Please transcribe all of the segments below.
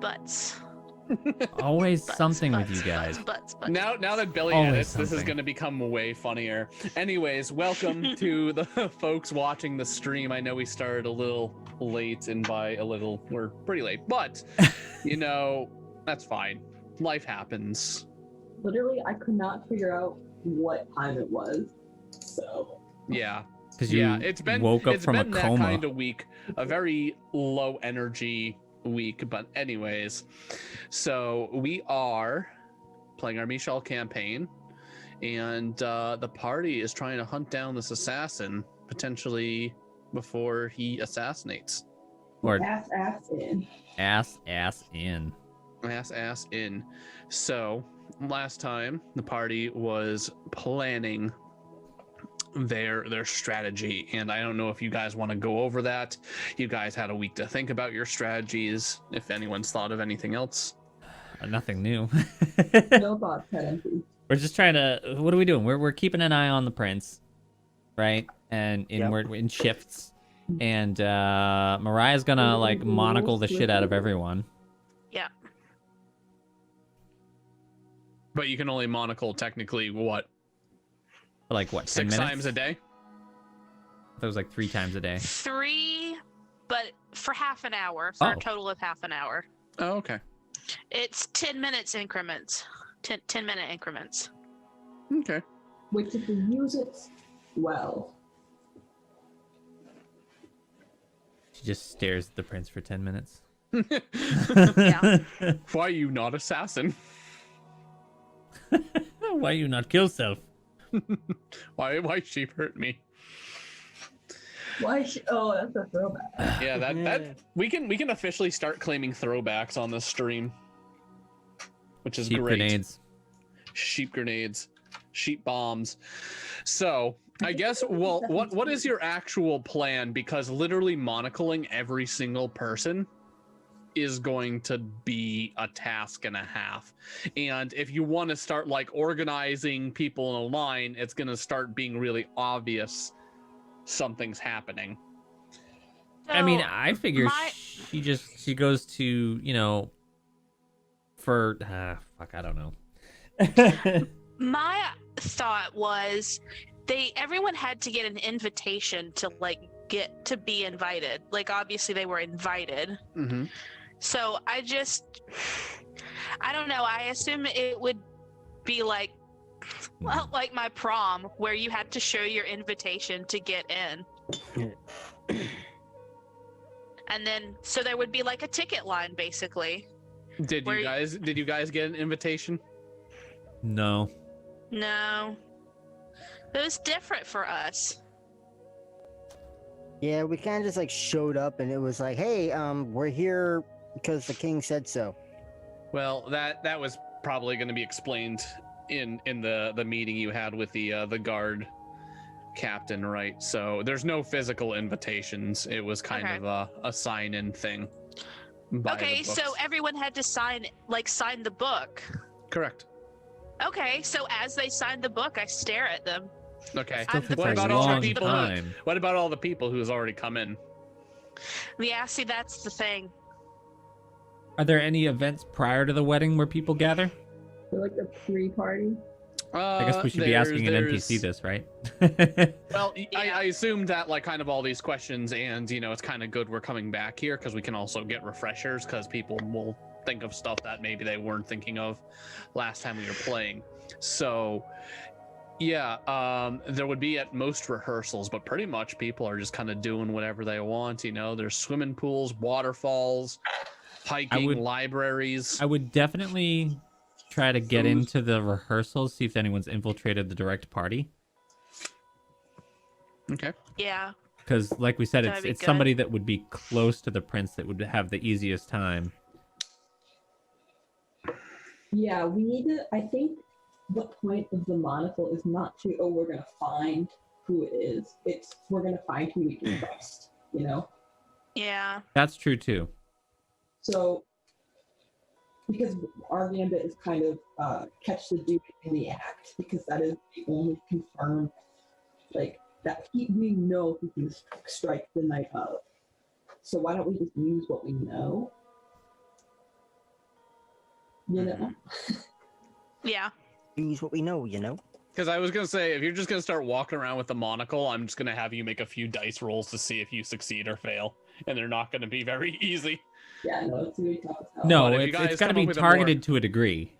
butts. Always Butts, something butts, with you guys. Butts. Now that Billy Always edits, this is something. going to become way funnier. Anyways, welcome to the folks watching the stream. I know we started a little late, and by a little, we're pretty late, but you know, that's fine. Life happens. Literally, I could not figure out what time it was. So Yeah. Because you it's been woke up from a that coma. kind of week, a very low energy week. But anyways, so we are playing our Myshall campaign, and the party is trying to hunt down this assassin potentially before he assassinates. Or ass in. ass in. Ass in. So last time the party was planning their strategy, and I don't know if you guys want to go over that. You guys had a week to think about your strategies. If anyone's thought of anything else. Nothing new. No thoughts, head empty. We're just trying to. What are we doing? We're keeping an eye on the prince, right? And we're in shifts. And Mariah's gonna like monocle the shit out of everyone. Yeah. But you can only monocle technically what? Like what? 10 6 minutes? times a day? That was like 3 times a day. 3, but for half an hour, for a total of half an hour. Oh, okay. It's 10 minutes increments. 10-minute increments. Okay. Which if we use it well. She just stares at the prince for 10 minutes. Yeah. Why are you not assassin? Why you not kill self? Why sheep hurt me? Oh, that's a throwback. Yeah, that we can officially start claiming throwbacks on this stream, which is Sheep great. grenades. Sheep grenades, sheep bombs. So I guess, well, what is your actual plan? Because literally monocling every single person is going to be a task and a half. And if you want to start like organizing people in a line, it's going to start being really obvious something's happening. I mean, So, I figure she goes to, you know, for I don't know. my thought was everyone had to get an invitation to like get to be invited. Like obviously they were invited. Mm-hmm. So I don't know. I assume it would be like, well, like my prom, where you had to show your invitation to get in. And then, so there would be like a ticket line, basically. Did you guys get an invitation? No. No. It was different for us. Yeah, we kind of just like showed up and it was like, hey, we're here because the king said so. Well, that was probably going to be explained in the meeting you had with the guard captain, right? So there's no physical invitations. It was kind of a sign-in thing. Okay, so everyone had to sign the book. Correct. Okay, so as they sign the book, I stare at them. Okay. I'm the What person about who all the turns the people? book. What about all the people who's already come in? Yeah, see, that's the thing. Are there any events prior to the wedding where people gather? So like the pre-party. I guess we should be asking an NPC this, right? Well, I assumed that like kind of all these questions, and you know, it's kind of good we're coming back here because we can also get refreshers because people will think of stuff that maybe they weren't thinking of last time we were playing. So yeah, there would be at most rehearsals, but pretty much people are just kind of doing whatever they want. You know, there's swimming pools, waterfalls, hiking, libraries. I would definitely try to get into the rehearsals, see if anyone's infiltrated the direct party. Okay. Yeah. Because, like we said, That'd be it's good. somebody that would be close to the prince that would have the easiest time. Yeah, we need to, I think the point of the monocle is not to, oh, we're going to find who it is. It's, we're going to find who we can trust, you know? Yeah. That's true, too. So, because our gambit is kind of catch the dude in the act, because that is the only confirmed, like, that we know he can strike the night of. So why don't we just use what we know? You know. Yeah. Use what we know, you know. Because I was gonna say, if you're just gonna start walking around with the monocle, I'm just gonna have you make a few dice rolls to see if you succeed or fail, and they're not gonna be very easy. Yeah, no, it's gonna be tough as hell. No, But if you it's guys got to come up be with a targeted to a degree.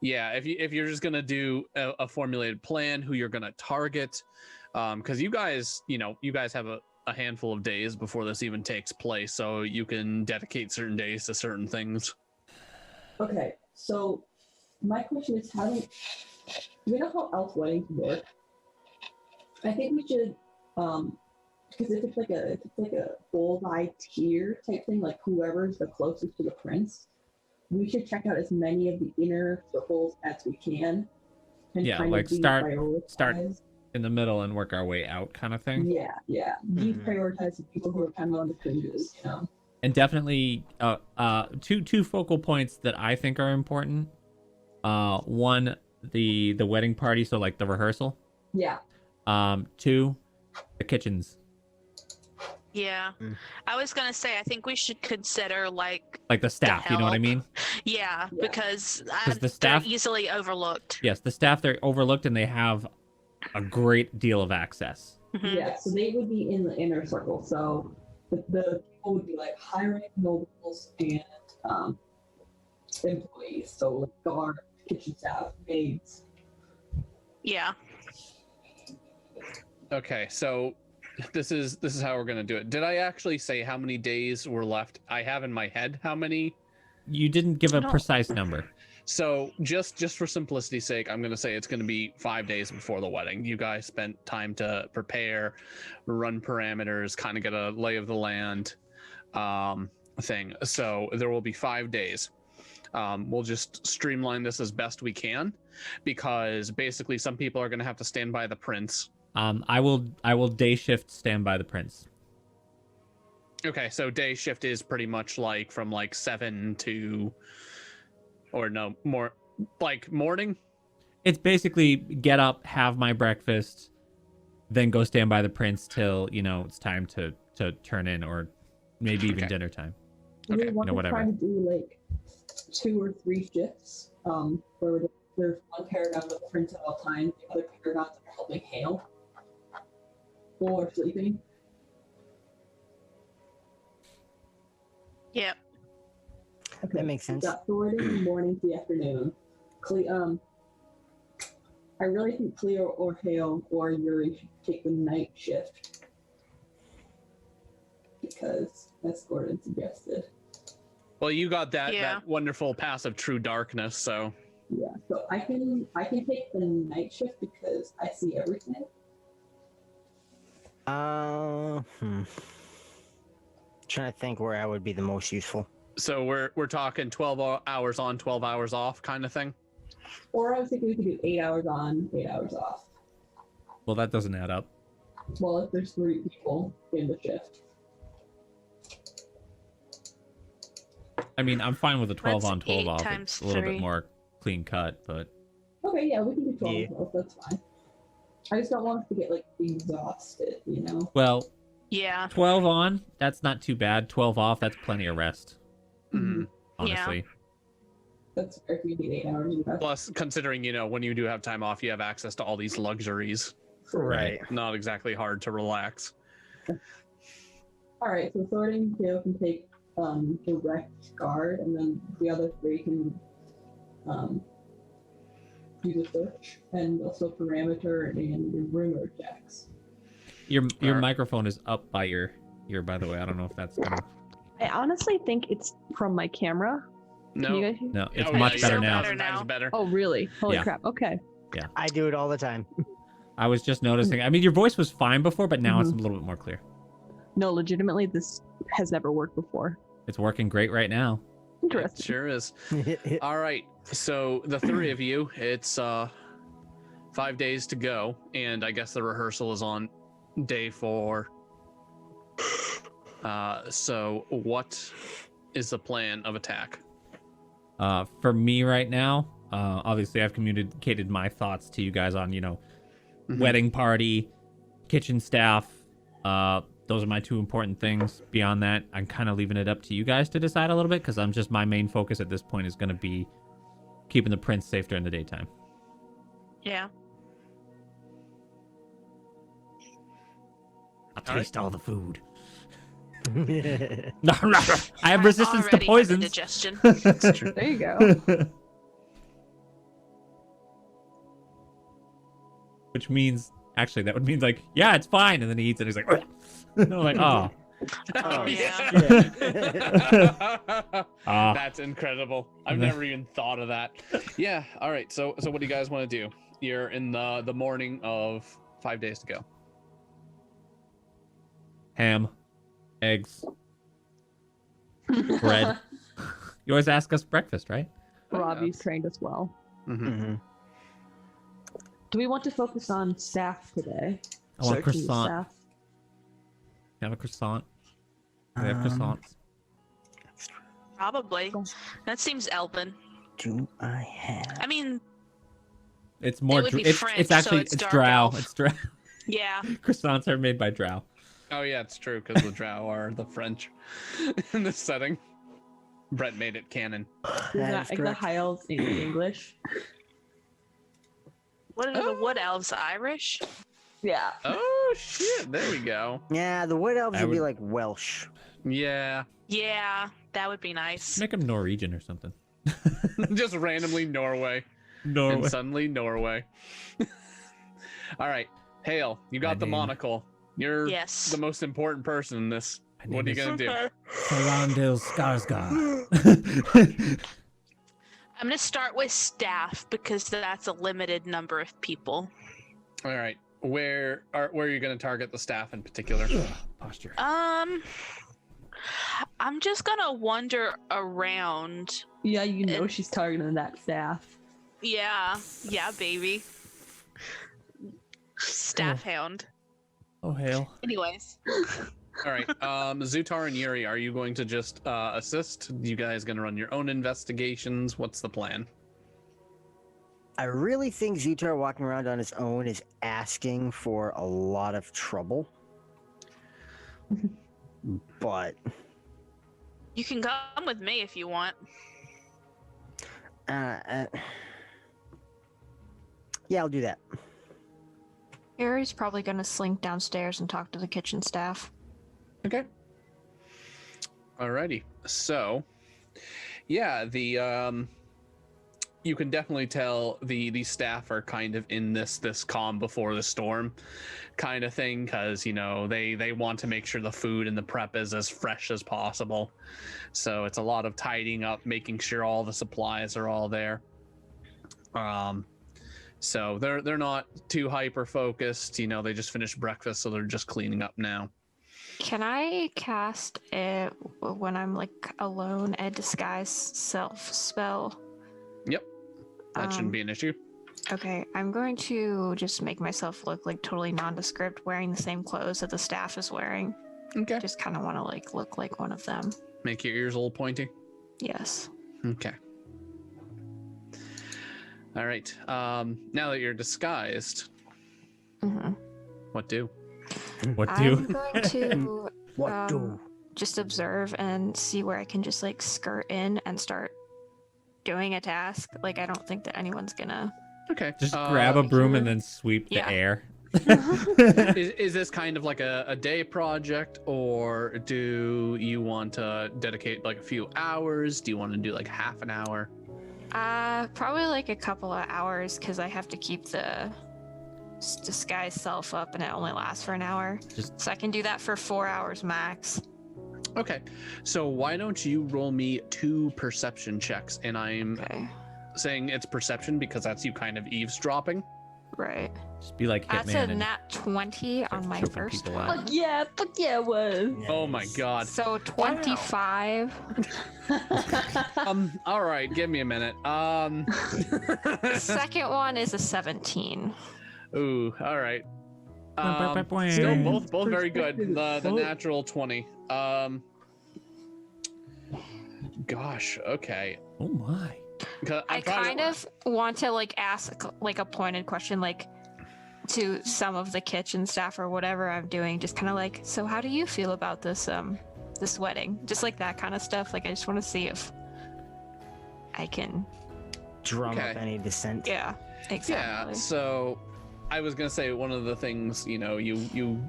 Yeah, if you're just gonna do a formulated plan, who you're gonna target, because you guys have a handful of days before this even takes place, so you can dedicate certain days to certain things. Okay, so my question is, how do we know how elf weddings work? I think we should, because if it's like a bullseye tier type thing, like whoever's the closest to the prince, we should check out as many of the inner circles as we can. And Yeah, kind like of start deprioritize. in the middle and work our way out, kind of thing. Yeah, deprioritize the people who are kind of on the fringes, you know. And definitely, two focal points that I think are important. One, the wedding party, so like the rehearsal. Yeah. Two, the kitchens. Yeah. I was gonna say I think we should consider like the staff. You know what I help. mean? Yeah, because the staff- they're easily overlooked. Yes, the staff, they're overlooked and they have a great deal of access. Mhm. Yeah, so they would be in the inner circle. So the people would be like high-rank nobles and employees. So like guard, kitchen staff, maids. Yeah. Okay, so this is how we're gonna do it. Did I actually say how many days were left? I have in my head how many. You didn't give a No. precise number. So just for simplicity's sake, I'm gonna say it's gonna be 5 days before the wedding. You guys spent time to prepare, run parameters, kind of get a lay of the land thing. So there will be 5 days. We'll just streamline this as best we can, because basically some people are gonna have to stand by the prince. I will day shift stand by the prince. Okay, so day shift is pretty much like from like 7 to, or no, more like morning. It's basically get up, have my breakfast, then go stand by the prince till it's time to turn in, or maybe even Okay. dinner time. Do we Okay, want to whatever. try to do like 2 or 3 shifts? Where there's one paragon with the prince at all times, the other paragons are helping Hale or sleeping. Yep. Okay. That makes sense. Got sorting in the morning to the afternoon. I really think Cleo or Hale or Yuri should take the night shift, because as Gordon suggested. Well, you got that Yeah. that wonderful passive true darkness, so Yeah, so I can take the night shift because I see everything. Trying to think where I would be the most useful. so we're talking 12 hours on, 12 hours off kind of thing. Or I was thinking we could do 8 hours on, 8 hours off. Well, that doesn't add up. Well, if there's 3 people in the shift. I mean, I'm fine with a 12 What's on, 12 8 off. times It's a little 3? bit more clean cut, but Okay, yeah, we can do 12 Yeah. as well, that's fine. I just don't want us to get like exhausted, you know? well, Yeah. 12 on, that's not too bad. 12 off, that's plenty of rest, Mhm. honestly. That's if we need 8 hours. Of rest. Plus, considering when you do have time off, you have access to all these luxuries. Right. Not exactly hard to relax. Alright, so sorting, Theo can take direct guard, and then the other 3 can do the search, and also parameter and rumor checks. Your Alright. microphone is up by your ear, by the way. I don't know if that's gonna... I honestly think it's from my camera. Can No, you guys hear? No, it's Oh, much yeah, better so now. better. 1,000 times now. better. Oh, really? Holy Yeah. crap. Okay. I do it all the time. I was just noticing. I mean, your voice was fine before, but now it's a Mhm. little bit more clear. No, legitimately, this has never worked before. It's working great right now. It Interesting. sure is. All right, so the 3 of you, it's 5 days to go, and I guess the rehearsal is on day 4. So what is the plan of attack? For me right now, obviously I've communicated my thoughts to you guys on, Mhm. wedding party, kitchen staff. Those are my 2 important things. Beyond that, I'm kind of leaving it up to you guys to decide a little bit, because my main focus at this point is going to be keeping the prince safe during the daytime. Yeah. I'll taste all the food. Yeah. I have resistance to Already had poisons. indigestion. There you go. Which means, actually, that would mean like, yeah, it's fine. And then he eats it. And he's like, I'm like, oh. Oh, yeah. Ah. That's incredible. I've never even thought of that. Yeah. All right. So what do you guys want to do? You're in the morning of 5 days to go. Ham, eggs, bread. You always ask us breakfast, right? Robbie's trained us well. Mm-hmm. Mm-hmm. Do we want to focus on staff today? I want Searching croissant. staff. Have a croissant. Do they have croissants? Probably. That seems Elven. Do I have? I mean, It's more. would be It's French, actually so it's dark drow. elf. It's drow. yeah. Croissants are made by drow. Oh yeah, it's true because the Drow are the French in this setting. Brett made it canon. That is Like the correct. high elves in English. What are the wood elves? Irish? Yeah. Oh shit! There we go. Yeah, the wood elves I would be would- like Welsh. Yeah, Yeah, that would be nice. Make them Norwegian or something. just randomly Norway, Norway. and suddenly Norway. All right, Hale, you got My the name. monocle. You're Yes. the most important person in this. My What are you name gonna do? Sarandil Skarsgård. I'm going to start with staff because that's a limited number of people. All right, where are you gonna target the staff in particular? Posture. I'm just going to wander around. Yeah, you know she's targeting that staff. Yeah, baby. Staff hound. Oh, hail. Anyways. All right, Zutar and Yuri, are you going to just assist? You guys gonna run your own investigations? What's the plan? I really think Zutar walking around on his own is asking for a lot of trouble. But You can come with me if you want. yeah, I'll do that. Yuri's probably gonna slink downstairs and talk to the kitchen staff. Okay. Alrighty. So, yeah, you can definitely tell the staff are kind of in this calm before the storm kind of thing, because they want to make sure the food and the prep is as fresh as possible. So it's a lot of tidying up, making sure all the supplies are all there. So they're not too hyper focused. They just finished breakfast, so they're just cleaning up now. Can I cast it when I'm like alone, a disguise self spell? Yep. That shouldn't be an issue. Okay, I'm going to just make myself look like totally nondescript, wearing the same clothes that the staff is wearing. Okay. Just kind of want to like look like one of them. Make your ears a little pointy. Yes. Okay. All right. Now that you're disguised, Mm-hmm. what do? What I'm do? going to What do? just observe and see where I can just like skirt in and start doing a task. Like I don't think that anyone's gonna. Okay. Just grab a broom and then sweep the Yeah. air. Is this kind of like a day project, or do you want to dedicate like a few hours? Do you want to do like half an hour? Probably like a couple of hours because I have to keep the disguise self up and it only lasts for an hour. So I can do that for 4 hours max. Okay. So why don't you roll me 2 perception checks? And I'm Okay. saying it's perception because that's you kind of eavesdropping. Right. Just be like That's a Hitman and nat 20 on my choking first people one. out. Fuck yeah, it was. Oh my god. So 25. All right, give me a minute. The second one is a 17. Ooh, all right. Still both very good. The natural 20. Gosh, okay. Oh my. 'Cause I kind of want to like ask like a pointed question like to some of the kitchen staff or whatever I'm doing, just kind of like, so how do you feel about this this wedding? Just like that kind of stuff. Like I just want to see if I can drum Okay. up any dissent. Yeah, exactly. Yeah, so I was gonna say one of the things you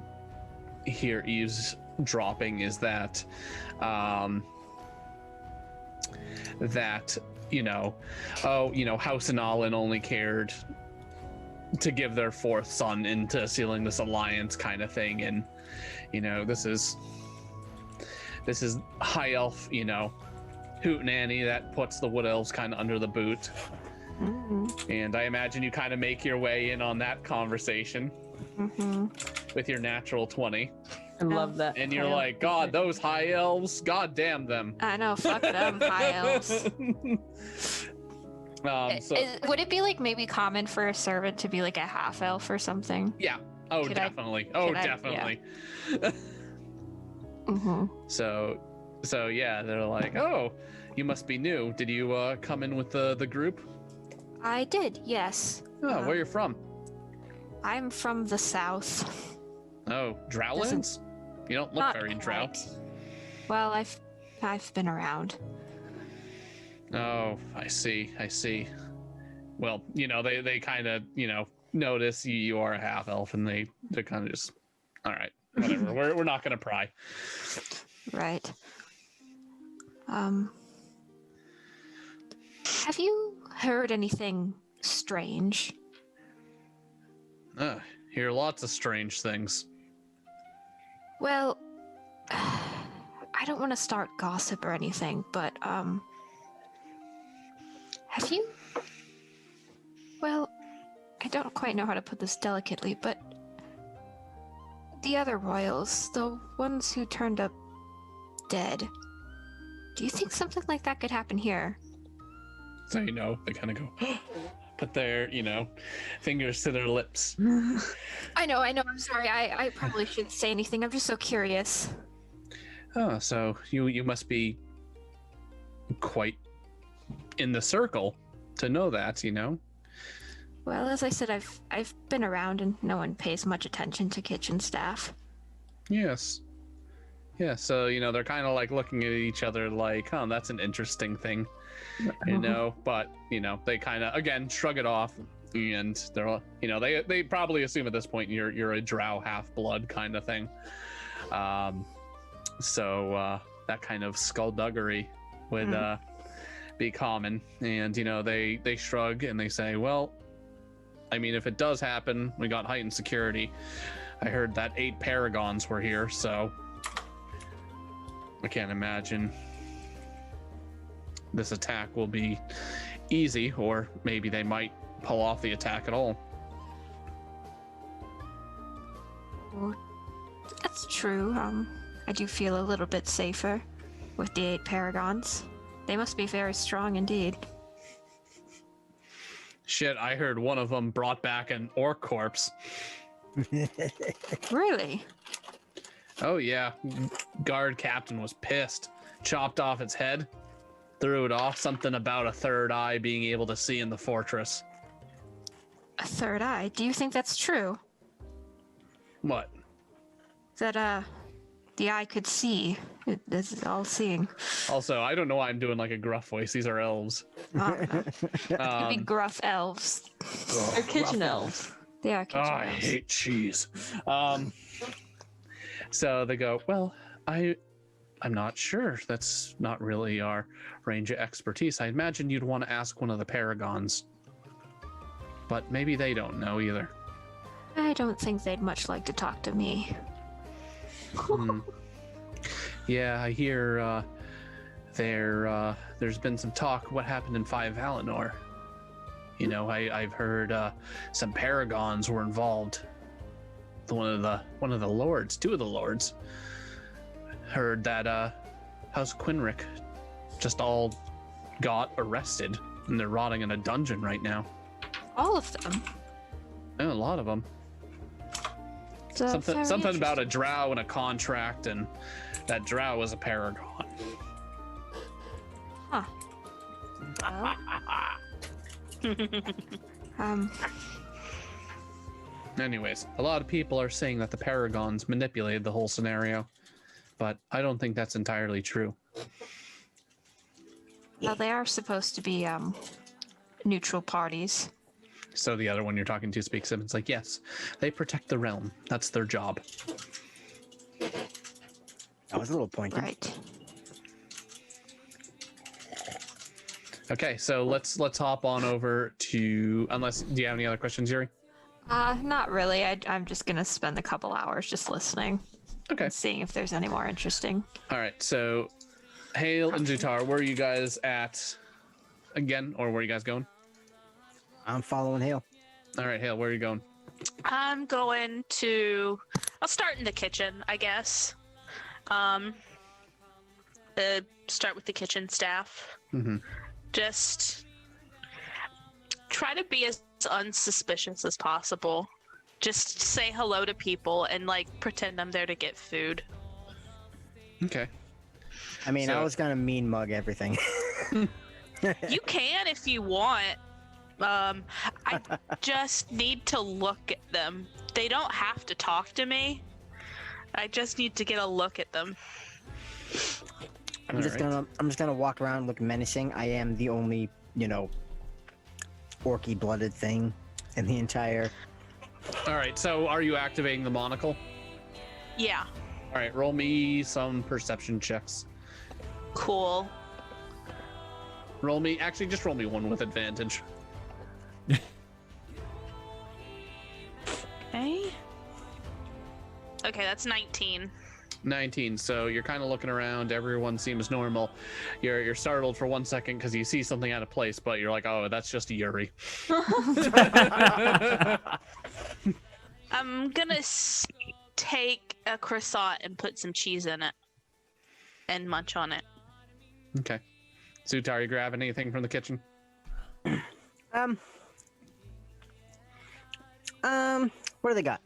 hear eavesdropping is that House and Allen only cared to give their fourth son into sealing this alliance kind of thing, and this is high elf hootenanny that puts the wood elves kind of under the boot. And I imagine you kind of make your way in on that conversation with your natural 20. I love that. And you're like, God, those high elves, God damn them. I know, fuck them, high elves. Would it be like maybe common for a servant to be like a half elf or something? Yeah. Oh, Could definitely. Definitely. So yeah, they're like, oh, you must be new. Did you come in with the group? I did, yes. Oh, where you from? I'm from the south. Oh, Drowlands? You don't look Not very drow. quite. Well, I've been around. Oh, I see. Well, they kind of, notice you are a half elf, and they're kind of just, all right, whatever. we're not gonna pry. Right. Have you heard anything strange? Hear lots of strange things. Well, I don't want to start gossip or anything, but have you? Well, I don't quite know how to put this delicately, but the other royals, the ones who turned up dead, do you think something like that could happen here? So they kind of go, put their fingers to their lips. I know. I'm sorry. I probably shouldn't say anything. I'm just so curious. Oh, so you must be quite in the circle to know that, Well, as I said, I've been around, and no one pays much attention to kitchen staff. Yes. Yeah, so they're kind of like looking at each other like, oh, that's an interesting thing, but they kind of again shrug it off, and they're they probably assume at this point you're a drow half-blood kind of thing. So that kind of skullduggery would be common, and they shrug and they say, well, I mean, if it does happen, we got heightened security. I heard that 8 paragons were here, so I can't imagine this attack will be easy, or maybe they might pull off the attack at all. Well, that's true. I do feel a little bit safer with the 8 paragons. They must be very strong indeed. Shit, I heard one of them brought back an orc corpse. Really? Oh yeah, guard captain was pissed. Chopped off its head, threw it off. Something about a third eye being able to see in the fortress. A third eye? Do you think that's true? What? That, the eye could see. It is all-seeing. Also, I don't know why I'm doing like a gruff voice. These are elves. Oh, no. Could be gruff elves. They're kitchen elves. They are kitchen I elves. hate cheese. So they go, well, I'm not sure. That's not really our range of expertise. I imagine you'd want to ask one of the paragons. But maybe they don't know either. I don't think they'd much like to talk to me. Yeah, I hear there's been some talk what happened in 5 Valinor. I've heard some paragons were involved. One of the lords, 2 of the lords, heard that House Quinric just all got arrested, and they're rotting in a dungeon right now. All of them? Yeah, a lot of them. Something about a drow and a contract, and that drow was a paragon. Huh. Well, Anyways, a lot of people are saying that the paragons manipulated the whole scenario, but I don't think that's entirely true. well, they are supposed to be neutral parties. So the other one you're talking to speaks up. It's like, yes, they protect the realm. That's their job. That was a little pointed. Right. Okay, so let's hop on over to. Unless, do you have any other questions, Yuri? Not really. I'm just gonna spend a couple hours just listening. Okay. And seeing if there's any more interesting. All right. So, Hale and Zutar, where are you guys at again, or where are you guys going? I'm following Hale. All right, Hale, where are you going? I'm going to. I'll start in the kitchen, I guess. Start with the kitchen staff. Mm-hmm. Just try to be as unsuspicious as possible. Just say hello to people and like pretend I'm there to get food. Okay. I mean, So- I was gonna mean mug everything. You can if you want. I just need to look at them. They don't have to talk to me. I just need to get a look at them. I'm just gonna walk around, look menacing. I am the only, orky blooded thing in the entire. All right. So, are you activating the monocle? Yeah, All right. Roll me some perception checks. cool. Just roll me one with advantage. Okay. Okay, that's 19. 19. So you're kind of looking around. Everyone seems normal. You're startled for 1 second because you see something out of place, but you're like, oh, that's just Yuri. I'm gonna take a croissant and put some cheese in it and munch on it. Okay. Zutar, are you grabbing anything from the kitchen? What do they got?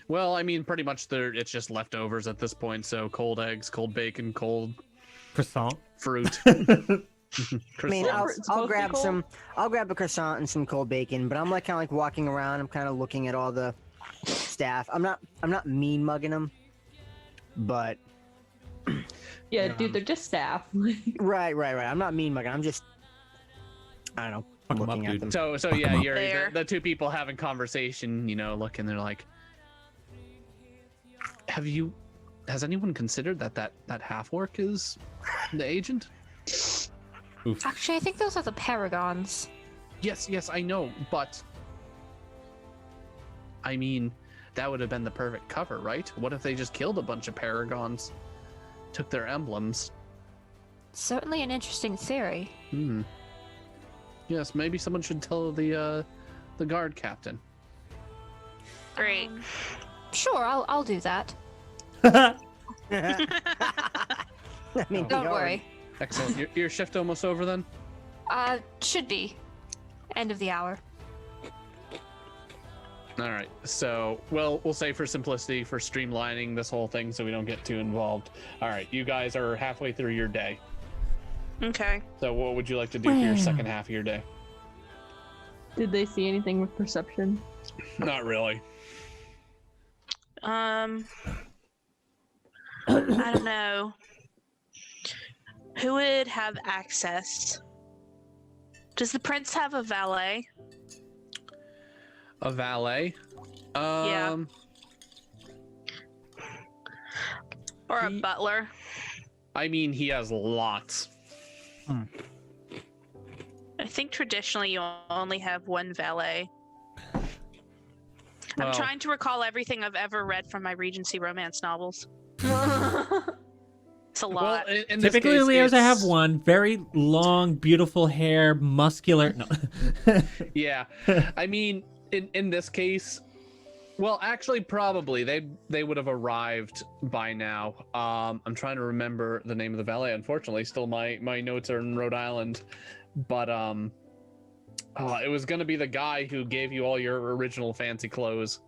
Well, I mean, pretty much it's just leftovers at this point. So cold eggs, cold bacon, cold Croissant. fruit. I mean, Croissants. I'll grab some. I'll grab a croissant and some cold bacon. But I'm kind of walking around. I'm kind of looking at all the staff. I'm not mean mugging them, but Yeah, dude, they're just staff. right. I'm not mean mugging. I'm just, I don't know, Fuck 'em looking up, at dude. them. So Fuck yeah, 'em up. Yuri, There. the two people having conversation, looking, they're like, has anyone considered that half orc is the agent? Oof. Actually, I think those are the paragons. Yes, I know, but I mean, that would have been the perfect cover, right? What if they just killed a bunch of paragons, took their emblems? Certainly an interesting theory. Yes, maybe someone should tell the guard captain. Great. Sure, I'll do that. I mean, Don't we are- worry. Excellent. Your shift almost over then? Should be. End of the hour. All right. So, we'll say for simplicity, for streamlining this whole thing so we don't get too involved. All right, you guys are halfway through your day. Okay. So what would you like to do for your second half of your day? Did they see anything with perception? Not really. I don't know. Who would have access? Does the prince have a valet? A valet? Yeah. Or a He- butler? I mean, he has lots. I think traditionally you only have one valet. Well, I'm trying to recall everything I've ever read from my Regency romance novels. It's a Well, lot. in this Typically, case, Leos, I have it's- one very long, beautiful hair, muscular. No. Yeah. I mean, in this case, well, actually, probably they would have arrived by now. I'm trying to remember the name of the valet. Unfortunately, still my notes are in Rhode Island, but it was gonna be the guy who gave you all your original fancy clothes.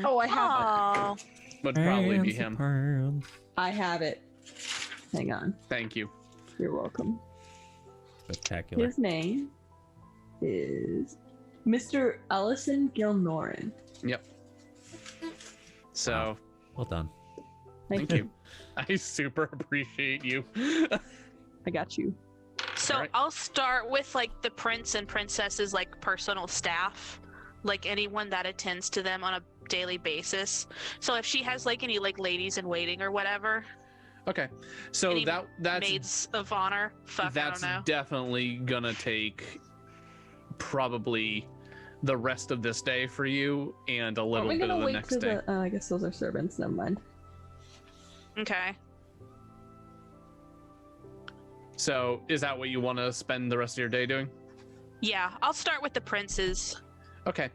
Oh, I have Oh, Would probably be Fancy him. pants. it. I have it. Hang on. Thank you. You're welcome. Spectacular. His name is Mr. Ellison Gilnoran. Yep. So, Well done. thank you. I super appreciate you. I got you. So Alright. I'll start with like the prince and princess's like personal staff, like anyone that attends to them on a daily basis. So if she has like any like ladies in waiting or whatever, Okay, so any that's maids of honor. Fuck, that's I don't know. definitely gonna take probably the rest of this day for you and a Are little we bit gonna of the wait next for day. the? I guess those are servants. Never mind. Okay. So is that what you want to spend the rest of your day doing? Yeah, I'll start with the princes. Okay,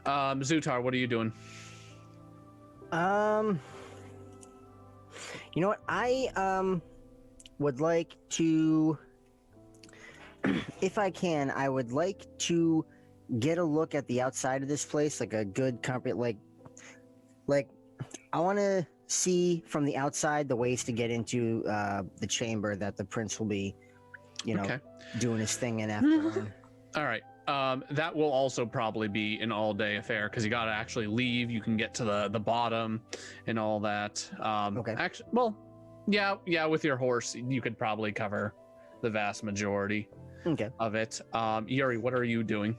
Zutar, what are you doing? You know what? I would like to, if I can, I would like to get a look at the outside of this place, like a good like I want to see from the outside the ways to get into the chamber that the prince will be, Okay. doing his thing in after. All right. That will also probably be an all-day affair because you got to actually leave. You can get to the bottom and all that. Okay. Actually, well, yeah. With your horse, you could probably cover the vast majority Okay. of it. Yuri, what are you doing?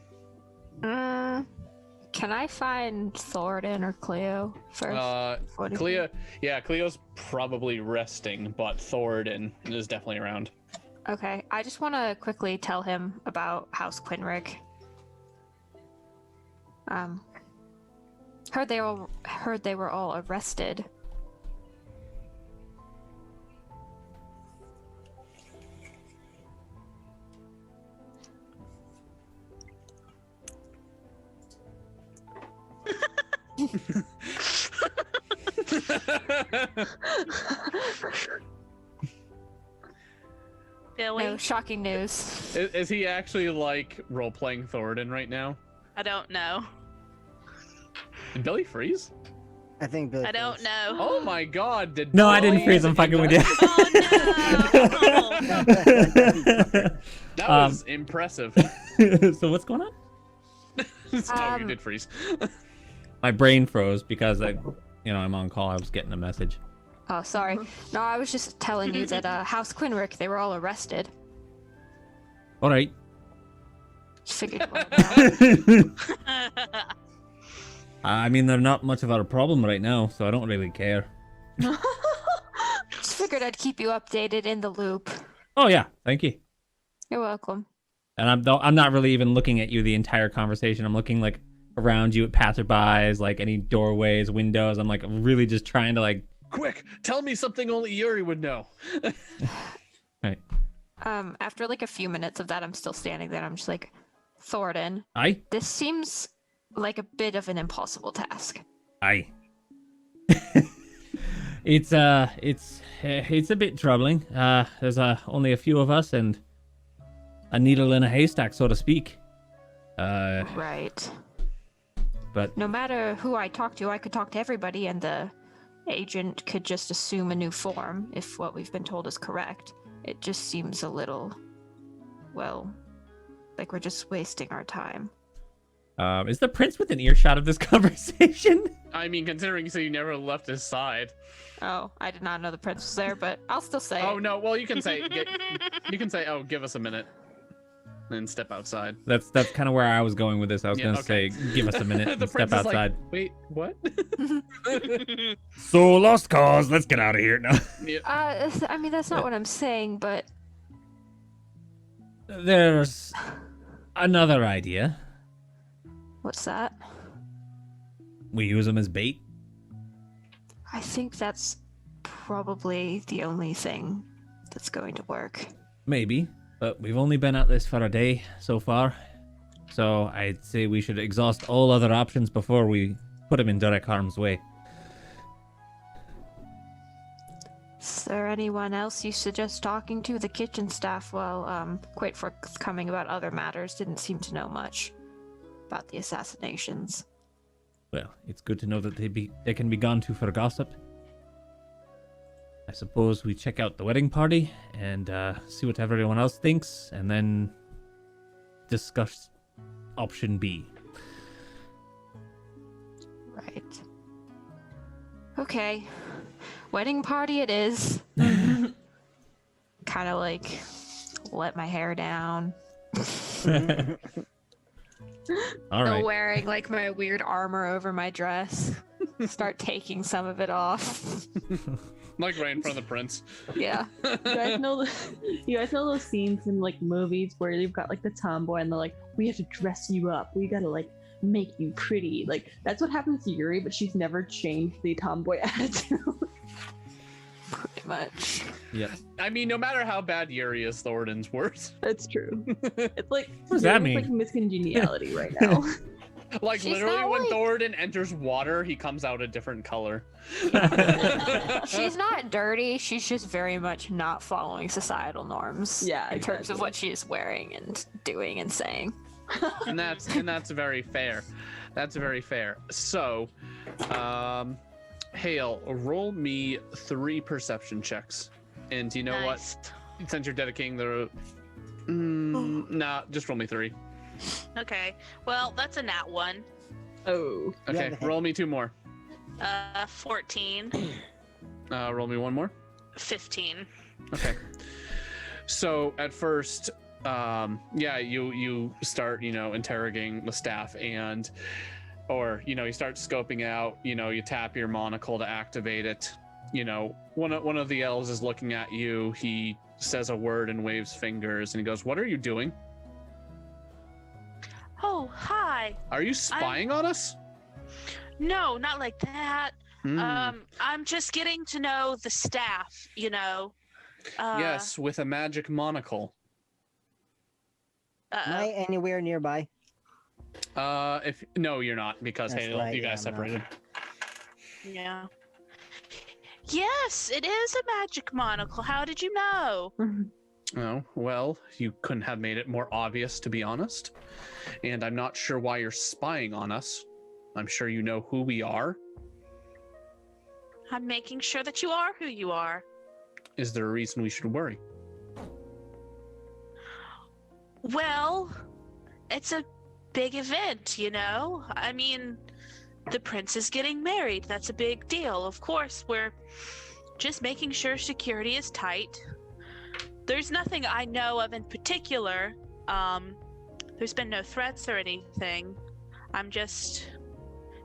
Can I find Thoradin or Cleo first? Cleo's probably resting, but Thoradin is definitely around. Okay, I just want to quickly tell him about House Quinrick. Heard they were all arrested. Billy? No, shocking news. Is he actually like role-playing Thoradin right now? I don't know. Did Billy freeze? I think Billy I don't Freeze. know. Oh my god, did No, I didn't Billy freeze. I'm fucking with you. Oh no! That was impressive. So what's going on? Oh, you did freeze. My brain froze because I'm on call. I was getting a message. Oh, sorry. No, I was just telling you that House Quinrick, they were all arrested. All right. Just figured you wanted to know. I mean, they're not much of a problem right now, so I don't really care. Just figured I'd keep you updated in the loop. Oh yeah, thank you. You're welcome. And I'm not really even looking at you the entire conversation. I'm looking like around you at passerbys, like any doorways, windows. I'm like really just trying to like. Quick, tell me something only Yuri would know. Right. After like a few minutes of that, I'm still standing there. I'm just like, Thoradin, Aye. this seems like a bit of an impossible task. Aye. It's a bit troubling. There's only a few of us and a needle in a haystack, so to speak. Right. But No matter who I talk to, I could talk to everybody, and the agent could just assume a new form if what we've been told is correct. It just seems a little, well, like we're just wasting our time. is the prince within earshot of this conversation? I mean, considering you say you never left his side. Oh, I did not know the prince was there, but I'll still say Oh it. no, well you can say oh, give us a minute. Then step outside. That's kind of where I was going with this. I was Yeah, gonna okay. say, give us a minute The and step prince is like, outside. wait, what? So lost cause. Let's get out of here now. Yeah. I mean, that's not what I'm saying, but There's another idea. what's that? We use them as bait. I think that's probably the only thing that's going to work. Maybe, but we've only been at this for a day so far. So I'd say we should exhaust all other options before we put him in direct harm's way. Is there anyone else you suggest talking to? The kitchen staff, well, quite forthcoming about other matters, didn't seem to know much about the assassinations. Well, it's good to know that they can be gone to for gossip. I suppose we check out the wedding party and see what everyone else thinks, and then discuss option B. Right. Okay. Wedding party it is. Kind of like let my hair down. All right. Wearing like my weird armor over my dress. Start taking some of it off. Like right in front of the prince. Yeah. You guys know those scenes in like movies where you've got like the tomboy and they're like, we have to dress you up. We gotta like make you pretty. Like that's what happens to Yuri, but she's never changed the tomboy attitude. Pretty much. Yep. I mean, no matter how bad Yuri is, Thoradin's worse. That's true. It's like What does that Yuri's, mean? like miscongeniality right now. Like She's literally not when like- Thoradin enters water, he comes out a different color. She's not dirty. She's just very much not following societal norms. Yeah, in terms of exactly. what she is wearing and doing and saying. and that's very fair. That's very fair. So, Hale, roll me 3 perception checks. And you know Nice. what? Since you're dedicating the, nah, just roll me 3. Okay. Well, that's a nat 1. Oh. Okay, Yeah, roll me 2 more. 14. Roll me 1 more. 15. Okay. So at first, you start, interrogating the staff or you start scoping out, you tap your monocle to activate it. One of the elves is looking at you. He says a word and waves fingers and he goes, "What are you doing? Oh, hi. Are you spying on us?" No, not like that. Hmm. I'm just getting to know the staff, Yes, with a magic monocle. Am I anywhere nearby? If no, you're not because That's Hale, right, you yeah, guys I'm not. separated. Yeah. Yes, it is a magic monocle. How did you know? Oh, well, you couldn't have made it more obvious, to be honest. And I'm not sure why you're spying on us. I'm sure you know who we are. I'm making sure that you are who you are. Is there a reason we should worry? Well, it's a big event, I mean, the prince is getting married. That's a big deal. Of course, we're just making sure security is tight. There's nothing I know of in particular. There's been no threats or anything. I'm just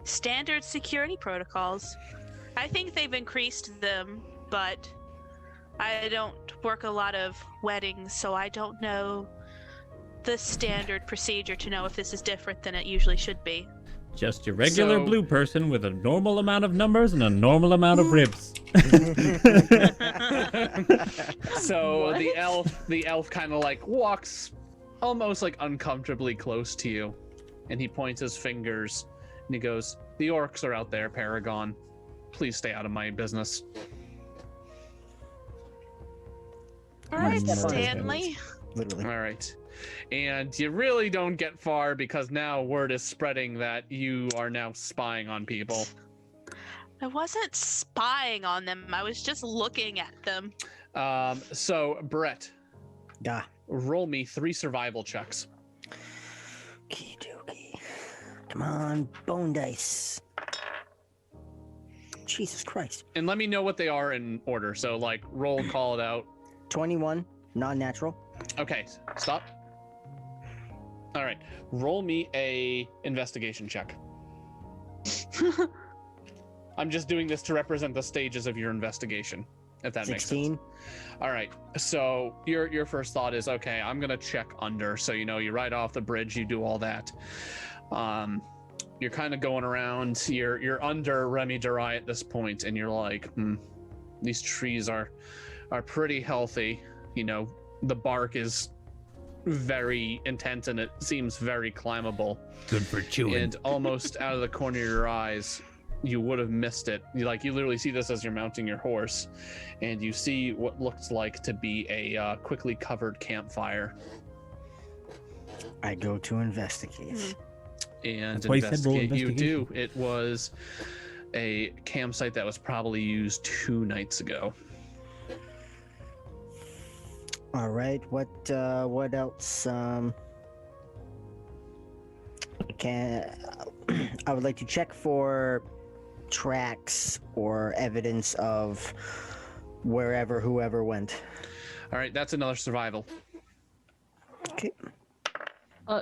standard security protocols. I think they've increased them, but I don't work a lot of weddings, so I don't know the standard procedure to know if this is different than it usually should be. Just your regular So- blue person with a normal amount of numbers and a normal amount of ribs. So What? the elf kind of like walks almost like uncomfortably close to you, and he points his fingers and he goes, "The orcs are out there, Paragon. Please stay out of my business." All right, Step on his Stanley. Literally. All right. And you really don't get far because now word is spreading that you are now spying on people. I wasn't spying on them. I was just looking at them. So Brett, Da. roll me 3 survival checks. Okie dokie. Come on, bone dice. Jesus Christ. And let me know what they are in order. So like roll, call it out. 21, non-natural. Okay, stop. All right, roll me a investigation check. I'm just doing this to represent the stages of your investigation, if that makes 16. sense. All right, so your first thought is, okay, I'm gonna check under. So you ride off the bridge, you do all that. You're kind of going around. You're under Remy Durai at this point, and you're like, these trees are pretty healthy. The bark is very intense and it seems very climbable. Good for chewing. And almost out of the corner of your eyes, you would have missed it. You literally see this as you're mounting your horse, and you see what looks like to be a quickly covered campfire. I go to investigate. And That's why you said roll investigate. You do. investigation. It was a campsite that was probably used 2 nights ago. All right. What else? I would like to check for tracks or evidence of whoever went. All right, that's another survival. Okay.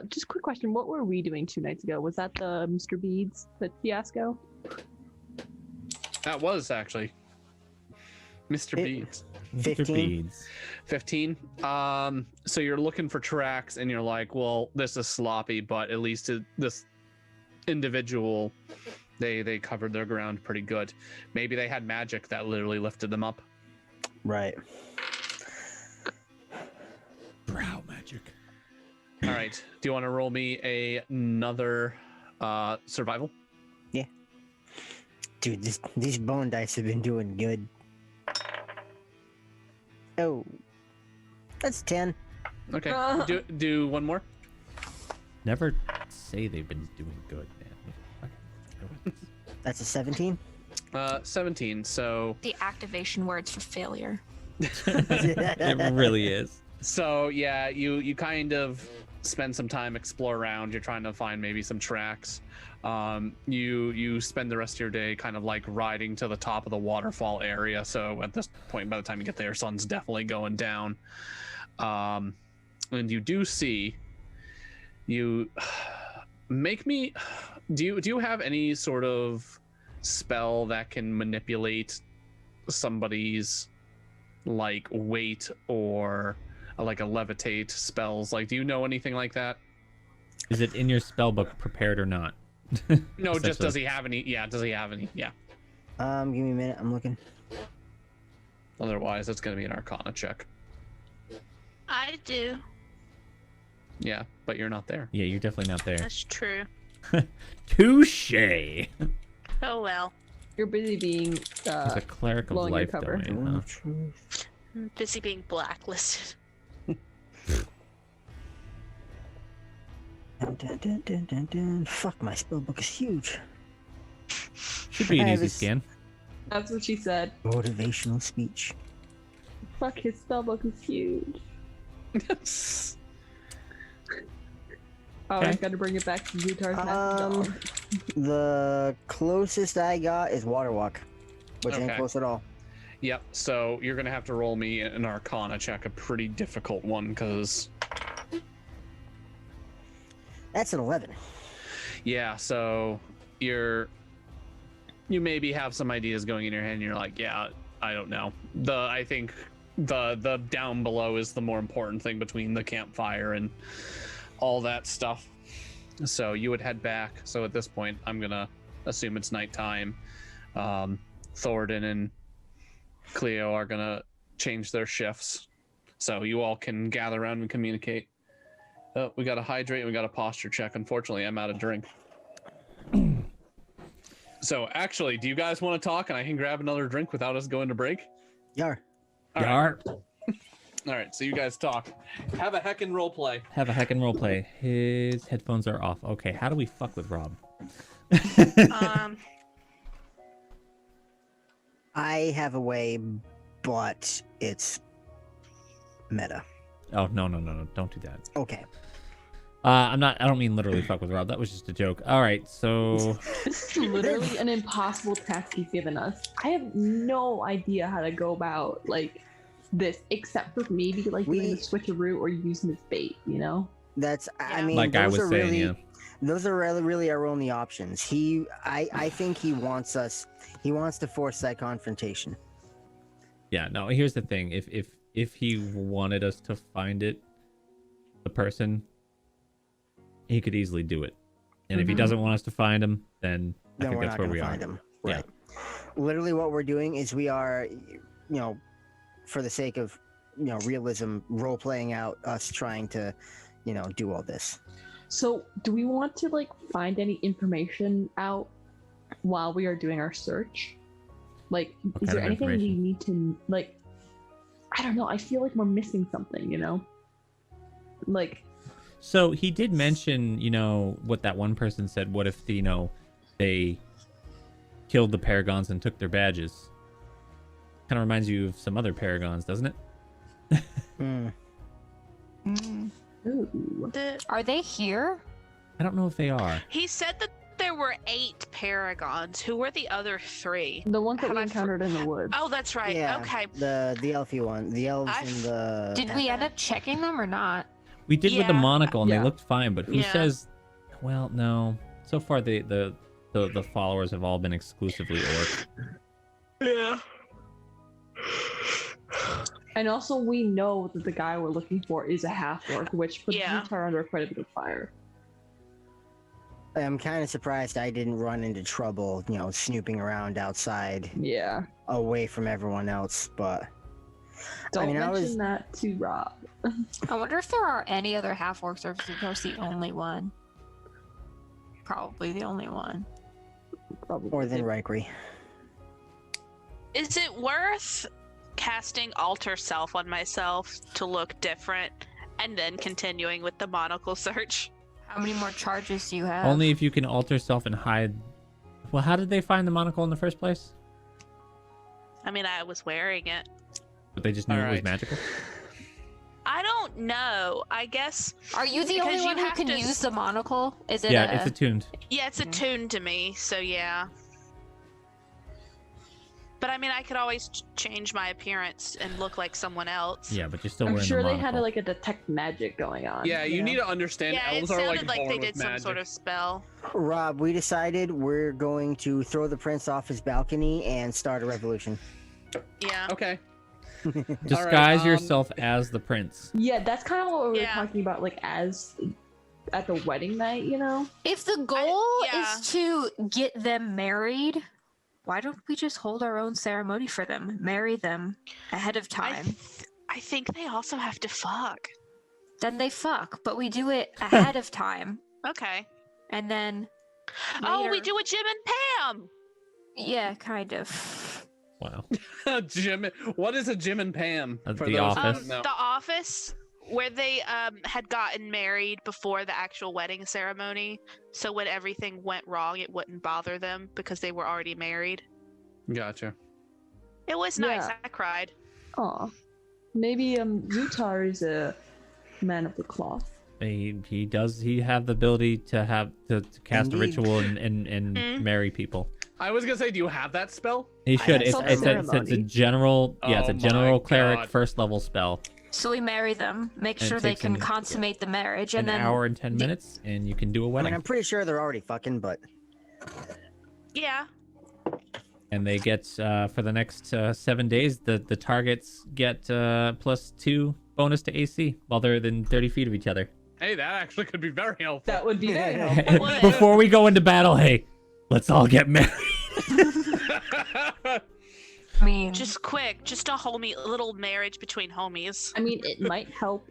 Just a quick question. What were we doing 2 nights ago? Was that the Mr. Beads, the fiasco? That was actually Mr. It- Beads. Mr. 15. Beads. 15. So you're looking for tracks, and you're like, well, this is sloppy, but at least this individual, they covered their ground pretty good. Maybe they had magic that literally lifted them up. Right. Brow magic. All right. Do you want to roll me another survival? Dude, these bone dice have been doing good. Oh. That's 10. Okay. Do one more. Never say they've been doing good, man. That's a 17. 17. So The activation words for failure. It really is. So yeah, you kind of spend some time explore around. You're trying to find maybe some tracks. You spend the rest of your day kind of like riding to the top of the waterfall area. So at this point, by the time you get there, sun's definitely going down. And you do see you make me. Do you have any sort of spell that can manipulate somebody's like weight or like a levitate spells? Like, do you know anything like that? Is it in your spell book, prepared or not? No, just does he have any? Yeah, does he have any? Yeah. Give me a minute. I'm looking. Otherwise, it's going to be an Arcana check. I do. Yeah, but you're not there. Yeah, you're definitely not there. That's true. Touche. Oh well. You're busy being It's a cleric of blowing your life cover. domain, huh? I'm busy being blacklisted. Dun, dun, dun, dun, dun, dun. Fuck, my spellbook is huge. Should be an I easy was- scan. That's what she said. Motivational speech. Fuck, his spellbook is huge. Oh, Okay. I gotta bring it back to Zutar's Um, dog. The closest I got is water walk, which ain't Okay. close at all. Yep. So you're going to have to roll me an Arcana check, a pretty difficult one, because That's an 11. yeah. So you maybe have some ideas going in your head, and you're like, yeah, I don't know. I think the down below is the more important thing between the campfire and all that stuff. So you would head back. So at this point, I'm gonna assume it's nighttime. Thornton and Cleo are gonna change their shifts, so you all can gather around and communicate. Oh, we got to hydrate and we got a posture check. Unfortunately, I'm out of drink. So actually, do you guys want to talk and I can grab another drink without us going to break? Yar. All right. Yar. All right, so you guys talk. Have a heckin' role play. Have a heckin' roleplay. His headphones are off. Okay, how do we fuck with Rob? I have a way, but it's meta. Oh, no. Don't do that. Okay. I don't mean literally fuck with Rob. That was just a joke. All right, so This is literally an impossible task he's given us. I have no idea how to go about like this, except for maybe like doing the switcheroo or using this bait. You know? That's, I Yeah. mean, like I those was are saying, really, yeah. those are really our only options. I think he wants to force that confrontation. Yeah, no, here's the thing. If he wanted us to find it, the person, he could easily do it. And if he doesn't want us to find him, then I Then think we're that's not where going we to are. find him. Yeah. Right. Literally what we're doing is we are, for the sake of, realism, role playing out us trying to, do all this. So, do we want to like find any information out while we are doing our search? Like, is kind there of anything we information? need to like? I don't know. I feel like we're missing something. Like. So he did mention, what that one person said. What if, they killed the Paragons and took their badges? Kind of reminds you of some other Paragons, doesn't it? Hmm. Ooh. Are they here? I don't know if they are. He said that there were 8 paragons. Who were the other 3? The ones that Have we I encountered in the woods. Oh, that's right. Yeah, Okay. the elfy one, the elves I and the. Did we end up checking them or not? We did with the Yeah. monocle, and Yeah. they looked fine. But who Yeah. says? Well, no. So far, the followers have all been exclusively orc. Yeah. And also, we know that the guy we're looking for is a half orc, which puts Yeah. Zutar under quite a bit of fire. I'm kind of surprised I didn't run into trouble, snooping around outside Yeah. away from everyone else, but Don't mean, I mention was- that to Rob. I wonder if there are any other half orcs or if Zutar's the only one. Probably the only one. Probably. more than Rikery. Is it worth casting alter self on myself to look different and then continuing with the monocle search? How many more charges do you have? Only if you can alter self and hide. Well, how did they find the monocle in the first place? I mean, I was wearing it. But they just knew it was Alright. magical. I don't know. I guess. Are you the because only you one who have can to use the monocle? Is it Yeah, it's attuned. Yeah, it's attuned to me, so yeah. But I mean, I could always change my appearance and look like someone else. Yeah, but you're still I'm wearing sure the they monocle. had like a detect magic going on. Yeah, you know? need to understand. Yeah, it Elves are sounded like like born they with did some magic. sort of spell. Rob, we decided we're going to throw the prince off his balcony and start a revolution. Yeah. Okay. Disguise Alright, yourself as the prince. Yeah, that's kind of what we were Yeah. talking about, like as at the wedding night, If the goal yeah. is to get them married, why don't we just hold our own ceremony for them? Marry them ahead of time. I think they also have to fuck. Then they fuck, but we do it ahead of time. Okay. And then Oh, we later- do a Jim and Pam. Yeah, kind of. Wow. Jim, what is a Jim and Pam? That's for The those who Office. don't know? The Office, where they had gotten married before the actual wedding ceremony, so when everything went wrong, it wouldn't bother them because they were already married. Gotcha. It was nice. Yeah. I cried. Aw. Maybe Zutar is a man of the cloth. He does. He have the ability to cast a Indeed. ritual and Mhm. marry people. I was gonna say, do you have that spell? He should. have It's, some it's, a, it's a ceremony. general. Yeah, it's a Oh my general cleric God. first level spell. So we marry them, make And it sure they takes can an- consummate the marriage, An and then hour and 10 minutes, and you can do a I wedding. mean, I'm pretty sure they're already fucking, but Yeah. And they get for the next 7 days, the targets get +2 bonus to AC while they're within 30 feet of each other. Hey, that actually could be very helpful. That would be very helpful. Would. Before we go into battle, hey, let's all get married. I mean, Just quick, just a little marriage between homies. I mean, it might help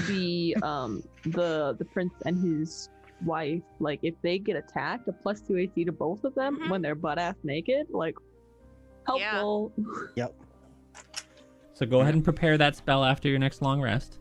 the prince and his wife. Like, if they get attacked, a +2 AC to both of them Mhm. when they're butt ass naked, like helpful. So go ahead and prepare that spell after your next long rest.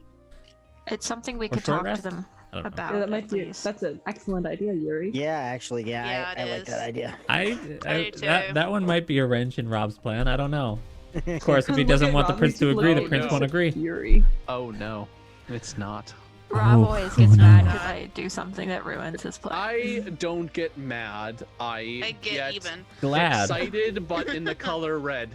it's something we Or could short talk rest? to them I don't know. about. Yeah, that at might be. least. That's an excellent idea, Yuri. yeah, actually, Yeah, I it like is. that idea. I do that too. that one might be a wrench in Rob's plan. I don't know. Of course, if he Look doesn't at want the Rob, prince he's to agree, the looking prince at won't agree. Yuri. Oh no, it's not. Rob Oh, always gets no. mad because I do something that ruins his plan. I don't get mad. I get even. Glad. excited, but in the color red.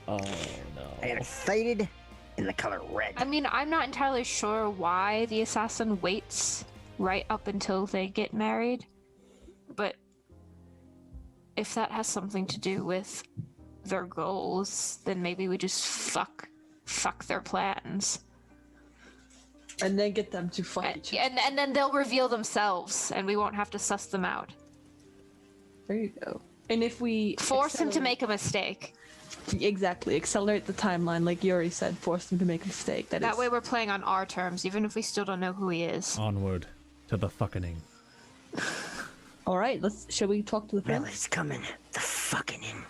Oh I got no. excited in the color red. I mean, I'm not entirely sure why the assassin waits right up until they get married, but if that has something to do with their goals, then maybe we just fuck their plans. And then get them to fuck each other. And then they'll reveal themselves, and we won't have to suss them out. There you go. And if we Force him to accelerate- make a mistake. exactly accelerate the timeline, like Yuri said, force him to make a mistake. That way we're playing on our terms, even if we still don't know who he is. Onward to the fucking. All right, shall we talk to the prince? Riley's coming. The fucking in.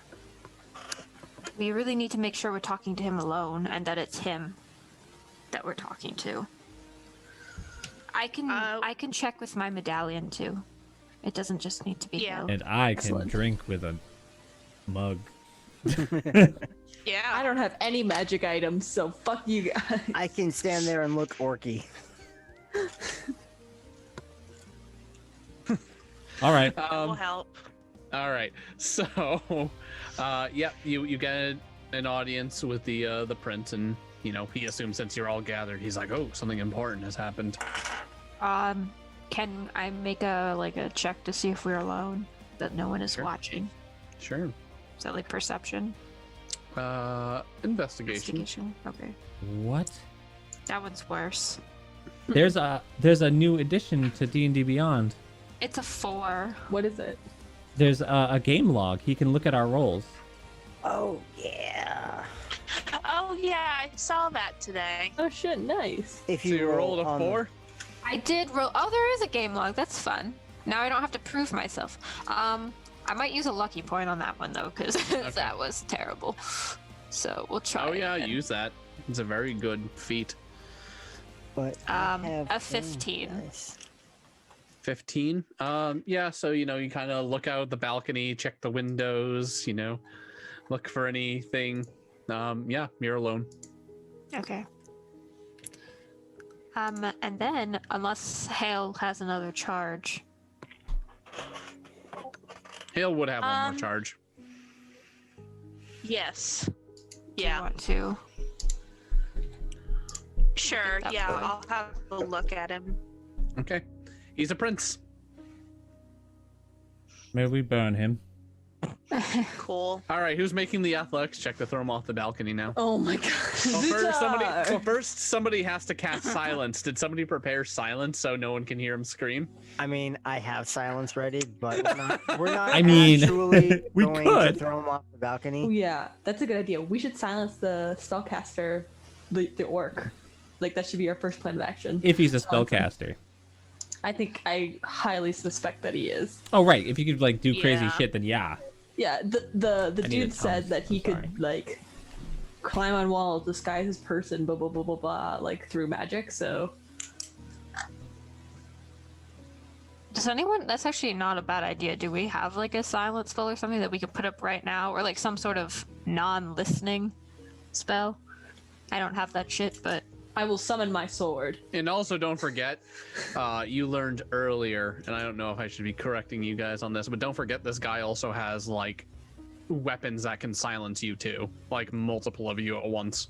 We really need to make sure we're talking to him alone, and that it's him that we're talking to. I can check with my medallion too. It doesn't just need to be Yeah. held. And I can Excellent. drink with a mug. Yeah. I don't have any magic items, so fuck you guys. I can stand there and look orky. All right. That will help. All right. So, yep, you get an audience with the prince, and he assumes since you're all gathered, he's like, oh, something important has happened. Can I make a check to see if we're alone? That no one is Sure. watching. Sure. Is that like perception? Investigation. Okay. What? That one's worse. There's a new addition to D&D Beyond. It's a 4. What is it? There's a game log. He can look at our rolls. Oh yeah. Oh yeah, I saw that today. Oh shit, nice. If So you you rolled a on- 4? I did roll. Oh, there is a game log. That's fun. Now I don't have to prove myself. I might use a lucky point on that one though, because that was terrible. So we'll try. Oh yeah, again. use that. It's a very good feat. But I have a 15. dice. 15. Yeah. So you kind of look out the balcony, check the windows. Look for anything. Yeah, you're alone. Okay. And then unless Hale has another charge. Hale would have one more Um, charge. Yes. Do you Yeah. want to? Sure. that Yeah. boy. I'll have a look at him. Okay. He's a prince. May we burn him? Cool. All right. Who's making the athletics check to throw him off the balcony now? Oh my god. First, somebody has to cast silence. Did somebody prepare silence so no one can hear him scream? I mean, I have silence ready, but we're not I mean, actually we going could. to throw him off the Oh balcony. yeah, that's a good idea. We should silence the spellcaster, the orc. Like that should be our first plan of action. If he's a spellcaster. I highly suspect that he is. Oh right, if you could do crazy Yeah. shit, then yeah. Yeah, the I need a dude said tongue. that he Sorry. could climb on walls, disguise his person, blah blah blah blah blah, through magic. So Does anyone? That's actually not a bad idea. Do we have a silence spell or something that we could put up right now, or some sort of non-listening spell? I don't have that shit, but I will summon my sword. And also, don't forget, you learned earlier, and I don't know if I should be correcting you guys on this, but don't forget this guy also has weapons that can silence you too, multiple of you at once.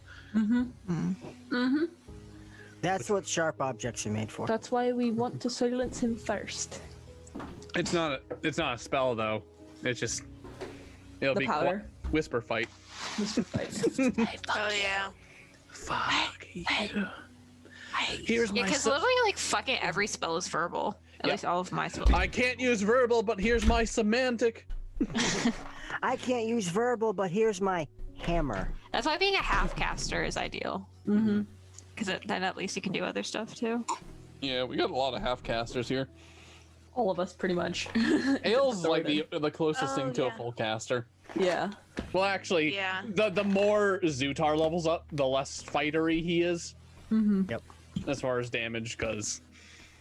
That's what sharp objects are made for. That's why we want to silence him first. It's not a spell though. It'll The be powder. whisper fight. Mr. Fight. Oh yeah. Fuck you. Here's yeah, my. because literally fucking every spell is verbal. At Yep. least all of my spells. I can't use verbal, but here's my semantic. I can't use verbal, but here's my hammer. That's why being a half caster is ideal. Mm-hmm. Because then at least you can do other stuff too. Yeah, we got a lot of half casters here. All of us, pretty much. Ale's Sorted. the closest Oh, thing to a yeah. full caster. Yeah. Well, actually, Yeah. the more Zutar levels up, the less fightery he is Mm-hmm. Yep. as far as damage, because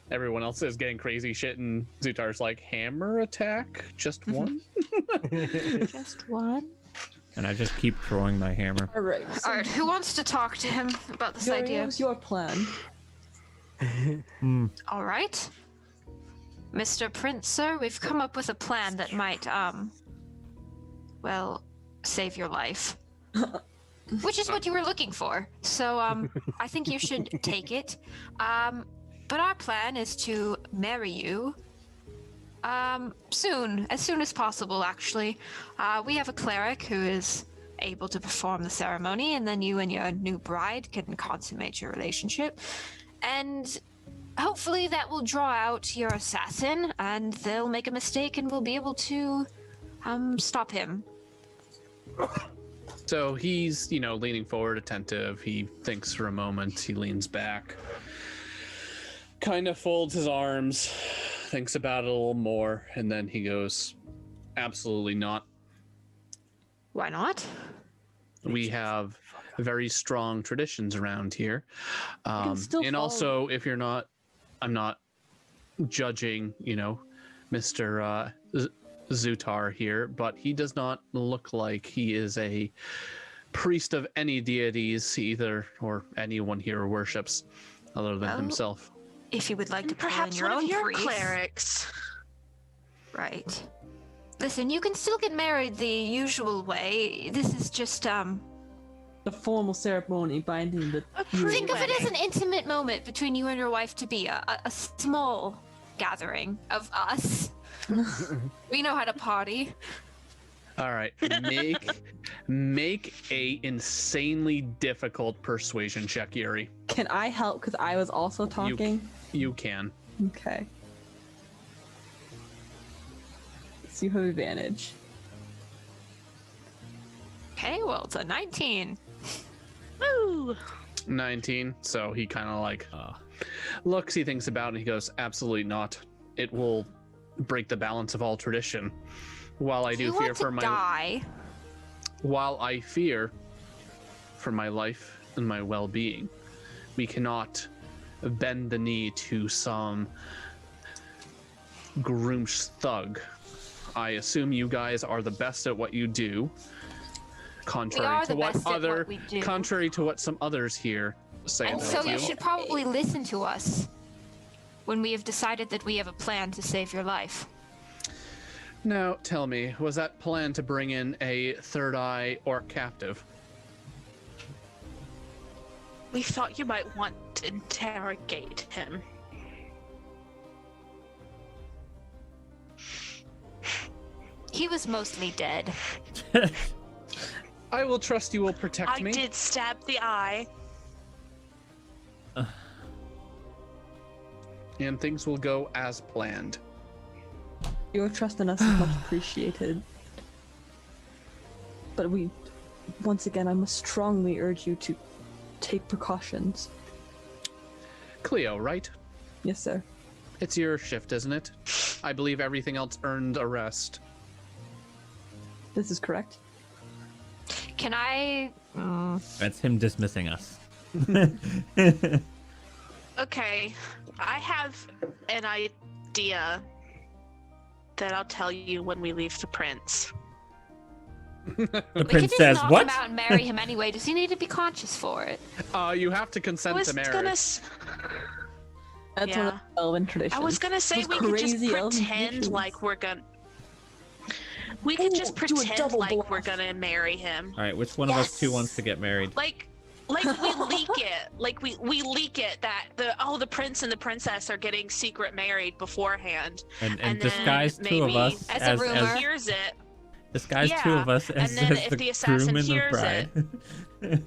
everyone else is getting crazy shit, and Zutar's like, hammer attack? Just one? Just one. And I just keep throwing my hammer. All right. So, All right, who wants to talk to him about this idea? What's your plan? All right. Mr. Prince, sir, we've come up with a plan that might, save your life. Which is what you were looking for. So, I think you should take it. But our plan is to marry you. Soon. As soon as possible, actually. We have a cleric who is able to perform the ceremony, and then you and your new bride can consummate your relationship. And hopefully that will draw out your assassin, and they'll make a mistake, and we'll be able to, stop him. So he's, leaning forward, attentive. He thinks for a moment. He leans back, kind of folds his arms, thinks about it a little more, and then he goes, absolutely not. Why not? We have very strong traditions around here. can still And follow. also, if you're not, I'm not judging, Mr. Zutar here, but he does not look like he is a priest of any deities either, or anyone here worships other than Well, himself. If you would like to pull in Perhaps your one own of your priest. clerics. Right. Listen, you can still get married the usual way. This is just, The formal ceremony binding the. think of it as an intimate moment between you and your wife-to-be, a small gathering of us. We know how to party. All right, make a insanely difficult persuasion check, Yuri. Can I help? Because I was also talking. You can. Okay. So you have advantage. Okay, well, it's a 19. Woo! 19. So he kind of like looks, he thinks about it, and he goes, "Absolutely not. It will break the balance of all tradition. While I do fear for my die. While I fear for my life and my well-being, we cannot bend the knee to some Groom's thug. I assume you guys are the best at what you do, contrary to what some others here say And about so you. you should probably listen to us when we have decided that we have a plan to save your life. Now, tell me, was that plan to bring in a third eye orc captive? We thought you might want to interrogate him. He was mostly dead. I will trust you will protect I me. did stab the eye. And things will go as planned. Your trust in us is much appreciated. But once again, I must strongly urge you to take precautions. Cleo, right? Yes, sir. It's your shift, isn't it? I believe everything else earned a rest. This is correct. Can I... That's him dismissing us. Okay, I have an idea that I'll tell you when we leave the prince. The We prince could just says, knock "What?" him out and marry him anyway. Does he need to be conscious for it? You have to I consent was to marriage. gonna. That's one Yeah. of the Elven traditions. I was gonna say Those we could just crazy elven pretend traditions. like we're gonna. We could just do a pretend double like bluff. we're gonna marry him. All right, which one of us two wants to get married? Like we leak it. Like we leak it that the prince and the princess are getting secret married beforehand. And then disguise two of maybe us as a rumor. as Hears it. disguise two Yeah, of us and as, then as if the the assassin groom and the hears bride. Yuri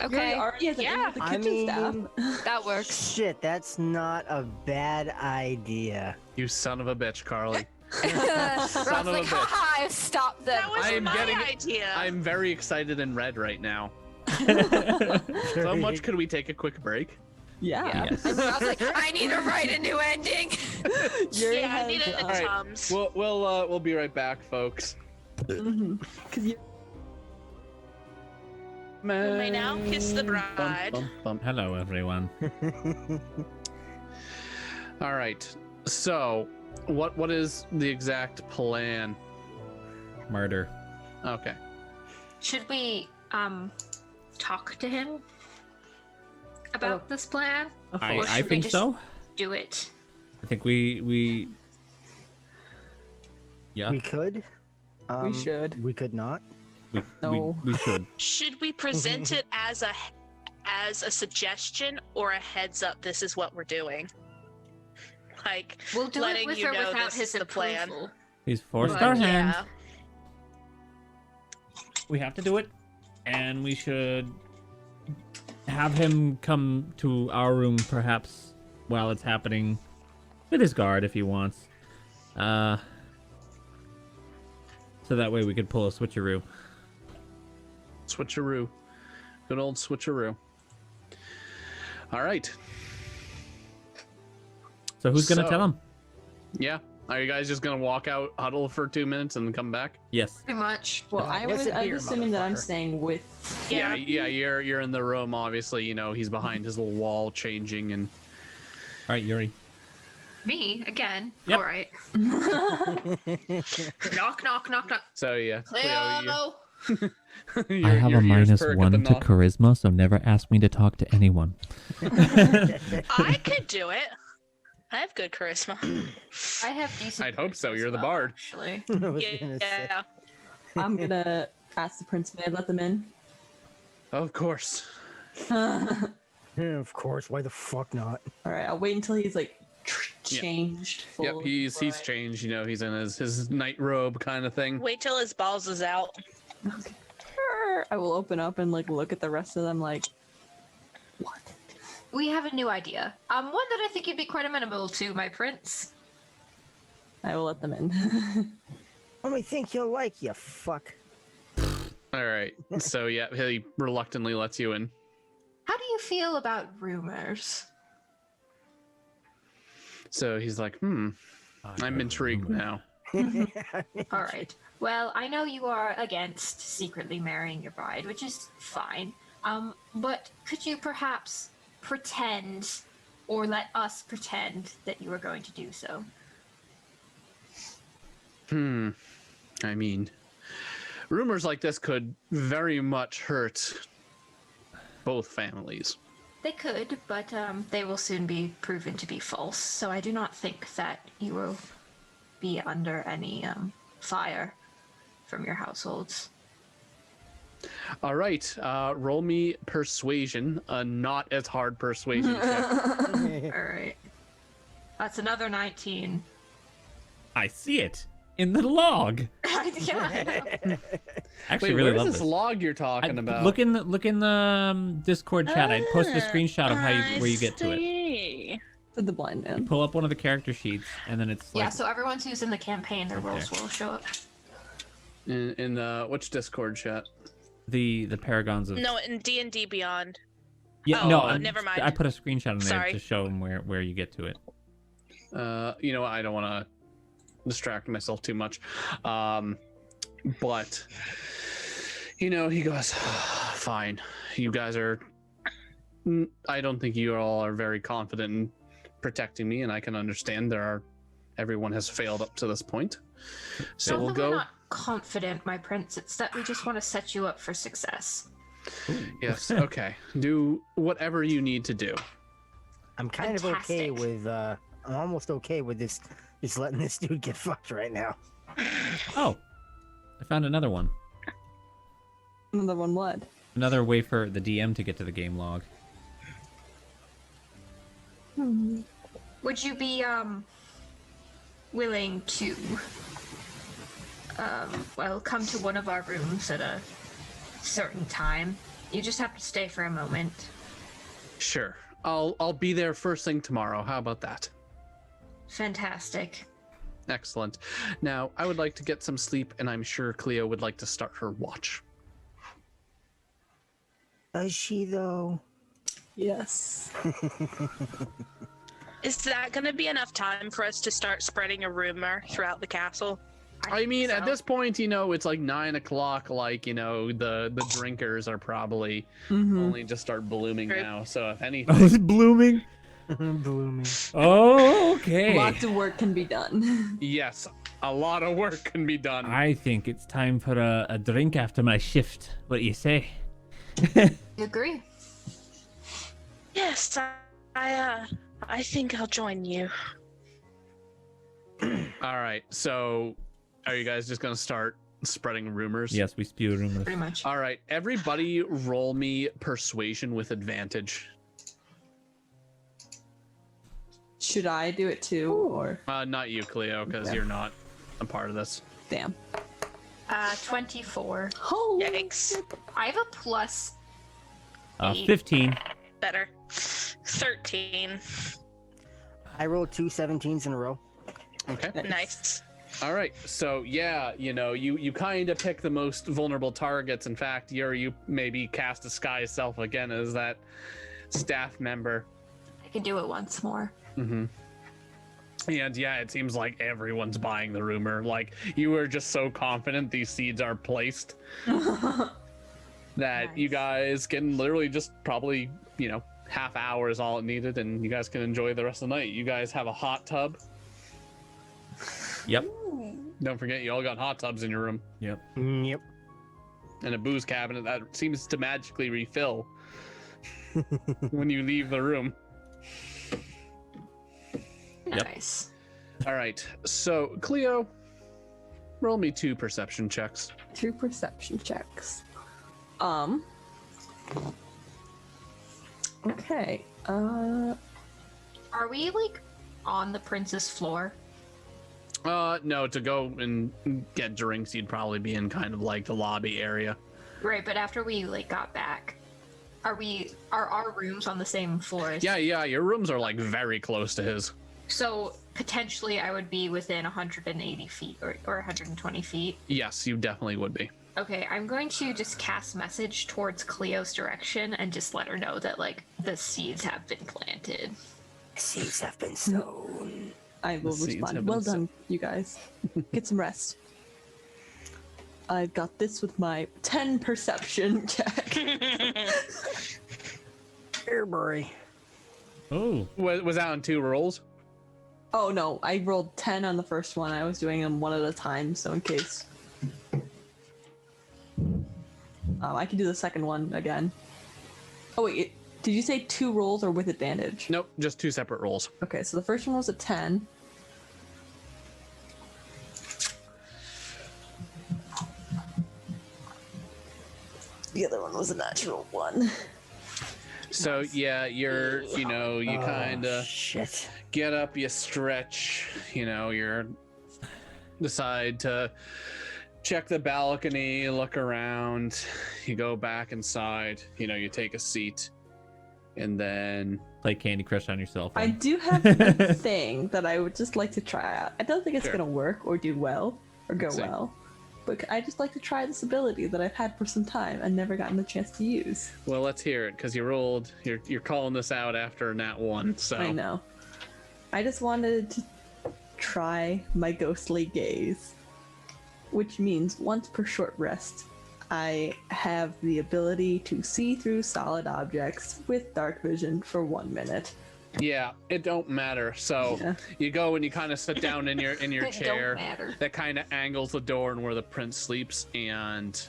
Okay, already has an in with the I kitchen staff. mean- that works. Shit, that's not a bad idea. You son of a bitch, Carly. Rob's of a like, bitch. haha, I've stopped them. That was I am my getting- idea. I'm very excited and red right now. So much could we take a quick break? Yeah. Yes. And Rob's like, I need to write a new ending. Yuri Yeah, I has, needed the Alright. Tums. We'll be right back, folks. Because you You may now kiss the bride. Hello, everyone. All right. So, what is the exact plan? Murder. Okay. Should we, talk to him about this plan? I Or should we think just so. do it? I think we. Yeah, We could. we should. We could not. No. we should. Should we present it as a suggestion or a heads up? This is what we're doing. Like We'll do it letting with you or know without this his is the plan. approval. He's forced But our hand. Yeah. We have to do it, and we should have him come to our room, perhaps while it's happening, with his guard if he wants. So that way we could pull a switcheroo. Switcheroo. Good old switcheroo. All right. So who's gonna So- tell him? Yeah. Are you guys just gonna walk out, huddle for 2 minutes, and come back? Yes. Pretty much. Well, I'm Listen here, assuming that I'm motherfucker. staying with. Yeah. Yeah. You're in the room. Obviously, you know he's behind his little wall, changing, and All right, Yuri. Me again. Yep. All right. Knock, knock, knock, knock. so yeah. Hello. I have a -1 to charisma, so never ask me to talk to anyone. I could do it. I have good charisma. I have decent. I'd hope so. as You're the well, bard. Actually. I was gonna say. Yeah. I'm gonna ask the prince may I let them in. Of course. All Yeah, of course. Why the fuck not? right, I'll wait until he's like Yeah. changed. Yep, fully he's before I- changed. You know, he's in his night robe kind of thing. Wait till his balls is out. Okay. I will open up and like look at the rest of them like, what? We have a new idea. One that I think you'd be quite amenable to, my prince. I will let them in. What do you think you'll like, you fuck? All right. So yeah, he reluctantly lets you in. How do you feel about rumors? So he's like, I'm intrigued now. All right. Well, I know you are against secretly marrying your bride, which is fine. But could you perhaps pretend, or let us pretend, that you are going to do so? I mean, rumors like this could very much hurt both families. They could, but they will soon be proven to be false. So I do not think that you will be under any fire from your households. All right. Roll me persuasion. A not as hard persuasion check. All right. That's another 19. I see it in the log. Yeah, I know. I actually Wait, really where's love this this. log you're talking about? Look in the Discord chat. I posted a screenshot of where you get to it. it. To the blind man. Pull up one of the character sheets, and then it's Yeah, like so everyone who's in the campaign, their roles will show up. In the which Discord chat? the paragons of. No, in D&D Beyond. Yeah, Oh, no, never mind. I put a screenshot in there Sorry. to show them where you get to it. You know what? I don't want to distract myself too much. But you know, he goes, fine. You guys are. I don't think you all are very confident in protecting me, and I can understand everyone has failed up to this point. So Not we'll that we're go. not confident, my prince. It's that we just want to set you up for success. Yes. Okay. Do whatever you need to do. I'm kind of okay Fantastic. with. I'm almost okay with this. Just letting this dude get fucked right now. Oh, I found another one. Another one what? Another way for the DM to get to the game log. Would you be willing to come to one of our rooms at a certain time? You just have to stay for a moment. Sure. I'll be there first thing tomorrow. How about that? Fantastic. Excellent. Now, I would like to get some sleep, and I'm sure Cleo would like to start her watch. Does she though? Yes. Is that going to be enough time for us to start spreading a rumor throughout the castle? I mean, think at so. this point, you know, it's like 9 o'clock. Like, you know, the drinkers are probably only just start blooming True. now. So if Oh, anything, it's blooming. Blooming. Oh, okay. Lots of work can be done. yes, a lot of work can be done. I think it's time for a drink after my shift. What do you say? You agree? Yes, I think I'll join you. All right. So, are you guys just gonna start spreading rumors? Yes, we spew rumors. Pretty much. All right. Everybody, roll me persuasion with advantage. Should I do it too, or Not you, Cleo, because you're not a part of this. damn? 24. Oh, Yikes. I have a plus. 15. Better. 13. I rolled 2 17s in a row. Okay. Nice. All right. So yeah, you know, you kind of pick the most vulnerable targets. In fact, you maybe cast disguise self again as that staff member. I can do it once more. Mm-hmm. And yeah, it seems like everyone's buying the rumor. Like, you were just so confident these seeds are placed that you Nice. guys can literally just probably, you know, half hour is all it needed, and you guys can enjoy the rest of the night. You guys have a hot tub. Yep. Don't forget, you all got hot tubs in your room, Yep. Yep. and a booze cabinet that seems to magically refill when you leave the room. Yep. Nice. All right. So Cleo, roll me 2 perception checks. 2 perception checks. Okay. Are we like on the prince's floor? No, to go and get drinks, you'd probably be in kind of like the lobby area. Right, but after we like got back, are our rooms on the same floor? Yeah, your rooms are like very close to his. So potentially I would be within 180 feet or 120 feet. Yes, you definitely would be. Okay, I'm going to just cast message towards Cleo's direction and just let her know that like the seeds have been planted. Seeds have been sown. I will seeds have respond. been Well done, you guys. Get some rest. I got this with my 10 perception check. Airbury. Oh, Was that on 2 rolls? Oh no, I rolled 10 on the first one. I was doing them one at a time, so in case. I can do the second one again. Oh wait, did you say 2 rolls or with advantage? Nope, just 2 separate rolls. Okay, so the first one was a 10. The other one was a natural 1. So yeah, you kind of Shit. get up, you stretch, you're decide to check the balcony, look around, you go back inside, you take a seat, and then play Candy Crush on yourself. I do have a thing that I would just like to try out. I don't think it's Sure. gonna work or do well or go See. well, but I just like to try this ability that I've had for some time and never gotten the chance to use. well, let's hear it because you're calling this out after Nat 1, so I know. I just wanted to try my ghostly gaze, which means once per short rest, I have the ability to see through solid objects with dark vision for 1 minute. yeah, it don't matter. So Yeah. you go and you kind of sit down in your It chair don't matter. that kind of angles the door and where the prince sleeps, and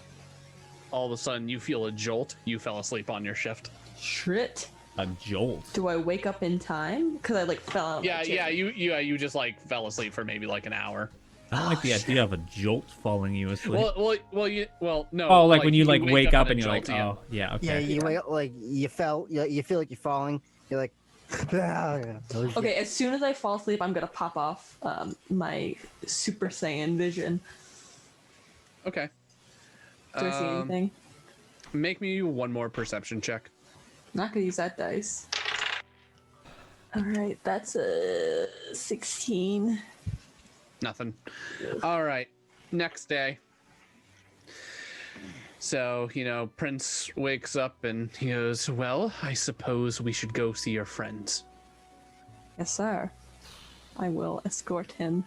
all of a sudden you feel a jolt. You fell asleep on your shift. Shit. A jolt. Do I wake up in time? Because I fell out of my chair. You just like fell asleep for maybe like an hour. I don't like the idea of a jolt falling you asleep. No. Oh, like when you like wake up in and a you're like, jolt, yeah. oh, yeah, Yeah, okay. you wake up like you fell. You feel like you're falling. You're like. Oh, shit. Okay, as soon as I fall asleep, I'm gonna pop off my Super Saiyan vision. Okay. Do I see anything? Make me 1 more perception check. Not gonna use that dice. Alright, that's a 16. Nothing. All right. Next day. So, Prince wakes up and he goes, well, I suppose we should go see your friends. Yes, sir. I will escort him.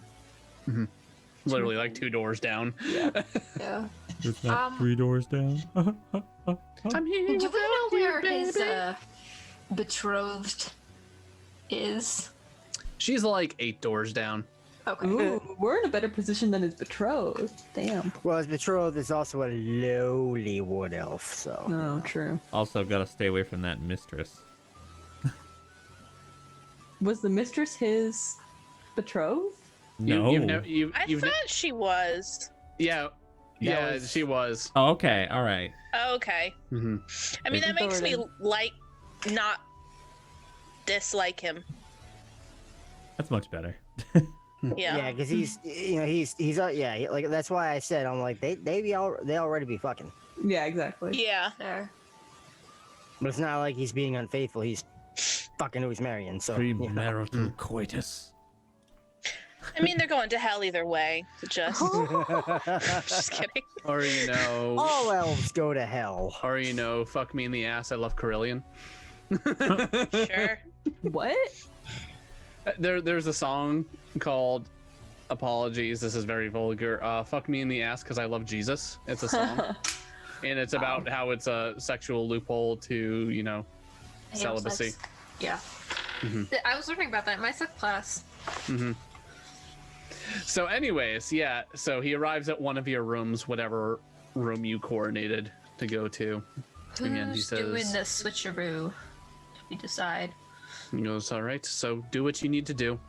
Literally like 2 doors down. Yeah. There's not 3 doors down. I'm here. Do we know where his betrothed is? She's like 8 doors down. Okay. Ooh, we're in a better position than his betrothed. Damn. Well, his betrothed is also a lowly wood elf, so. Oh, true. Also, gotta stay away from that mistress. Was the mistress his betrothed? No. I thought she was. Yeah, was- she was. Oh, okay, all right. Okay. Mm-hmm. I mean, that makes me Thornton. not dislike him. That's much better. Yeah. Yeah, because he's like that's why I said I'm like they already be fucking, Yeah, exactly. Yeah. There. but it's not like he's being unfaithful. He's fucking who he's marrying. So Premarital coitus. I mean, they're going to hell either way. Just, just kidding. Or all elves go to hell. or fuck me in the ass. I love Carillion. Sure. What? There's a song called Apologies. This is very vulgar. Fuck me in the ass because I love Jesus. It's a song, and it's about how it's a sexual loophole to celibacy. Sex. Yeah. Mhm. I was wondering about that in my sex class. Mm-hmm. So, anyways, yeah. So he arrives at one of your rooms, whatever room you coordinated to go to. Again, he Who's says, doing the switcheroo? We decide. He goes, all right. So do what you need to do.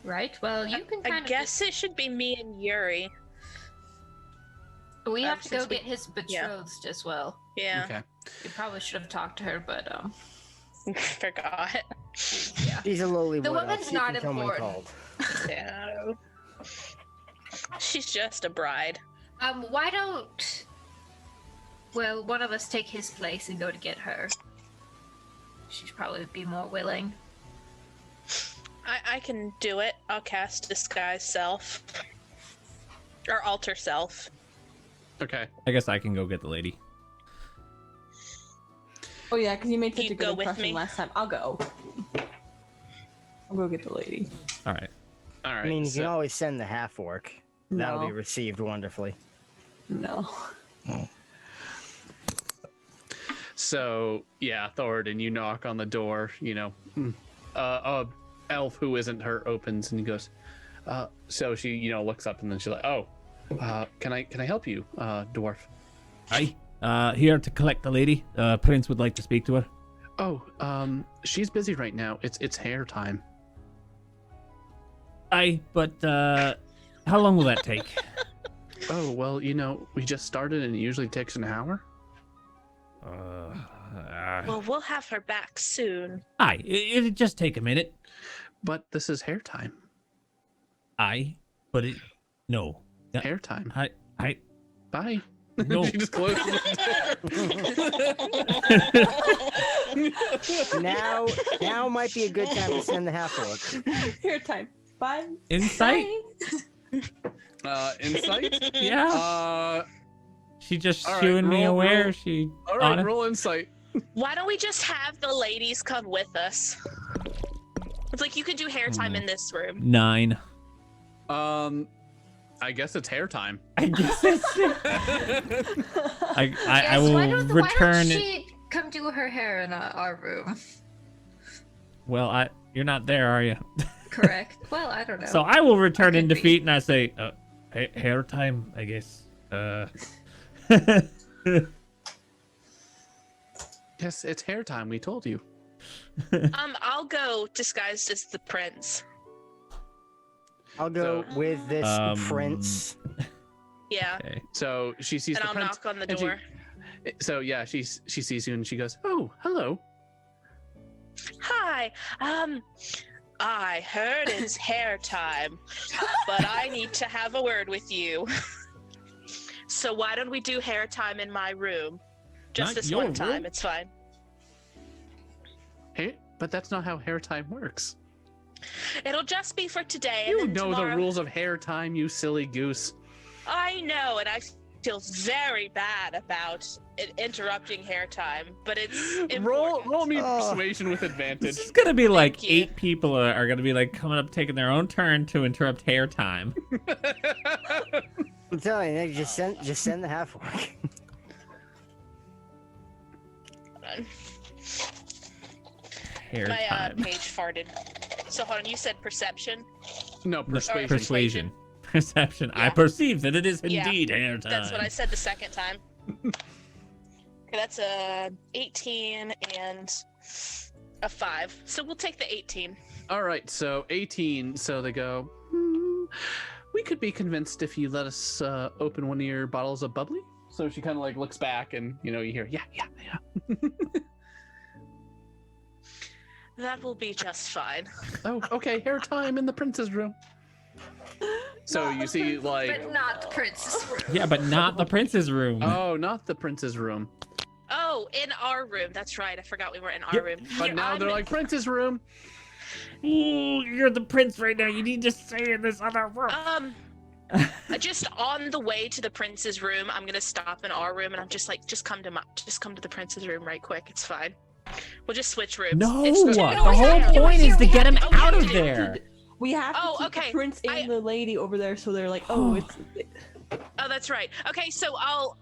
Right. Well, you can kind I of. guess it should be me and Yuri. We have to go since we- get his betrothed as well. Yeah, Okay. We probably should have talked to her, but forgot. yeah. She's a lowly The wood elf. woman's She not can come when important. called. Yeah. She's just a bride. Why don't one of us take his place and go to get her? She'd probably be more willing. I can do it. I'll cast disguise self. Or alter self. Okay. I guess I can go get the lady. Oh yeah, because you made such You a good go with impression me? last time. I'll go. I'll go get the lady. All right. All right. I mean, you so- can always send the half orc. That'll No. be received wonderfully. No. So yeah, Thoradin, you knock on the door. Elf who isn't her opens and he goes. So she looks up and then she's like, "Oh, can I help you, dwarf?" Hi. Here to collect the lady. Prince would like to speak to her. Oh, she's busy right now. It's hair time. Aye, but how long will that take? Oh well, we just started and it usually takes an hour. Well, we'll have her back soon. Aye, it'll just take a minute. But this is hair time. Aye, but no. Yeah, Hair time. I Bye. no. She just closes the Now might be a good time to send the half orc. Here time. Bye. Insight? Insight. Yeah. She just all right, shooing me roll- away. roll. She All on right, it? roll insight. Why don't we just have the ladies come with us? It's like you can do hair time in this room. 9. I guess it's hair time. I guess it's. I Yes, will why return don't it. she come do her hair in our room? Well, you're not there, are you? Correct. Well, I don't know. So I will return in Could be. defeat, and I say, hair time, I guess. Yes, it's hair time. We told you. I'll go disguised as the prince. I'll go with this prince. Yeah, Okay. So she sees and the I'll prince. knock on the and she- door. So yeah, she sees you and she goes, "Oh, hello." Hi. I heard it's hair time, but I need to have a word with you. So why don't we do hair time in my room? Just Not this your one time. room? It's fine. Hey, but that's not how hair time works. It'll just be for today. You and then know tomorrow... the rules of hair time, you silly goose. I know, and I feel very bad about interrupting hair time, but it's important. Roll me Oh. persuasion with advantage. This is gonna be like Thank you. 8 people are gonna be like coming up, taking their own turn to interrupt hair time. I'm telling you, just send the half orc. Hair My time. page farted. So hold on, you said perception? No, persuasion. Persuasion. Perception. I Yeah. perceive that it is Yeah, indeed hair time. That's what I said the second time. Okay, that's a 18 and a 5. So we'll take the 18. All right, so 18. So they go, we could be convinced if you let us open one of your bottles of bubbly. So she kind of like looks back and, you hear, yeah. That will be just fine. Oh, okay, hair time in the prince's room. So you see like, but not the princess room. Yeah, but not the prince's room. oh, not the prince's room. Oh, in our room. That's right. I forgot we were in our Yep. room. But Yeah, now I'm they're in- like, prince's room. Ooh, you're the prince right now. You need to stay in this other room. Just on the way to the prince's room, I'm gonna stop in our room, and I'm just like, just come to the prince's room right quick. It's fine. We'll just switch rooms. No, It's the just- whole point is to get him out of there. We have to Oh, keep okay. the prince and I- the lady over there, so they're like, oh, it's. Oh, that's right. Okay, so I'll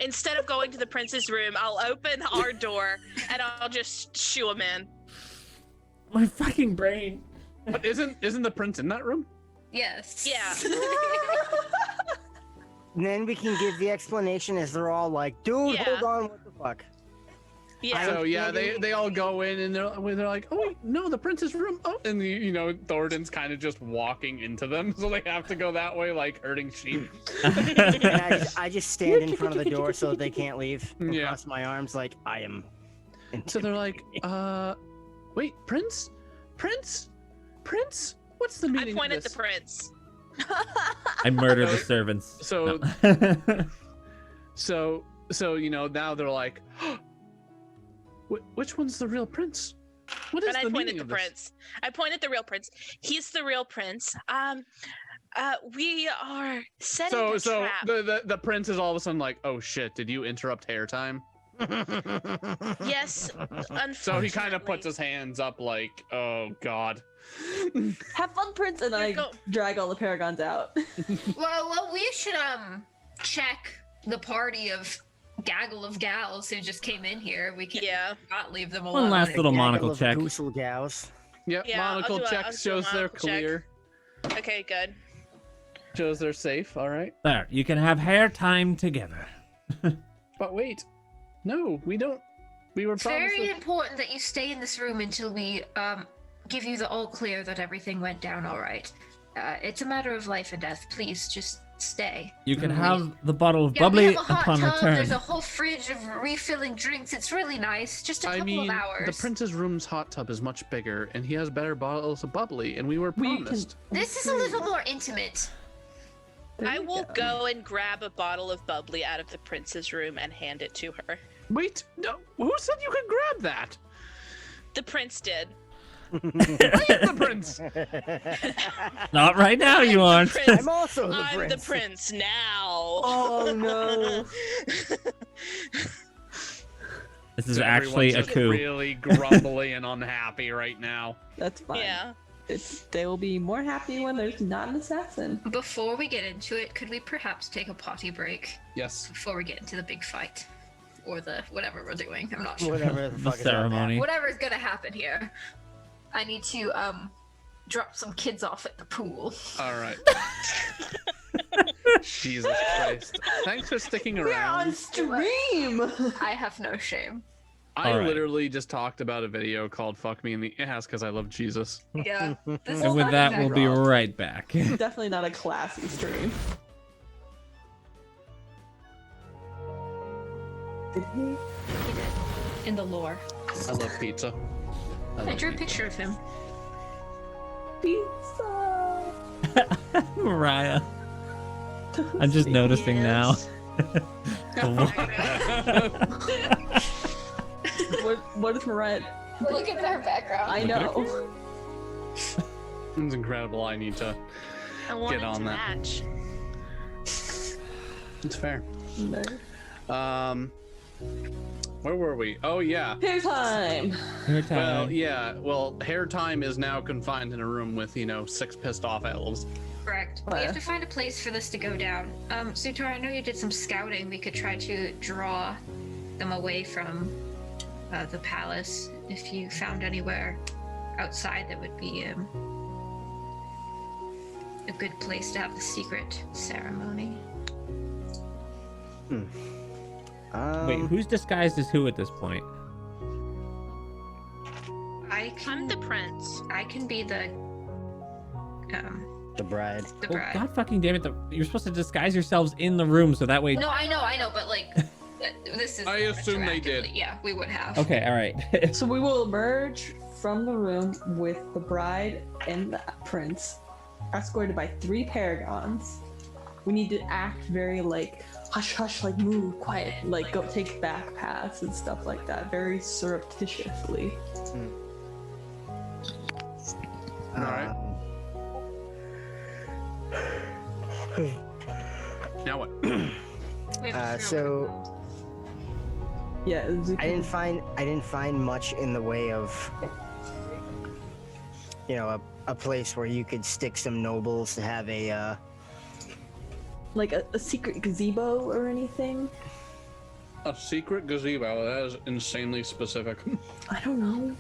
instead of going to the prince's room, I'll open our door and I'll just shoo him in. My fucking brain. But isn't the prince in that room? Yes. Yeah. And then we can give the explanation as they're all like, dude, Yeah. hold on, what the fuck? Yeah. So yeah, they all go in and they're like, oh wait, no, the prince's room. Oh, and Thornton's kind of just walking into them, so they have to go that way, like herding sheep. And I just stand in front of the door so they can't leave. And Yeah. cross my arms like I am. So they're like, wait, prince, what's the I meaning point of at the this? prince. I murder the servants. So- No. So now they're like, which one's the real prince? What is And I the point meaning at the of this? prince. I point at the real prince. He's the real prince. We are setting a So trap. the prince is all of a sudden like, oh shit, did you interrupt hair time? Yes, unfortunately. So he kind of puts his hands up like, oh god. Have fun, Prince, and I go- drag all the paragons out. Well, we should check the party of gaggle of gals who just came in here. We can't Yeah. not leave them alone. One last little monocle check. Goosel gals. Yep, Yeah, I'll monocle do a- check I'll do a shows they're monocle check. clear. Okay, good. Shows they're safe, all right. There, you can have hair time together. But wait. No, we don't. We were It's promised. very important that you stay in this room until we give you the all clear that everything went down all right. It's a matter of life and death. Please just stay. You can have the bottle of Yeah, we bubbly have a hot upon tub. return. There's a whole fridge of refilling drinks. It's really nice. Just a couple I mean, of hours. the prince's room's hot tub is much bigger, and he has better bottles of bubbly, and we were We can- promised. This is a little more intimate. There I you will go and grab a bottle of bubbly out of the prince's room and hand it to her. Wait, no. Who said you could grab that? The prince did. I am the prince. Not right now, you aren't. Prince. I'm also the I'm prince. the prince now. Oh no. This is So actually a everyone's just coup. really grumbly and unhappy right now. That's fine. Yeah. They will be more happy when there's not an assassin. Before we get into it, could we perhaps take a potty break Yes. before we get into the big fight? Or the whatever we're doing. I'm not sure. Whatever the The fuck is that. ceremony. Whatever's gonna happen here. I need to drop some kids off at the pool. All right. Jesus Christ. Thanks for sticking We're on around. stream. I have no shame. I All right. literally just talked about a video called Fuck Me in the Ass because I love Jesus. Yeah. This is And with not that, exact we'll be wrong. right back. Definitely not a classy stream. Did he? He did. In the lore. I love pizza. I drew a picture of him. Pizza. Mariah. I'm just noticing now. What is Mariah? Look at their background. I know. It's incredible. I need to. I want Get it on to that. match. It's fair. No. Where were we? Oh yeah. Hair time. Hair Well, time. yeah. Well, hair time is now confined in a room with 6 pissed off elves. Correct. We have to find a place for this to go down. Sutar, I know you did some scouting. We could try to draw them away from the palace if you found anywhere outside that would be a good place to have the secret ceremony. Wait, who's disguised as who at this point? I'm the prince. I can be the The bride. the Well, bride. God fucking damn it! You're supposed to disguise yourselves in the room so that way. No, I know, but like this is. I assume they did. retroactively- Yeah, we would have. Okay, all right. So we will emerge from the room with the bride and the prince, escorted by 3 paragons. We need to act very like hush hush, like move quiet, like go take back paths and stuff like that, very surreptitiously. All right. Now what? We have to figure out So Yeah, Zuki. I didn't find much in the way of a place where you could stick some nobles to have a like a secret gazebo or anything. A secret gazebo. That is insanely specific. I don't know.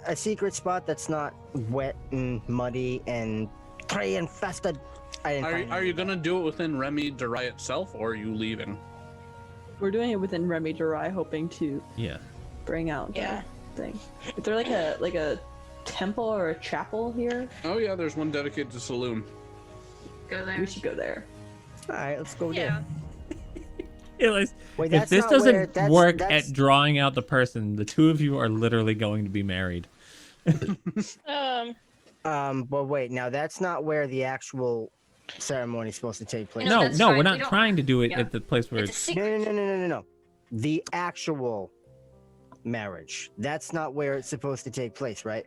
a secret spot that's not wet and muddy and tree infested. I didn't find Are you gonna do it within Remy Durai itself, or are you leaving? We're doing it within Remy Durai, hoping to Yeah. bring out Yeah. the thing. Is there like a temple or a chapel here? Oh yeah, there's one dedicated to Saloon. Go there. We should go there. All right, let's go Yeah. there. Wait, If that's this not where, doesn't work that's, at drawing out the person, the two of you are literally going to be married. But wait, now that's not where the actual ceremony is supposed to take place. No, No, that's no, fine. we're We not don't- trying to do it yeah. at the place where It's a it's. secret. No. The actual marriage. That's not where it's supposed to take place, right?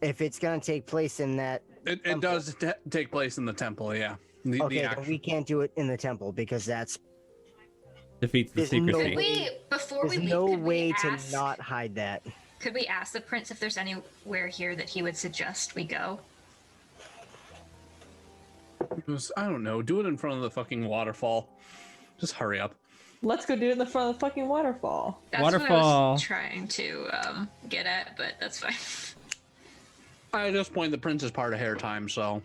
If it's gonna take place in that, It does take place in the temple, yeah. The okay, then actual- we can't do it in the temple because that's Defeats the There's no secrecy. Could we, before there's we leave, no could way we to ask, not hide that. Could we ask the prince if there's anywhere here that he would suggest we go? I don't know. Do it in front of the fucking waterfall. Just hurry up. Let's go do it in the front of the fucking waterfall. That's what I Waterfall. was trying to get at, but that's fine. At this point, the prince is part of hair time, so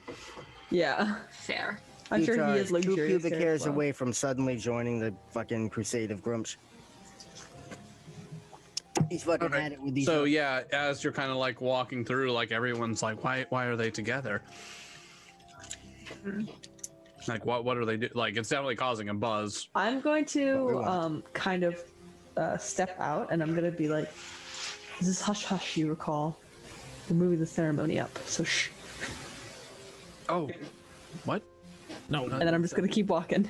Yeah. Fair. I'm sure he Two is luxurious. pubic here hairs as well. away from suddenly joining the fucking crusade of grumps. He's fucking Okay, at it with these. so yeah, as you're kind of like walking through, like everyone's like, why are they together? Like what are they do? Like it's definitely causing a buzz. I'm going to Everyone. kind of step out, and I'm gonna be like, "This is hush hush. You recall? We're moving the ceremony up, so shh." Oh, what? No, And then I'm just gonna keep walking.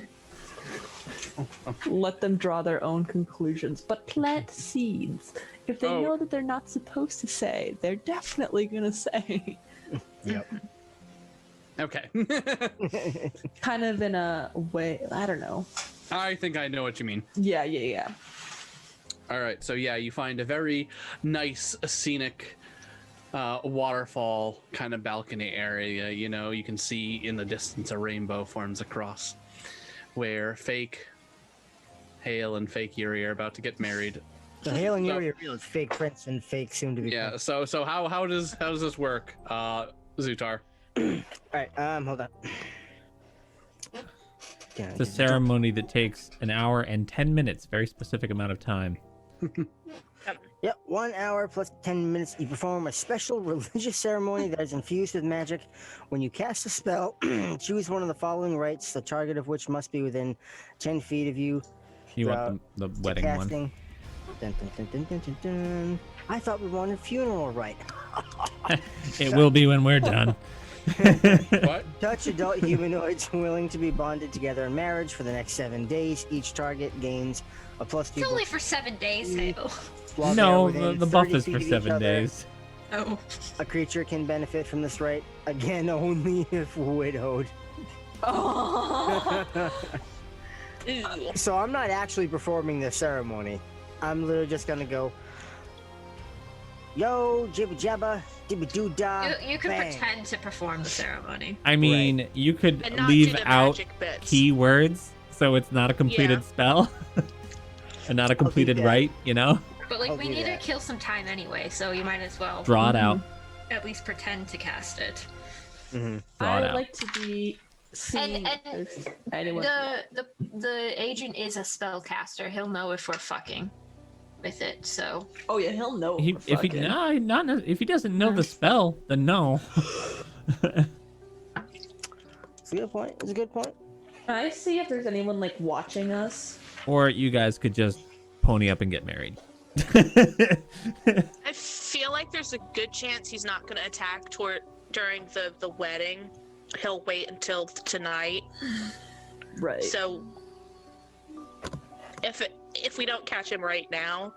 Let them draw their own conclusions, but plant seeds. If they Oh. know that they're not supposed to say, they're definitely gonna say. Yep. Okay. Kind of in a way, I don't know. I think I know what you mean. Yeah. All right, so yeah, you find a very nice scenic waterfall kind of balcony area. You know, you can see in the distance a rainbow forms across, where fake Hale and fake Yuri are about to get married. So Hale and So- Yuri are real. It's fake Prince and fake soon to be. Yeah. So how does this work, Zutar? Alright, hold on. Yeah, It's a ceremony that takes an hour and 10 minutes, very specific amount of time. Yep, 1 hour plus 10 minutes. You perform a special religious ceremony that is infused with magic. When you cast a spell, choose one of the following rites, the target of which must be within 10 feet of you. You want the wedding one. Casting. Dun, dun, dun, dun, dun, dun, dun. I thought we wanted funeral rite. It will be when we're done. What? Touch adult humanoids willing to be bonded together in marriage for the next 7 days. Each target gains a +2 It's only for 7 days, Hale. while they are No, within the buff 30 is feet for of each 7 other. days. Oh. A creature can benefit from this rite, again only if widowed. Oh. So I'm not actually performing the ceremony. I'm literally just gonna go, yo, jibba jabba, dibba doo da. You can bang. pretend to perform the ceremony. I mean, you could And not leave do the out magic bits. keywords, so it's not a completed Yeah. spell. And not a completed that. rite, you know? But like I'll we do need to that. kill some time anyway, so you might as well Draw it out. at least pretend to cast it. Mhm. Draw it I out. like to be seen. And as anyone. the agent is a spellcaster. He'll know if we're fucking with it. So Oh yeah, he'll know. He, we're if he fucking. no, not if he doesn't know the spell, then no. It's a good point. It's a good point. Can I see if there's anyone like watching us? Or you guys could just pony up and get married. I feel like there's a good chance he's not going to attack during the wedding. He'll wait until tonight. Right. So if we don't catch him right now,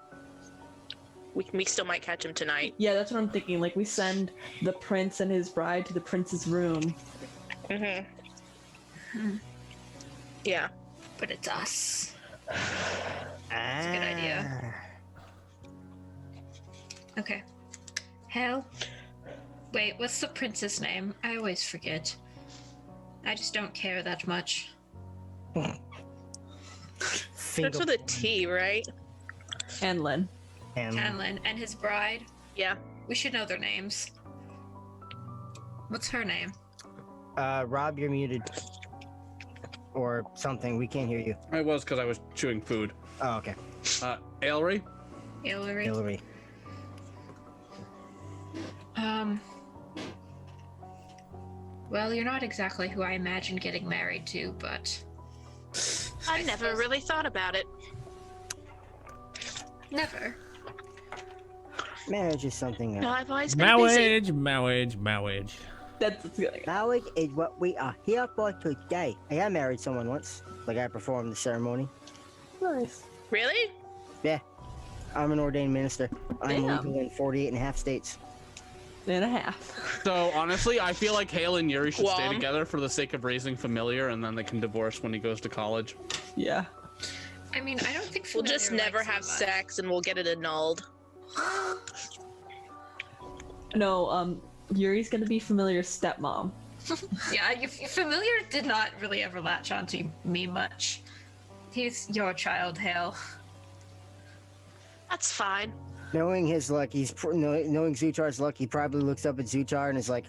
we still might catch him tonight. Yeah, that's what I'm thinking. Like we send the prince and his bride to the prince's room. Mhm. Yeah. but it's us. That's a good idea. Okay. Hell. Wait, what's the prince's name? I always forget. I just don't care that much. Starts with a T, right? Hanlon. Tanlin and his bride. Yeah. We should know their names. What's her name? Rob, you're muted. Or something. We can't hear you. I was because I was chewing food. Oh, okay. Aelry? Hillary. Hillary. Well, you're not exactly who I imagined getting married to, but I never suppose- really thought about it. Never. Marriage is something. No, I've always been busy. Marriage. That's what's going on. Marriage is what we are here for today. Hey, I married someone once. Like, I performed the ceremony. Nice. Really? Yeah. I'm an ordained minister. I'm Damn. legal in 48 and a half states. And a half. So honestly, I feel like Hale and Yuri should stay Well- together for the sake of raising Familiar, and then they can divorce when he goes to college. Yeah. I mean, I don't think We'll just Familiar never likes him have much. sex and we'll get it annulled. No, Yuri's gonna be Familiar's stepmom. Yeah, Familiar did not really ever latch onto me much. He's your child, Hale. That's fine. Knowing his luck, knowing Zutar's luck, he probably looks up at Zutar and is like,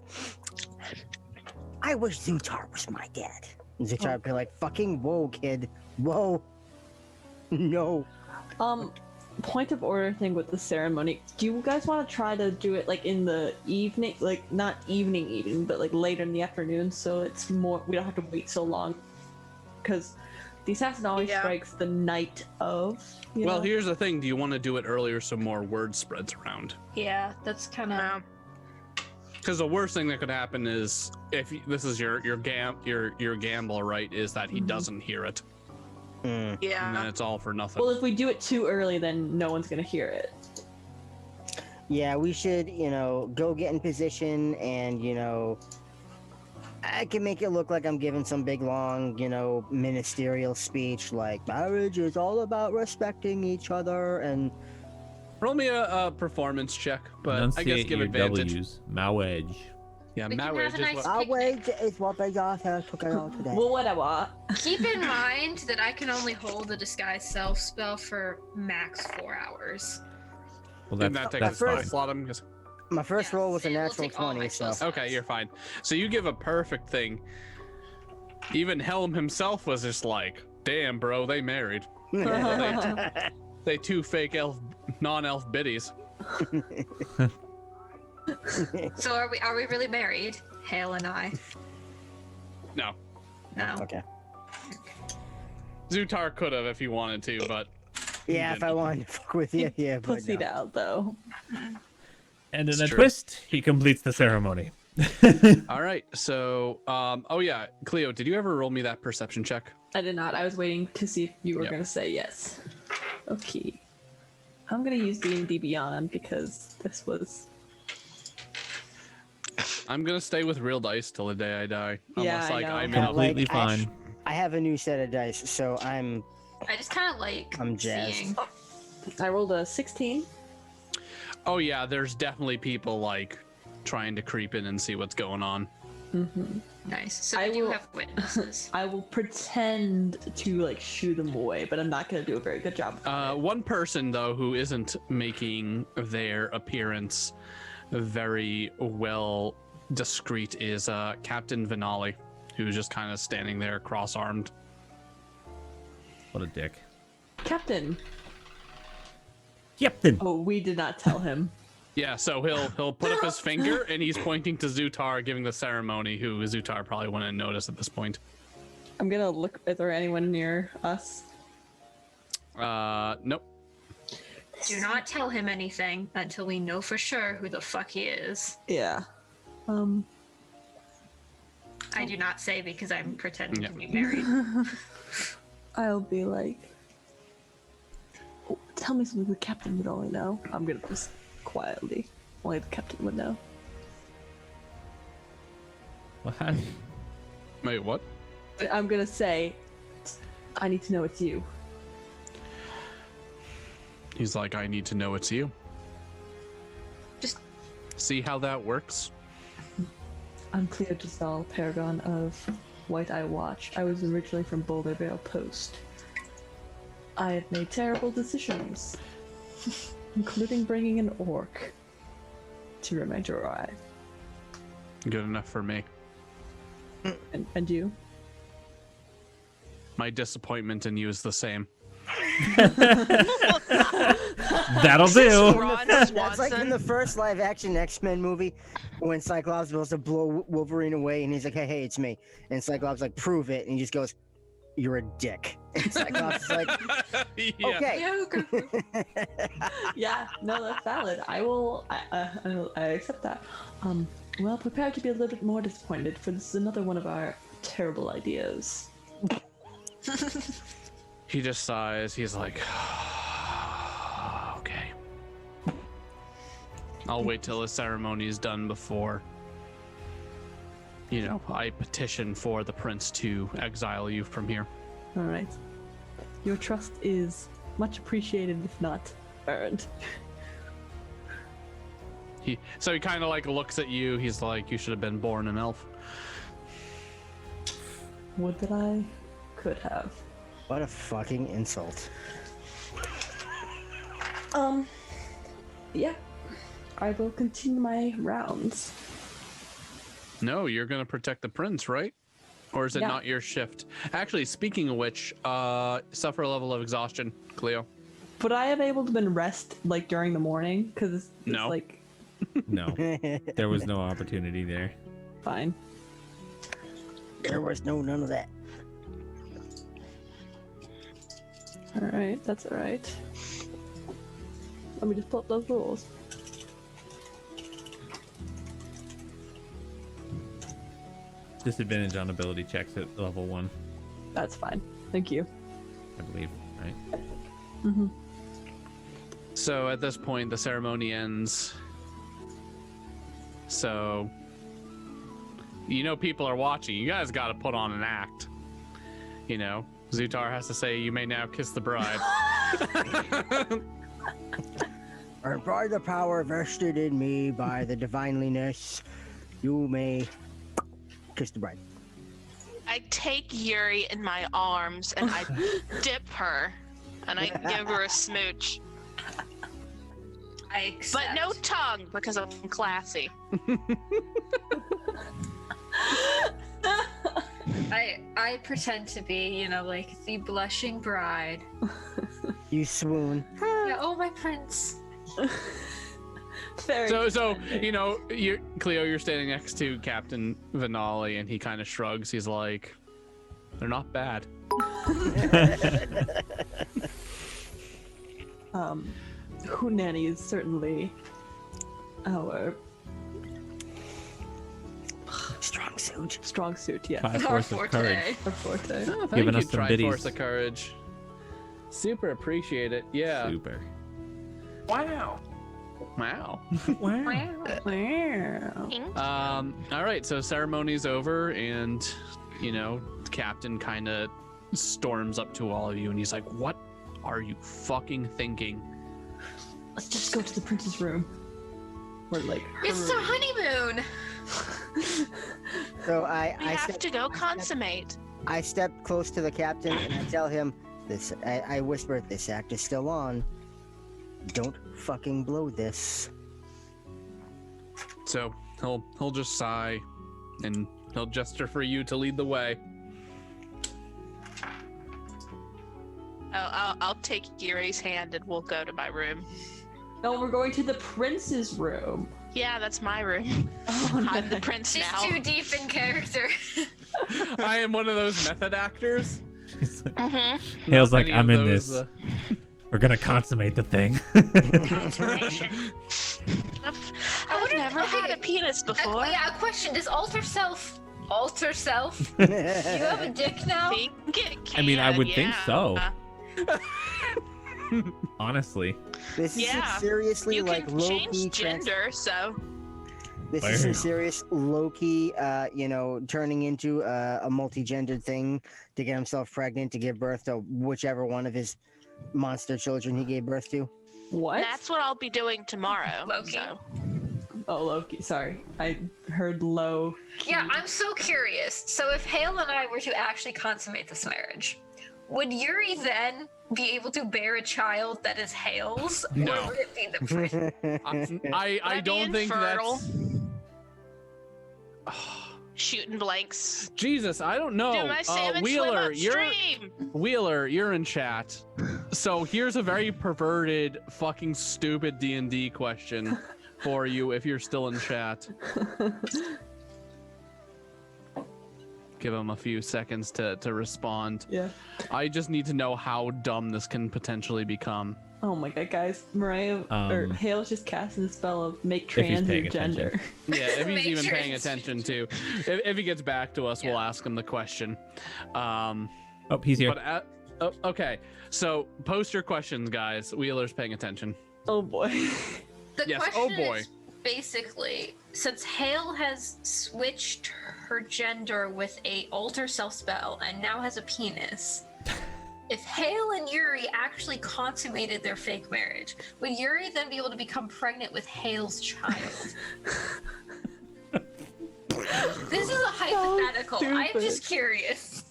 I wish Zutar was my dad. And Zutar would be like, fucking whoa, kid. Whoa. No. Point of order thing with the ceremony. Do you guys want to try to do it like in the evening, like not evening, but like later in the afternoon, so it's more, we don't have to wait so long? Because the assassin always Yeah. strikes the night of. You Well, know? here's the thing: do you want to do it earlier so more word spreads around? Yeah, that's kind of. No. Because the worst thing that could happen is if this is your gamble, right? Is that he doesn't hear it, and then Yeah. it's all for nothing. Well, if we do it too early, then no one's gonna hear it. Yeah, we should, go get in position and, I can make it look like I'm giving some big, long, ministerial speech like marriage is all about respecting each other and Roll me a performance check, but I guess Enunciate give your advantage. W's. Marriage. Yeah, We can marriage have a is nice- what. our wage is what they got here today. Well, whatever. Keep in mind that I can only hold a disguise self spell for max 4 hours. Well, Didn't that take that's a fine. slot him? Yes. My first Yeah, roll was a it will natural take all my 20, so spell Okay, slots. you're fine. So you give a perfect thing. Even Helm himself was just like, "Damn, bro, they married. They two fake non-elf biddies." So are we really married? Hale and I. No, No. Okay. Zutar could have if he wanted to, but Yeah, if I wanted to fuck with you, yeah, but Pussied no. out though. And in It's a true. twist, he completes the ceremony. all right. So, oh yeah, Cleo, did you ever roll me that perception check? I did not. I was waiting to see if you were Yep. gonna say yes. Okay. I'm gonna use D&D Beyond because this was. I'm gonna stay with real dice till the day I die. Yeah, Unless I like know. I'm in Kinda a like- Completely fine. I have a new set of dice, so I just kind of like I'm jazzed. seeing. I rolled a 16. Oh yeah, there's definitely people like trying to creep in and see what's going on. Mm-hmm. Nice. So I we do will- have witnesses. I will pretend to like shoo them away, but I'm not gonna do a very good job. One person though who isn't making their appearance very well discreet is Captain Vinali, who's just kind of standing there cross-armed. What a dick. Captain. Captain. Oh, we did not tell him. Yeah, so he'll put up his finger and he's pointing to Zutar giving the ceremony, who Zutar probably wouldn't notice at this point. I'm gonna look. Is there anyone near us? Nope. Do not tell him anything until we know for sure who the fuck he is. Yeah. I do not say because I'm pretending Yeah. to be married. I'll be like, oh, tell me something the captain would only know. I'm gonna just quietly. Only the captain would know. What? Wait, what? I'm gonna say, I need to know it's you. He's like, I need to know it's you. Just See how that works? I'm Cleo Giselle, Paragon of White Eye Watch. I was originally from Boulder Vale Post. I have made terrible decisions, including bringing an orc to ruin my drive. Good enough for me. And you? My disappointment in you is the same. That'll do. Ron That's like in Swanson. the first live-action X-Men movie when Cyclops was to blow Wolverine away, and he's like, "Hey, it's me." And Cyclops like, "Prove it," and he just goes, "You're a dick." And Cyclops is like, Yeah. "Okay." Yeah, okay. Yeah, no, that's valid. I accept that. Well, prepare to be a little bit more disappointed, for this is another one of our terrible ideas. He just sighs. He's like, okay. I'll wait till the ceremony is done before, I petition for the prince to exile you from here. All right. Your trust is much appreciated, if not earned. So he kind of like looks at you. He's like, you should have been born an elf. Would that I could have. What a fucking insult. Yeah. I will continue my rounds. No, you're gonna protect the prince, right? Or is it Yeah. not your shift? Actually, speaking of which, suffer a level of exhaustion, Cleo. Would I have able to been rest like during the morning? Because it's No. like No, there was no opportunity there. fine. There was none of that. All right, that's all right. Let me just pull up those rules. Disadvantage on ability checks at level 1, That's fine. Thank you. I believe. Right? Mm-hmm. So at this point, the ceremony ends. So, people are watching. You guys got to put on an act. Zutar has to say, "You may now kiss the bride." And by the power vested in me by the divineliness, you may kiss the bride. I take Yuri in my arms and I dip her and I give her a smooch. I But accept. no tongue because I'm classy. I pretend to be, like the blushing bride. You swoon. Yeah, oh, my prince. Very So Cleo, you're standing next to Captain Vanali, and he kind of shrugs. He's like, "They're not bad." Hunani is certainly our Strong suit. strong suit, yeah. Five Our force of forte. courage. Our forte. Oh, thank Giving you, us some Triforce biddies. of Courage. Super appreciate it. Yeah. Super. Wow. Wow. Wow. All right. So ceremony's over, and the captain kind of storms up to all of you, and he's like, "What are you fucking thinking?" Let's just go to the prince's room. We're like, It's the honeymoon. So We I have to go consummate. I step close to the captain and I tell him this. I whisper, "This act is still on. Don't fucking blow this." So he'll just sigh, and he'll gesture for you to lead the way. I'll take Yuri's hand and we'll go to my room. no, we're going to the prince's room. Yeah, that's my room. I'm the prince She's now. too deep in character. I am one of those method actors. Mm-hmm. Hale's Not like, many "I'm of in those, this. We're gonna consummate the thing." I've never had a penis before. Yeah, a question. Does alter self alter self? You have a dick now? Think it I mean, I can, would think yeah. so. Honestly. This is Yeah, seriously You like can low change key gender, so This is some Wow. serious low key, turning into a multi-gendered thing to get himself pregnant to give birth to whichever one of his monster children he gave birth to. What? that's what I'll be doing tomorrow. Loki. So. Oh, Loki. Sorry, I heard low. Yeah, I'm so curious. So if Hale and I were to actually consummate this marriage, would Yuri then be able to bear a child that is Hale's? No. Or would it be the prince? I Would I be don't think infertile? that's. shooting blanks. Jesus, I don't know. Do my salmon Wheeler, swim you're in chat. So here's a very perverted, fucking stupid D&D question for you if you're still in chat. Give him a few seconds to respond. Yeah. I just need to know how dumb this can potentially become. Oh my god, guys. Mariah or Hale's just casting the spell of make If he's trans paying your gender. Yeah, if he's Make even sure paying it's- attention to. If he gets back to us, we'll Yeah. ask him the question. Oh, he's here. But okay, so post your questions, guys. Wheeler's paying attention. Oh boy. The Yes, question oh boy. is basically, since Hale has switched her gender with a alter self spell and now has a penis, if Hale and Yuri actually consummated their fake marriage, would Yuri then be able to become pregnant with Hale's child? This is a hypothetical. I'm stupid. just curious.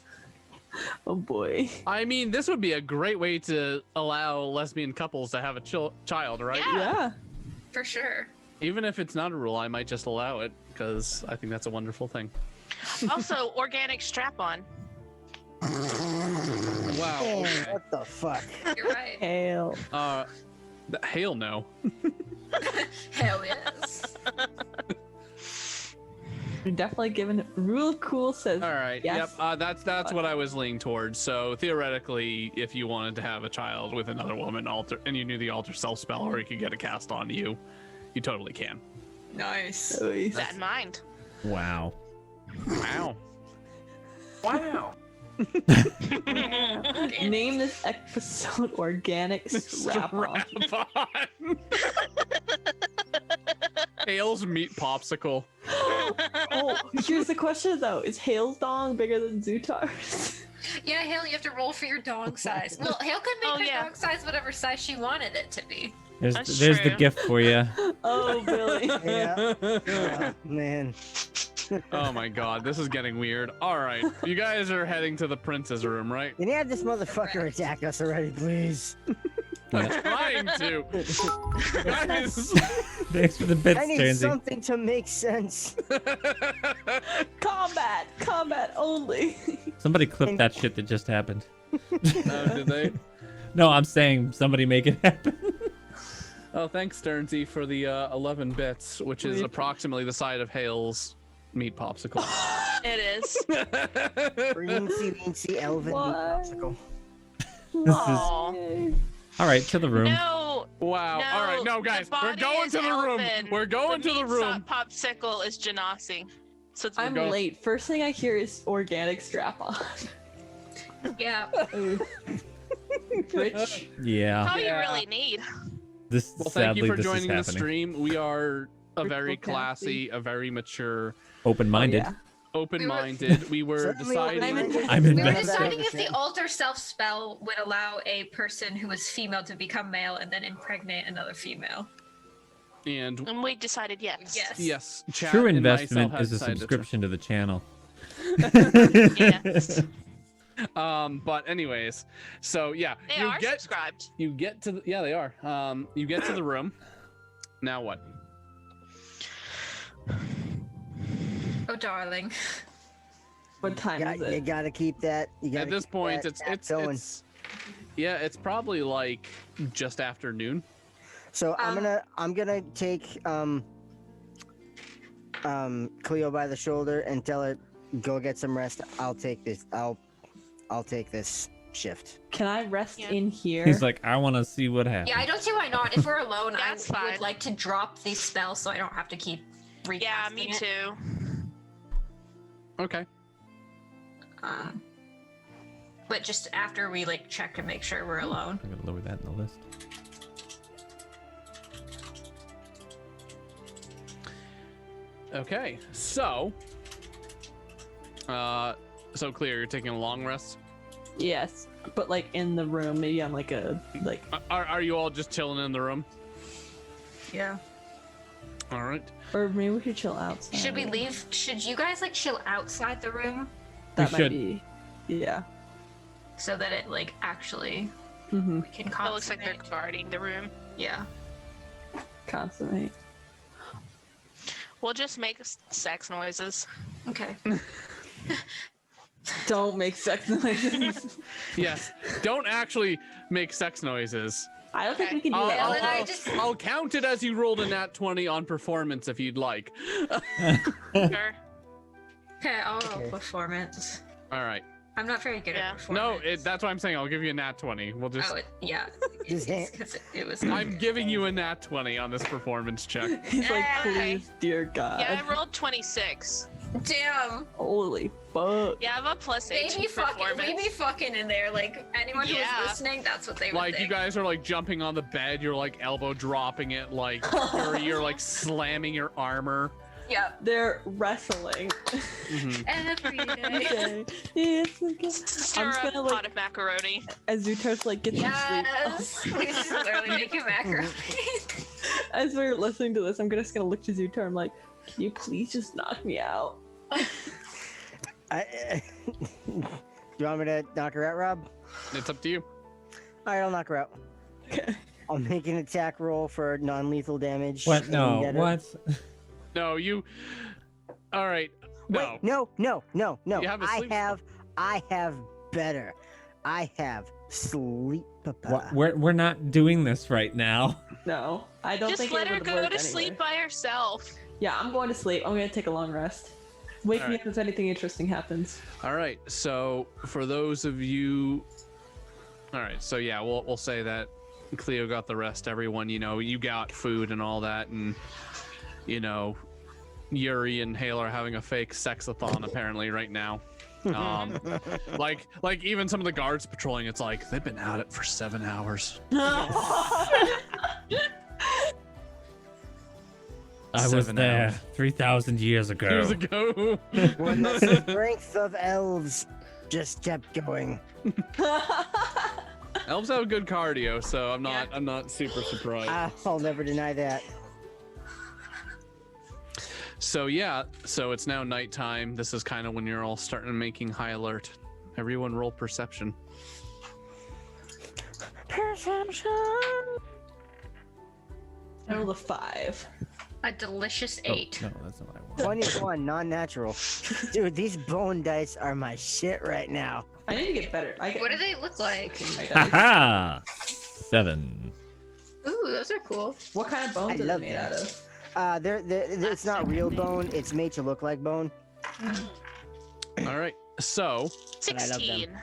Oh boy. I mean, this would be a great way to allow lesbian couples to have a child, right? Yeah. Yeah. For sure. Even if it's not a rule, I might just allow it because I think that's a wonderful thing. Also, organic strap-on. Wow. Okay. What the fuck? You're right. Hale. Hale, no. Hell yes. You're definitely giving it. Rule of Cool says. All right. Yes. Yep. That's what I was leaning towards. So theoretically, if you wanted to have a child with another woman, and you knew the alter self spell, or you could get a cast on you, you totally can. Nice. Nice. That in mind. Wow. Wow. Wow. Name this episode Organic Strap-On. Strap-on. Hale's meat popsicle. Oh, here's the question though: is Hale's dong bigger than Zutar's? Yeah, Hale, you have to roll for your dog size. Well, Hale could make Oh, her yeah. dog size whatever size she wanted it to be. That's There's the true. gift for you. Oh, Billy. Yeah. Oh, man. Oh my god, this is getting weird. All right, you guys are heading to the prince's room, right? Can you have this motherfucker attack us already, please? I'm trying to. Guys. Thanks for the bits, I need Tansy. something to make sense. Combat only. Somebody clip that shit that just happened. Did they? No, I'm saying somebody make it happen. Oh, thanks, Sternsy, for the 11 bits, which is approximately the size of Hale's meat popsicle. It is. Reensy, weensy, elven What? popsicle. Aw. All right, to the room. No. Wow. No, All right, no, the guys, we're body going is to the room. elven. We're going to the meat room. Popsicle is Genasi. So it's I'm go. late. First thing I hear is Organic Strap-On. Yeah. Which Yeah. all Yeah. you really need. This Well, thank you sadly for this is joining the happening. stream. We are a very Critical classy, a very mature, Open-minded. Oh, yeah. open-minded. We were Certainly deciding. open-minded. I'm We in were bed. deciding if the alter self spell would allow a person who was female to become male and then impregnate another female. And And we decided yes. Yes. yes, chat True and investment myself is a have decided to- subscription to the channel. Yes. But anyways, so yeah, They you are get subscribed. you get to the, yeah, they are. You get to the room. Now what? Oh, darling. What time is You it? gotta keep that. You gotta At this keep point, that going. it's yeah, it's probably like just after noon. So I'm gonna take Cleo by the shoulder and tell her, go get some rest. I'll take this. I'll take this shift. Can I rest Yeah. in here? He's like, I want to see what happens. Yeah, I don't see why not. If we're alone, That's I fine. would like to drop these spells so I don't have to keep Yeah, recasting me it. too. Okay. But just after we like check to make sure we're alone. I'm gonna lower that in the list. Okay. So Cleo, you're taking a long rest. Yes, but like in the room, maybe on like a like. Are you all just chilling in the room? Yeah. All right. Or maybe we should chill outside. Should we leave? Should you guys like chill outside the room That We might should. be. Yeah. so that it like actually Mm-hmm. we can It looks like they're consummate? guarding the room. Yeah. Consummate. We'll just make sex noises. Okay. Don't make sex noises. Yes. Don't actually make sex noises. I don't think we can do I'll, that. Well, I'll, then I I'll- just- I'll count it as you rolled a nat 20 on performance if you'd like. Sure. Okay, I'll roll Okay. performance. All right. I'm not very good Yeah. at performance. No, that's what I'm saying. I'll give you a nat 20. We'll just. Yeah. Just It's 'cause it was. I'm giving you a nat 20 on this performance check. He's like, Okay. please, dear God. Yeah, I rolled 26. Damn. Holy fuck. Yeah, I have a plus 8 They be to fucking. performance. We be fucking in there. Like anyone who's Yeah. listening, that's what they would Like you think. guys are like jumping on the bed, you're like elbow dropping it, like you're like slamming your armor. Yep. They're wrestling. Mhm. Every day. Okay. It's okay. Stir I'm just up gonna, a like- pot of macaroni. As Zutar's like gets Yes. some We just literally make a macaroni. sleep. As we're listening to this, I'm just gonna look to Zutar. I'm like, can you please just knock me out? You want me to knock her out, Rob? It's up to you. All right, I'll knock her out. Okay. I'll make an attack roll for non-lethal damage. What? and No. get her- What? No, you. All right. No. Wait, no. You have a sleep I have better. I have sleep. What? We're not doing this right now. No, I don't Just think let it her would go work to sleep anyway. by herself. Yeah, I'm going to sleep. I'm gonna take a long rest. Wake me Alright. up if anything interesting happens. All right. So for those of you, all right. So yeah, we'll say that Cleo got the rest. Everyone, you got food and all that, and Yuri and Hale are having a fake sexathon apparently right now. Like even some of the guards patrolling, it's like they've been at it for 7 hours. I was 7 there hours. 3,000 years ago. Years ago. When the strength of elves just kept going. Elves have good cardio, so I'm not super surprised. I'll never deny that. So it's now nighttime. This is kind of when you're all starting making high alert. Everyone roll perception. Perception. I rolled a 5. A delicious Oh, 8. no, that's not what I want. 21, non-natural. Dude, these bone dice are my shit right now. I need to get better. What do they look like? Ha 7. Ooh, those are cool. What kind of bones I are they love made that. out of? It's not real bone. It's made to look like bone. All right. So But I love them.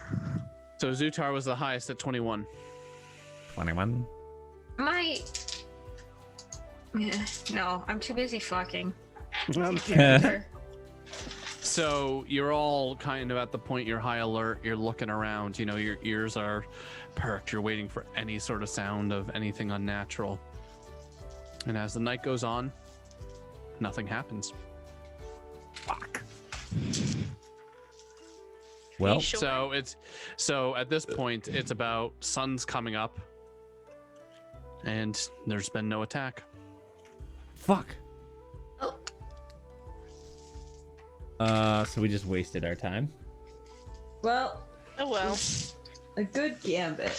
16. Zutar was the highest at 21. 21. No, I'm too busy fucking. So you're all kind of at the point you're high alert. You're looking around. Your ears are perked. You're waiting for any sort of sound of anything unnatural. And as the night goes on, nothing happens. Fuck. Well, Sure. So at this point it's about sun's coming up, and there's been no attack. fuck. Oh, So we just wasted our time. Well, Oh well. a good gambit.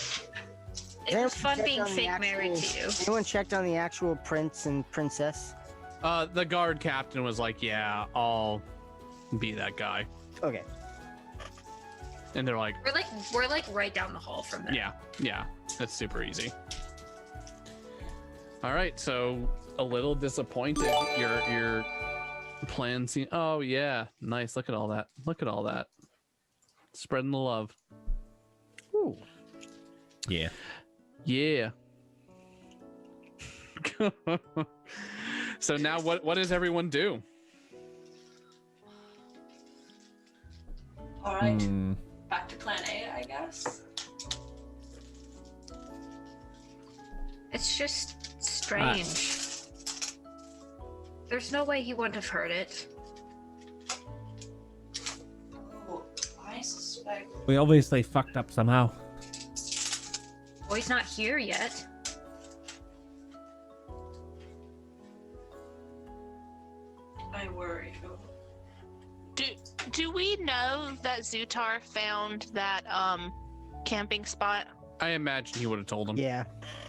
it was fun Checked being on the fake married to you. Anyone checked on the actual prince and princess? The guard captain was like, "Yeah, I'll be that guy," Okay. and they're like, We're like right down the hall from them. Yeah, that's super easy. All right, so a little disappointed. Your plan seems. Oh yeah, nice. Look at all that. Spreading the love. Ooh. Yeah. Yeah. So now what does everyone do? All right, Hmm. back to plan A, I guess. It's just strange. There's no way he wouldn't have heard it. Oh, I suspect. We obviously fucked up somehow. Well, he's not here yet. I worry. Do we know that Zutar found that camping spot? I imagine he would have told him. Yeah.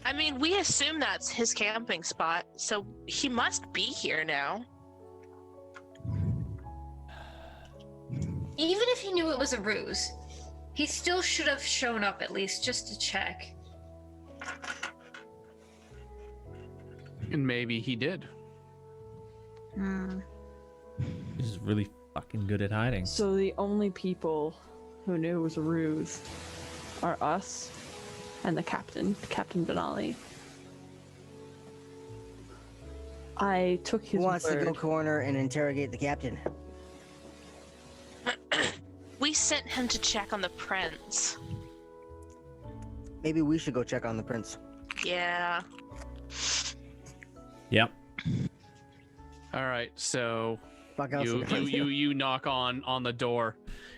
I mean, we assume that's his camping spot, so he must be here now. even if he knew it was a ruse, he still should have shown up at least just to check. And maybe he did. He's really fucking good at hiding. So the only people who knew it was a ruse are us and the captain, Captain Denali. I took Who his wants to go word. corner and interrogate the captain? We sent him to check on the prince. Maybe we should go check on the prince. Yeah. Yep. All right, so Fuck else. you knock on the door,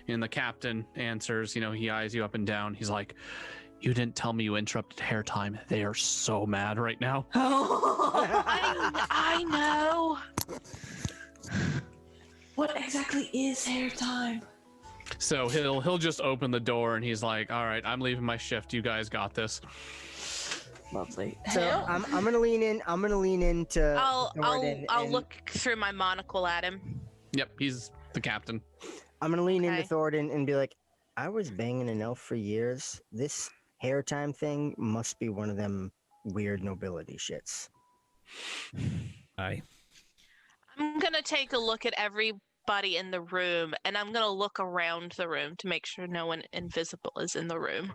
and the captain answers. You know, he eyes you up and down. He's like, "You didn't tell me you interrupted hair time. They are so mad right now." I know. What exactly is hair time? So he'll just open the door, and he's like, "All right, I'm leaving my shift. You guys got this." Lovely. So I'm gonna lean in. I'm gonna lean into. I'll Thornton and- look through my monocle at him. Yep, he's the captain. I'm gonna lean into Okay. Thornton and be like, I was banging an elf for years. This hair time thing must be one of them weird nobility shits. Aye. I'm gonna take a look at everybody in the room, and I'm gonna look around the room to make sure no one invisible is in the room.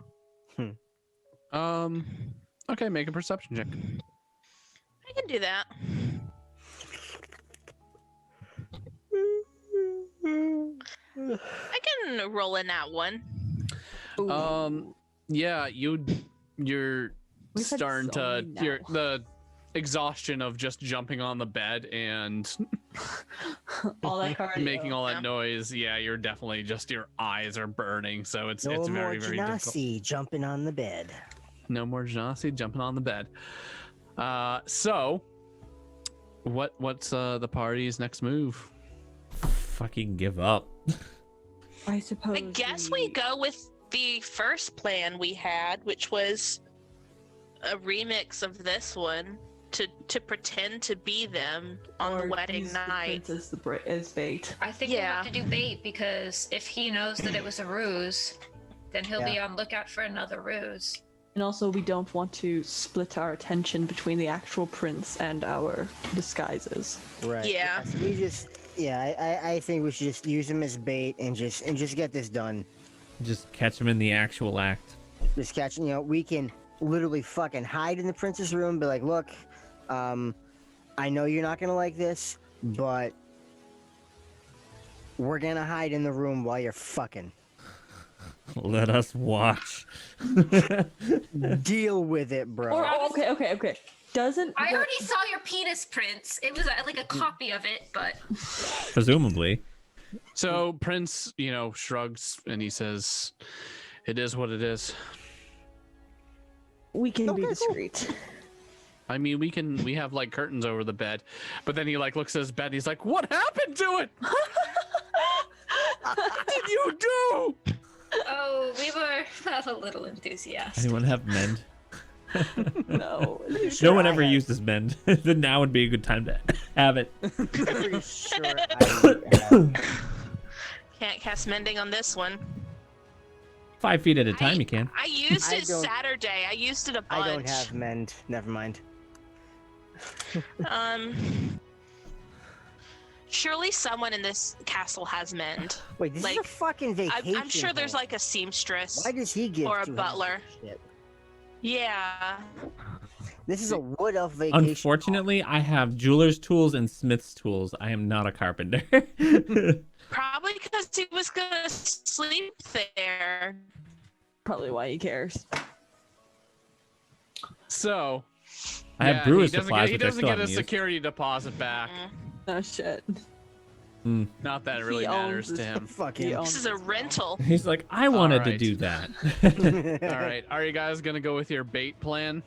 Okay, make a perception check. I can do that. I can roll in that one. Yeah, you're We've had starting so to many you're now. the exhaustion of just jumping on the bed and All that cardio. making all that Yeah. noise. Yeah, you're definitely just your eyes are burning, so it's No more very difficult. Genasi jumping on the bed. No more Genasi jumping on the bed. So what's the party's next move? Fucking give up. I suppose. I guess we go with the first plan we had, which was a remix of this one to pretend to be them on the wedding use night. The princess as bait. I think we'll have to do bait because if he knows that it was a ruse, then he'll be on lookout for another ruse. And also, we don't want to split our attention between the actual prince and our disguises. Right. Yeah. Yes, we just. Yeah, I think we should just use him as bait and just get this done. Just catch him in the actual act. Just catch. You know, we can literally fucking hide in the prince's room. Be like, look, I know you're not gonna like this, but we're gonna hide in the room while you're fucking. Let us watch. Deal with it, bro. Or Oh, okay. Doesn't I already saw your penis prints. It was like a copy of it, but Presumably. So Prince, shrugs and he says, "It is what it is." we can be Okay, cool. discreet? I mean, we have like curtains over the bed, but then he like looks at his bed. And he's like, "What happened to it? What did you do?" oh, we were not a little enthusiastic. Anyone have mend? No. No one ever uses mend. Then now would be a good time to have it. Pretty sure I Can't cast mending on this one. 5 feet at a time, you can. I used I it don't- Saturday. I used it a bunch. I don't have mend. Never mind. Surely someone in this castle has mend. Wait, this is a Like, fucking vacation. I'm sure there's home. like a seamstress Why does he give or a 200 butler. shit? Yeah. This is a wood elf vacation. Unfortunately, I have jeweler's tools and smith's tools. I am not a carpenter. Probably because he was gonna sleep there. Probably why he cares. So I have brewer's he doesn't supplies, get, he which I doesn't still get haven't his used. security deposit back. Oh shit. Not that it He really owns matters to his- him. Fuck He him. owns This is a his- rental. He's like, I wanted to Alright. do that. All right, are you guys gonna go with your bait plan?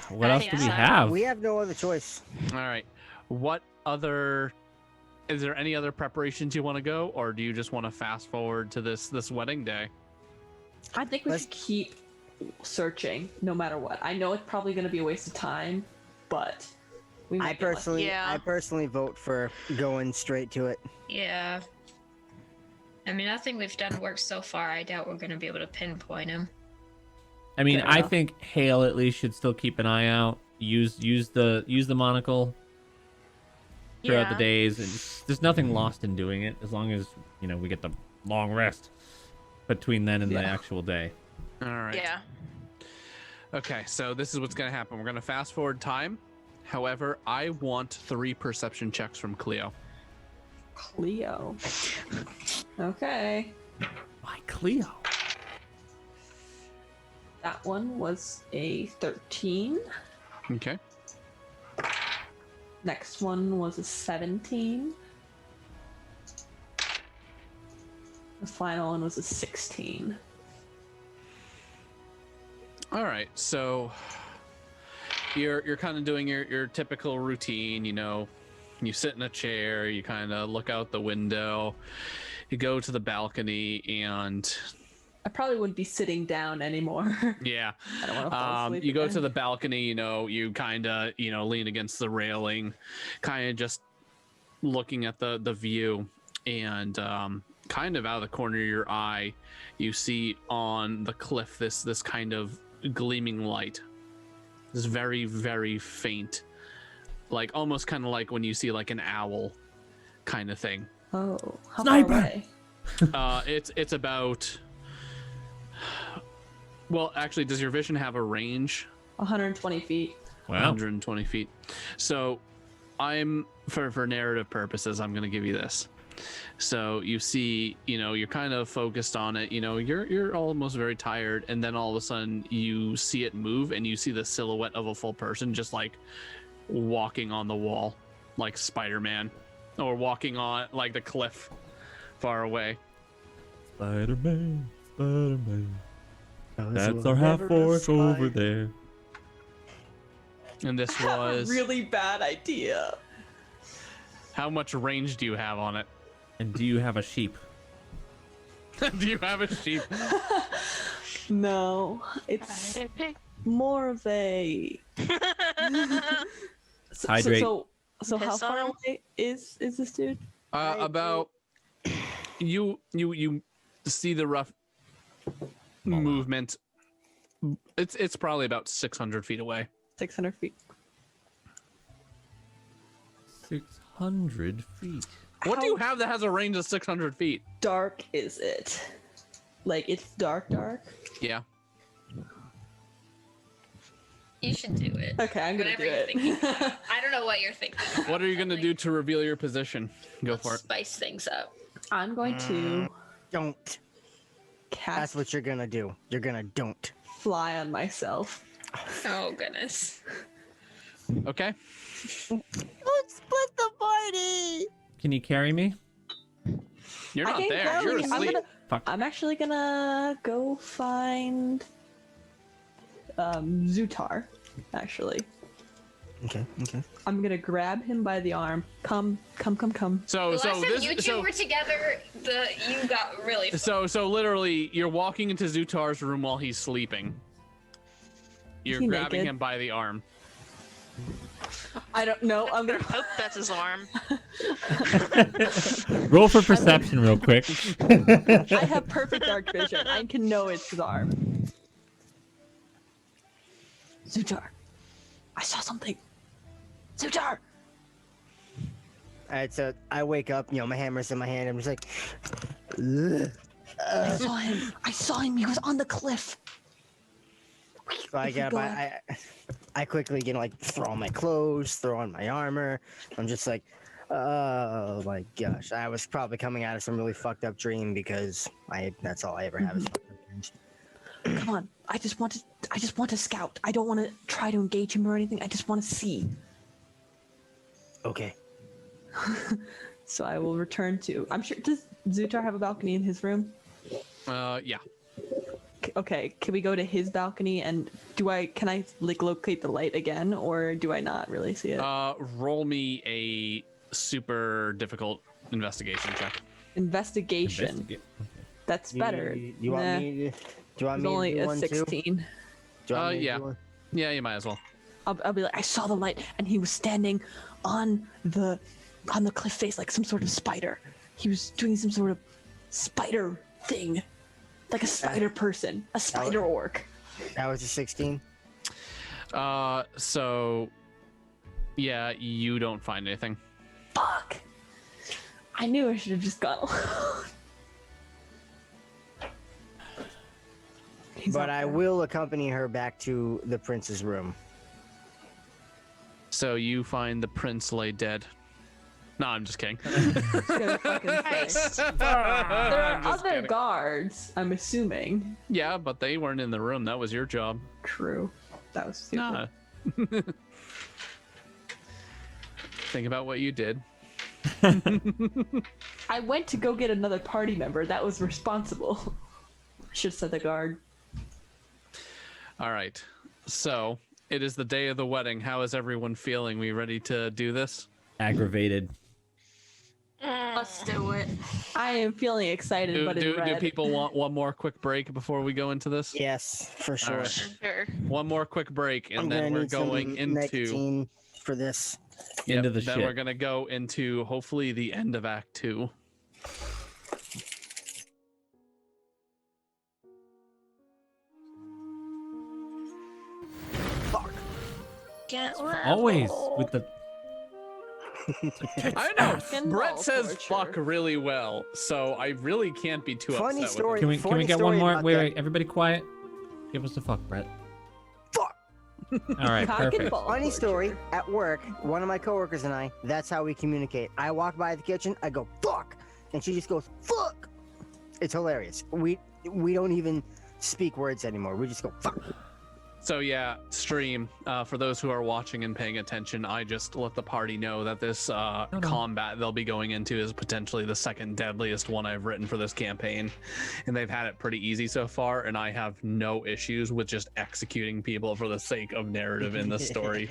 What I else think do we so. have? We have no other choice. All right. What other? Is there any other preparations you want to go, or do you just want to fast forward to this wedding day? I think we Let's- should keep searching no matter what. I know it's probably going to be a waste of time, but we might I get lucky. personally, Yeah. I personally vote for going straight to it. Yeah. I mean, nothing we've done works so far. I doubt we're going to be able to pinpoint him. I mean, Fair I enough. think Hale at least should still keep an eye out. Use the monocle throughout the Yeah. days. And there's nothing lost in doing it as long as we get the long rest between then and the Yeah. actual day. All right. Yeah. Okay, so this is what's going to happen. We're going to fast forward time. However, I want 3 perception checks from Cleo. Cleo. Okay. Why Cleo? That one was a 13. Okay. Next one was a 17. The final one was a 16. All right, so you're kind of doing your typical routine, you sit in a chair, you kind of look out the window, you go to the balcony, and I probably wouldn't be sitting down anymore. yeah, I don't want to fall asleep. you go again. to the balcony, you kind of lean against the railing, kind of just looking at the view, and kind of out of the corner of your eye, you see on the cliff this kind of gleaming light. This very, very faint, like almost kind of like when you see like an owl kind of thing. Oh, how Sniper! far away? It's about, well, actually, does your vision have a range? 120 feet. Wow. 120 feet. So I'm for narrative purposes, I'm going to give you this. So you see, you're kind of focused on it, you're almost very tired, and then all of a sudden you see it move, and you see the silhouette of a full person just like walking on the wall like Spider-Man, or walking on like the cliff far away. Spider-Man, Spider-Man. Those That's will our half never orc spy. over there. And this was Really bad idea. how much range do you have on it? And do you have a sheep? Do you have a sheep? No, it's more of a. Hydrate. So how Piss on far him? away is this dude? About you see the rough movement. It's probably about 600 feet away. 600 feet. 600 feet. What do you have that has a range of 600 feet? Dark is it? Like it's dark. Yeah. You should do it. Okay, I'm gonna Whatever do you're it. thinking. I don't know what you're thinking. What are you gonna do to reveal your position? Go Let's for it. spice things up. I'm going to Don't. That's cast what you're gonna do. You're gonna don't. fly on myself. Oh goodness. Okay. Don't split the party. Can you carry me? You're I not can there. carry You're him. asleep. Fuck. I'm actually gonna go find Zutar. Actually, Okay. I'm gonna grab him by the arm. Come. So The so last time this you two were together, you got really. so literally you're walking into Zutar's room while he's sleeping. You're he grabbing naked? him by the arm. I don't know. I'm I gonna. hope that's his arm. Roll for perception real quick. I have perfect dark vision. I can know it's his arm. Zutar, I saw something. Zutar. All right. So I wake up. My hammer's in my hand. I'm just like. Ugh. I saw him. He was on the cliff. So I get up. I quickly throw on my clothes, throw on my armor. I'm just like, oh my gosh. I was probably coming out of some really fucked up dream because that's all I ever have is fucked up dreams. Come on. I just want to scout. I don't want to try to engage him or anything. I just want to see. Okay. So I will return to. I'm sure. Does Zutar have a balcony in his room? Yeah. Okay. Can we go to his balcony and can I locate the light again, or do I not really see it? Roll me a super difficult investigation check. Investigation. Investigate. That's better. You want Nah, me? Do you want it's me only to do a one too? 16. Do you want me to Yeah. do one? Yeah, you might as well. I'll be like, I saw the light, and he was standing on the cliff face like some sort of spider. He was doing some sort of spider thing, like a spider person, a spider orc. That was a 16. So yeah, you don't find anything. Fuck! I knew I should have just gone alone. But I will accompany her back to the prince's room. So you find the prince lay dead. No, I'm just kidding. There are Just other kidding. guards, I'm assuming. Yeah, but they weren't in the room. That was your job. True. That was stupid. Nah. Think about what you did. I went to go get another party member. That was responsible. Should have said the guard. All right. So it is the day of the wedding. How is everyone feeling? We ready to do this? Aggravated. Let's do it. I am feeling excited, but in Do red. people want one more quick break before we go into this? Yes, for sure. right. Sure. One more quick break, and I'm then gonna we're need some going into nicotine for this. Into the then shit. we're gonna go into hopefully the end of Act 2. Get level. Always with the. I know. Fucking Brett ball says torture. fuck really well, so I really can't be too Funny upset story. Can we Funny get one story more? about Wait, that. wait, everybody quiet. Give us the fuck, Brett. Fuck. All right, Cock and perfect. ball Funny torture. story. At work, one of my coworkers and I, that's how we communicate. I walk by the kitchen, I go, fuck. And she just goes, fuck. It's hilarious. We don't even speak words anymore. We just go, fuck. So yeah, stream. For those who are watching and paying attention, I just let the party know that this combat they'll be going into is potentially the second deadliest one I've written for this campaign, and they've had it pretty easy so far. And I have no issues with just executing people for the sake of narrative in the story.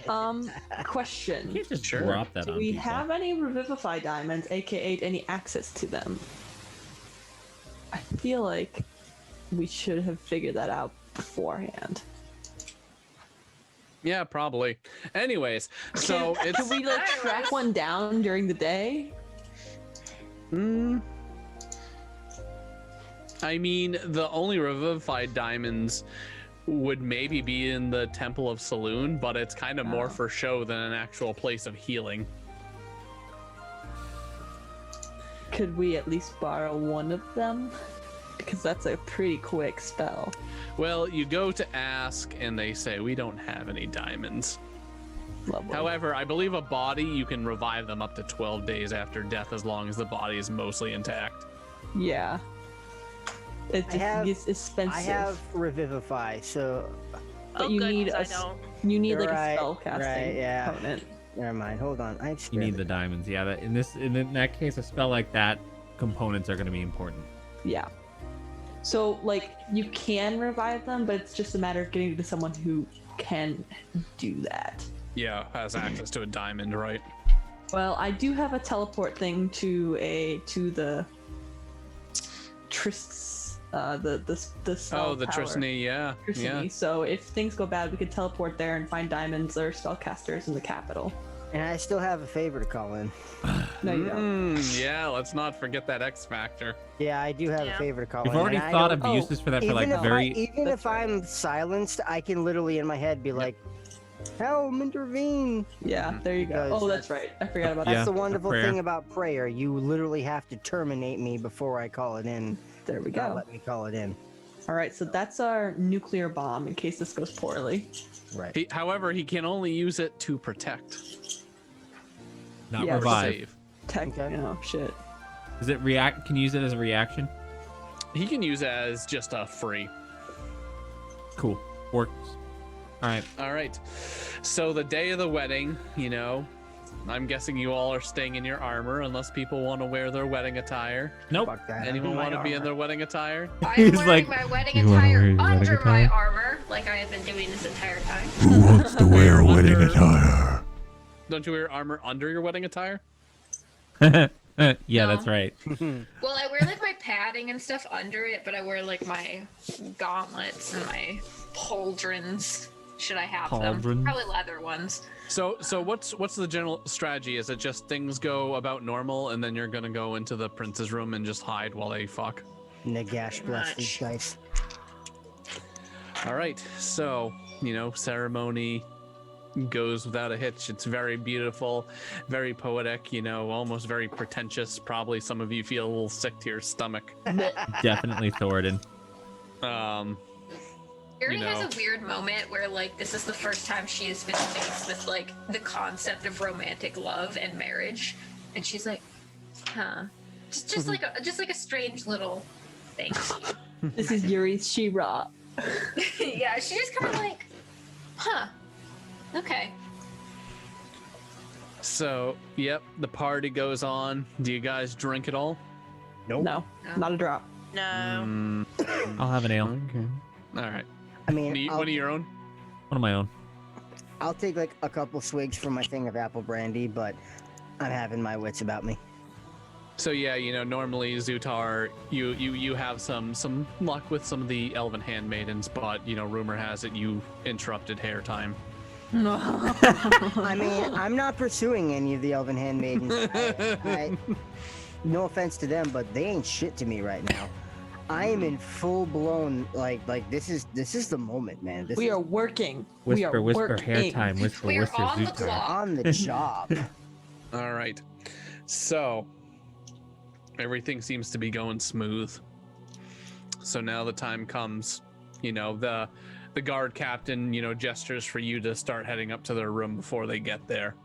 Question. You can't just Sure. drop that Do on we people. have any Revivify diamonds, aka any access to them? I feel like we should have figured that out beforehand. Yeah, probably. Anyways, so it's Could we like track one down during the day? I mean, the only revivified diamonds would maybe be in the Temple of Saloon, but it's kind of more Oh. for show than an actual place of healing. Could we at least borrow one of them? Because that's a pretty quick spell. Well, you go to ask, and they say, we don't have any diamonds. Lovely. However, I believe a body, you can revive them up to 12 days after death as long as the body is mostly intact. Yeah. It I just have- is expensive. I have Revivify, so But you need I a don't. You need like Right, a spell casting right, yeah. component. never mind. Hold on. I You need the diamonds. Yeah, that, in that case, a spell like that, components are going to be important. Yeah. So like you can revive them, but it's just a matter of getting to someone who can do that. Yeah, has access to a diamond, right? Well, I do have a teleport thing to the Tris the spell Oh, the tower. Tristany, yeah. Tristany. Yeah. So if things go bad, we could teleport there and find diamonds or spellcasters in the capital. And I still have a favor to call in. No, you don't. Yeah, let's not forget that X factor. Yeah, I do have Yeah. a favor to call We've in. already and I thought don't- of uses for that for like if very. even That's if I'm silenced, I can literally in my head be like, "Help, intervene." Yeah, there you go. Because Oh, that's right. I forgot about Yeah, That's that. the wonderful prayer. thing about prayer. You literally have to terminate me before I call it in. There we Not go. let me call it in. All right, so that's our nuclear bomb in case this goes poorly. Right. However, he can only use it to protect. Not Yeah, revive. Save. Tech. Okay. Oh shit. Is it react? Can you use it as a reaction? He can use it as just a free. Cool. Works. All right. All right. So the day of the wedding, I'm guessing you all are staying in your armor unless people want to wear their wedding attire. Nope. Fuck that. Anyone My want to be in armor. their wedding attire? I'm He's wearing like, my wedding "You wanna attire wear your wedding under my attire?" armor, like I have been doing this entire time. Who wants to wear a wedding Under- attire? Don't you wear armor under your wedding attire? Yeah, No. that's right. Well, I wear like my padding and stuff under it, but I wear like my gauntlets and my pauldrons. should I have Cauldrons. them? Probably leather ones. So what's the general strategy? Is it just things go about normal and then you're gonna go into the prince's room and just hide while they fuck? Nagash bless these guys. All right, so ceremony goes without a hitch. It's very beautiful, very poetic, almost very pretentious. Probably some of you feel a little sick to your stomach. Definitely Thoradin. Yuri has a weird moment where, like, this is the first time she has been faced with, like, the concept of romantic love and marriage, and she's like, huh. Just like a strange little thing. This is Yuri's She-Ra. Yeah, she's just kind of like, huh. Okay. So, yep, the party goes on. Do you guys drink at all? Nope. No, not a drop. No. I'll have an ale. Okay. All right. I mean, One of your own? One of my own. I'll take like a couple swigs from my thing of apple brandy, but I'm having my wits about me. So yeah, normally Zutar, you have some luck with some of the elven handmaidens, but rumor has it you interrupted hair time. I mean, I'm not pursuing any of the elven handmaidens. No offense to them, but they ain't shit to me right now. I am in full blown like this is the moment, man. We are working. Whisper, whisper, hair time. Whisper, We are whisper, on the Zutar. clock. on the job. All right. So everything seems to be going smooth. So now the time comes, the guard captain, gestures for you to start heading up to their room before they get there.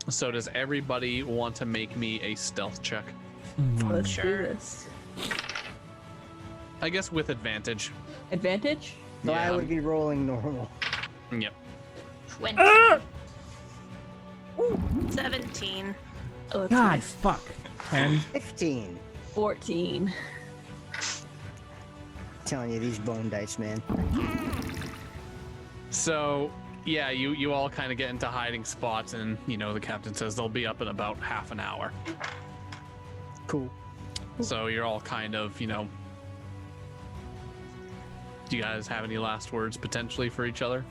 So does everybody want to make me a stealth check? Let's do this. I guess with advantage. Advantage? So I would be rolling normal. Yep. 20. 17. God, fuck. 10. 15. 14. Telling you, these bone dice, man. So yeah, you all kind of get into hiding spots, and the captain says they'll be up in about half an hour. Cool. So you're all kind of, do you guys have any last words potentially for each other?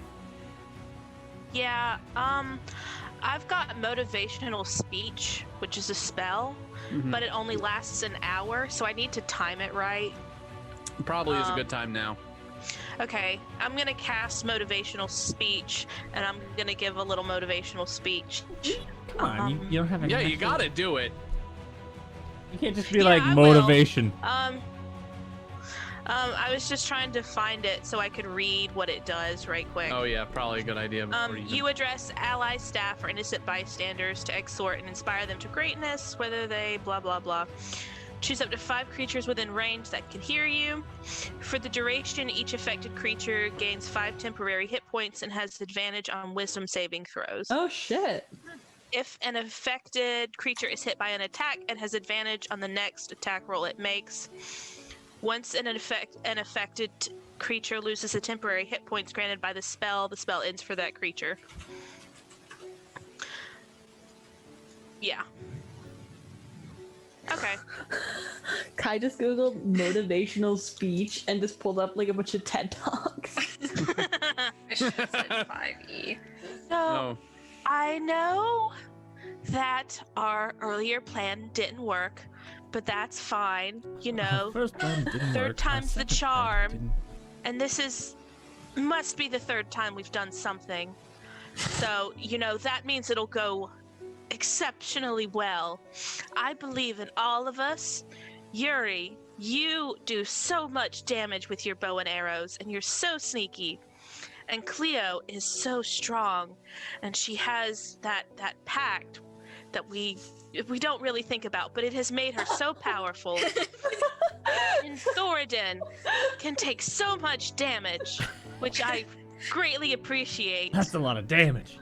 Yeah, I've got motivational speech, which is a spell, but it only lasts an hour, so I need to time it right. Probably is a good time now. Okay, I'm gonna cast motivational speech, and I'm gonna give a little motivational speech. Come on, you don't have any. Yeah, you gotta do it. You can't just be Yeah, like I will. motivation. I was just trying to find it so I could read what it does right quick. Oh yeah, probably a good idea. Before You address ally, staff, or innocent bystanders to exhort and inspire them to greatness, whether they blah blah blah. Choose up to 5 creatures within range that can hear you. For the duration, each affected creature gains 5 temporary hit points and has advantage on wisdom saving throws. Oh shit. If an affected creature is hit by an attack, it has advantage on the next attack roll it makes. Once an affected creature loses a temporary hit points granted by the spell ends for that creature. Yeah. Okay. Kai just googled motivational speech and just pulled up like a bunch of TED Talks. I should have said 5e. So, Oh. I know that our earlier plan didn't work, but that's fine. First time didn't third work, time's the second time charm. didn't. And this must be the 3rd time we've done something. So, that means it'll go exceptionally well. I believe in all of us. Yuri, you do so much damage with your bow and arrows, and you're so sneaky. And Cleo is so strong, and she has that pact that we don't really think about, but it has made her so powerful. And Thoradin can take so much damage, which I greatly appreciate. That's a lot of damage.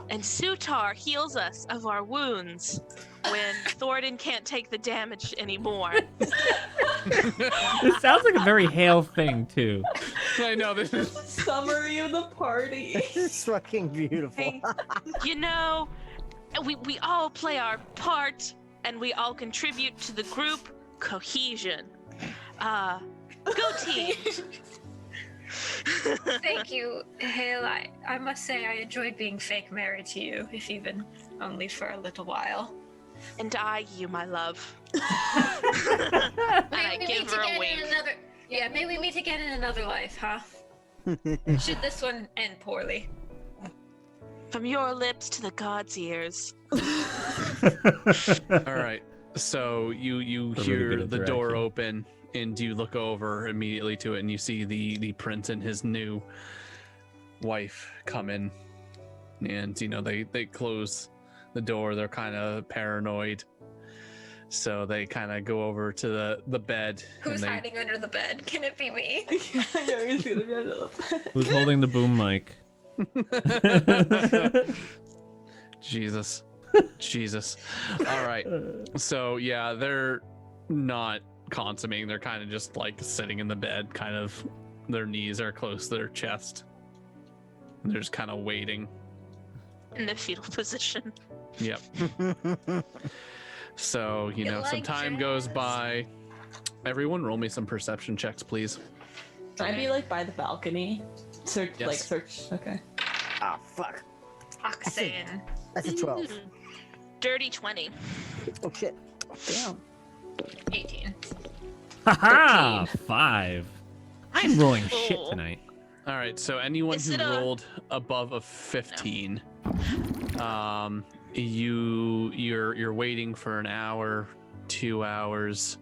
And Zutar heals us of our wounds when Thoradin can't take the damage anymore. This sounds like a very Hale thing, too. I know this is. Summary of the party. This is fucking beautiful. We all play our part, and we all contribute to the group cohesion. Go team! Thank you, Hale. I must say I enjoyed being fake married to you, if even only for a little while. And I, you, my love. And I Maybe we give meet her a again wink. in another. Yeah, maybe we meet again in another life, huh? Should this one end poorly? From your lips to the god's ears. All right. So you A really hear good the door interaction. open, and you look over immediately to it, and you see the prince and his new wife come in, and they close the door. They're kind of paranoid, so they kind of go over to the bed. Who's and they, hiding under the bed? Can it be me? Who's holding the boom mic? Jesus. Jesus. All right. So yeah, they're not consummating. They're kind of just like sitting in the bed, kind of their knees are close to their chest. They're just kind of waiting. In the fetal position. Yep. So, You some like time goes jazz? by. Everyone roll me some perception checks, please. Can I be like by the balcony? Search, Yes. like search. Okay. Ah, fuck. Oxane. That's a 12. Dirty 20. Oh shit. Damn. 18. Haha! 5. I'm rolling shit Oh. tonight. All right, so anyone Is who it a- rolled above a 15, you're waiting for an hour, 2 hours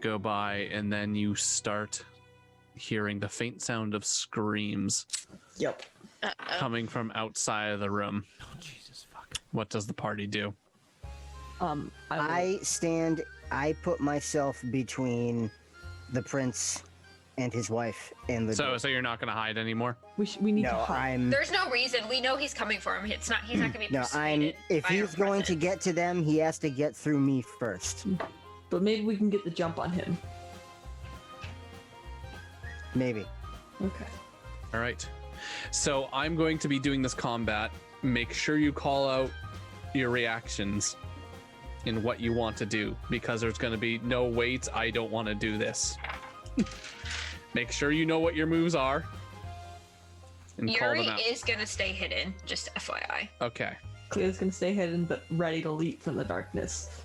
go by, and then you start hearing the faint sound of screams Yep. Uh-oh. coming from outside of the room. Oh, Jesus, fuck. What does the party do? I put myself between the prince and his wife and the door. So you're not going to hide anymore? We need to No, hide. There's no reason. We know he's coming for him. He's not gonna be No, persuaded if by our he's going to presence. get to them, he has to get through me first. But maybe we can get the jump on him. Maybe. Okay. All right. So I'm going to be doing this combat. Make sure you call out your reactions in what you want to do, because there's going to be no wait, I don't want to do this. Make sure you know what your moves are and call Yuri them out. is gonna stay hidden, just FYI. Okay. Cleo's gonna stay hidden but ready to leap from the darkness.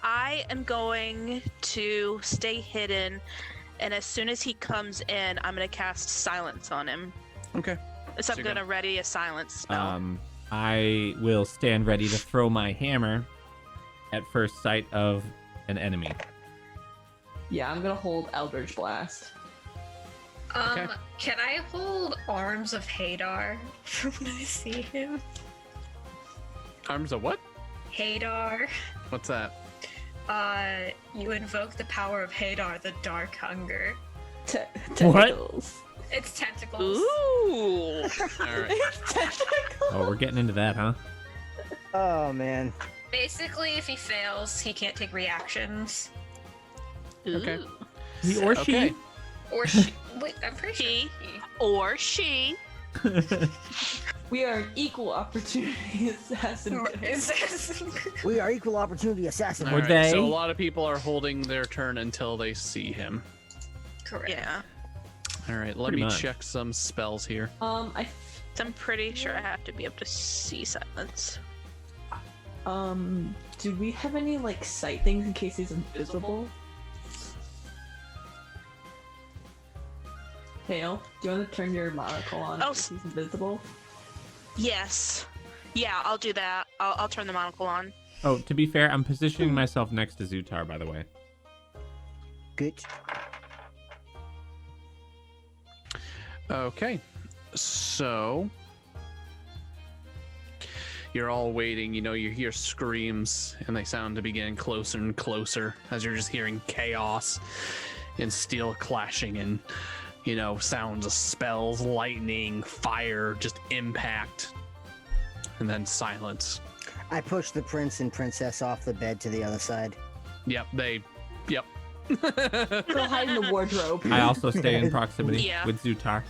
I am going to stay hidden, and as soon as he comes in, I'm going to cast silence on him. Okay. So I'm you're going to gonna- ready a silence spell. I will stand ready to throw my hammer at first sight of an enemy. Yeah, I'm gonna hold Eldritch Blast. Okay. Can I hold Arms of Hadar for when I see him? Arms of what? Hadar. What's that? You invoke the power of Hadar, the Dark Hunger. Tentacles. It's tentacles. Ooh. All right. Oh, we're getting into that, huh? Oh man. Basically, if he fails, he can't take reactions. Okay. Ooh. He or she. Okay. Or she. Wait, I'm pretty sure. He. He. Or she. We are an equal opportunity assassin. We are equal opportunity assassins. All Or right. they. So a lot of people are holding their turn until they see him. Correct. Yeah. All right. Let Pretty me much. check some spells here. So I'm pretty sure I have to be able to see silence. Do we have any like sight things in case he's invisible? Hale, do you want to turn your monocle on Oh, if he's invisible? Yes. Yeah, I'll do that. I'll turn the monocle on. Oh, to be fair, I'm positioning myself next to Zutar, by the way. Good. Okay, so you're all waiting. You hear screams, and they sound to be getting closer and closer as you're just hearing chaos and steel clashing and sounds of spells, lightning, fire, just impact, and then silence. I push the prince and princess off the bed to the other side. Yep. Go hide in the wardrobe. I also stay in proximity Yeah. with Zutar.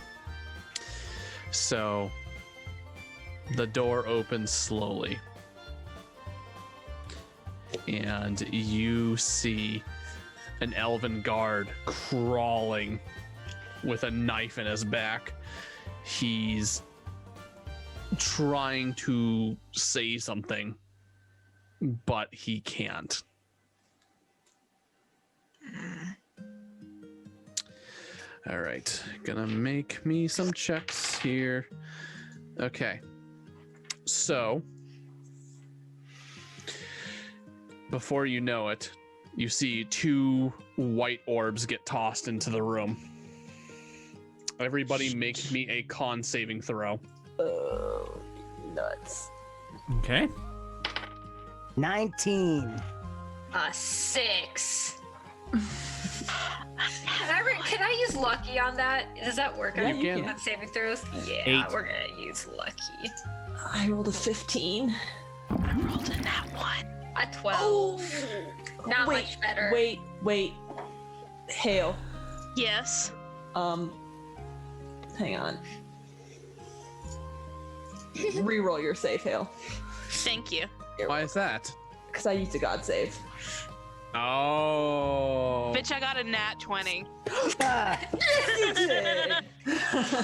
So the door opens slowly, and you see an elven guard crawling with a knife in his back. He's trying to say something, but he can't. All right, gonna make me some checks here. Okay, so before you know it, you see 2 white orbs get tossed into the room. Everybody make me a con saving throw. Oh, nuts. Okay. 19. 6. Can I use lucky on that? Does that work? Yeah, on you can. on saving throws? Yeah, 8. we're gonna use lucky. I rolled a 15. I rolled in that one. A 12. Not wait, much better. Wait. Hale. Yes. Hang on. Reroll your save, Hale. Thank you. Why is that? Because I used a God save. Oh. Bitch, I got a nat 20. You did.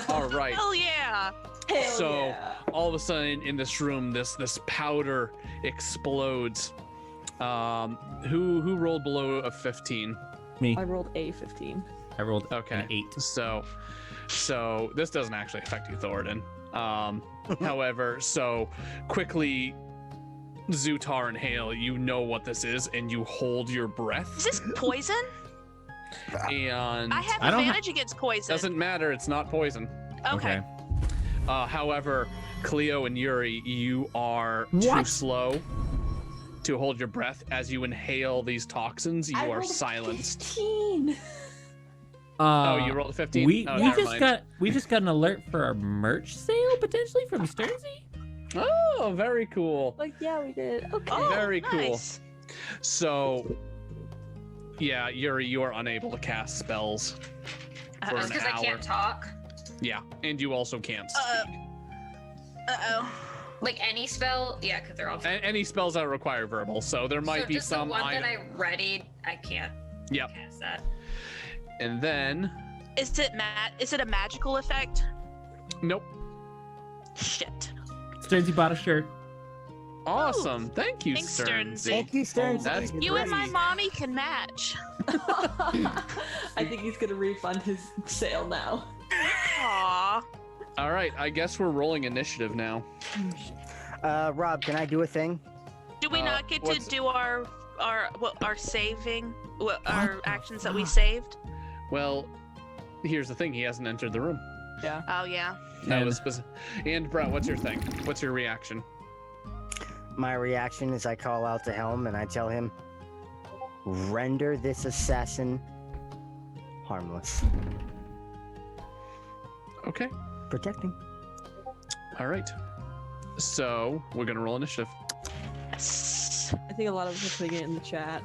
All right. Hell yeah. Hell So yeah. all of a sudden in this room, this powder explodes. Who rolled below a 15? Me. I rolled a 15. I rolled Okay. an 8. So this doesn't actually affect you, Thoradin. However, so quickly, Zutar and Hale, you know what this is, and you hold your breath. Is this poison? And I have I don't advantage against poison. doesn't matter. It's not poison. Okay. However, Cleo and Yuri, you are too What? slow to hold your breath as you inhale these toxins. You I are rolled a silenced. 15. Oh, you rolled a 15. We Oh, we never just mind. got an alert for a merch sale potentially from Stearnsy. Oh, very cool. Like, yeah, we did. Okay. Oh, Very cool. nice. So, yeah, Yuri, you are unable to cast spells for Just an because I hour. can't talk. Yeah, and you also can't speak. Uh-oh. Like any spell, yeah, because they're all. Any spells that require verbal, so there might so be just some. the one that I readied, I can't Yep. cast that. And then, Is it a magical effect? nope. Shit. Stearnsy bought a shirt. Awesome. Thank you, Thanks, Stearnsy. Stearnsy. Thank you, Stearnsy. That's You and my great. mommy can match. I think he's gonna refund his sale now. Aww. All right, I guess we're rolling initiative now. Rob, can I do a thing? Do we not get to what's- do our saving, our actions that we saved? Well, here's the thing: he hasn't entered the room. Oh yeah. That And- was specific. And Brett, what's your thing? What's your reaction? My reaction is I call out to Helm and I tell him, render this assassin harmless. Okay. Protecting. All right. So we're gonna roll initiative. Yes. I think a lot of us are putting it in the chat.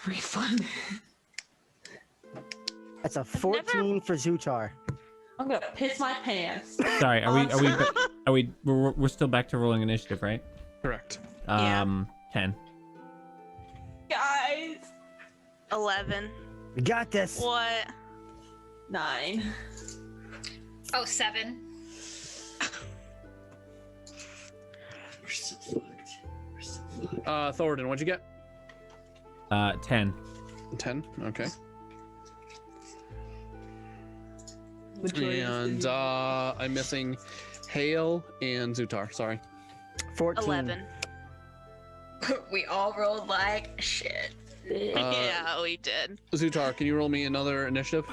Refund. That's a 14 for Zutar. I'm gonna piss my pants. Sorry, we're still back to rolling initiative, right? Correct. Yeah. 10. Guys. 11. We got this. What? 9. Oh, 7. We're so fucked. We're so fucked. Thoradin, what'd you get? 10. 10. Okay. Majority And is- I'm missing Hale and Zutar. Sorry. 14. 11. We all rolled like shit. Yeah, we did. Zutar, can you roll me another initiative?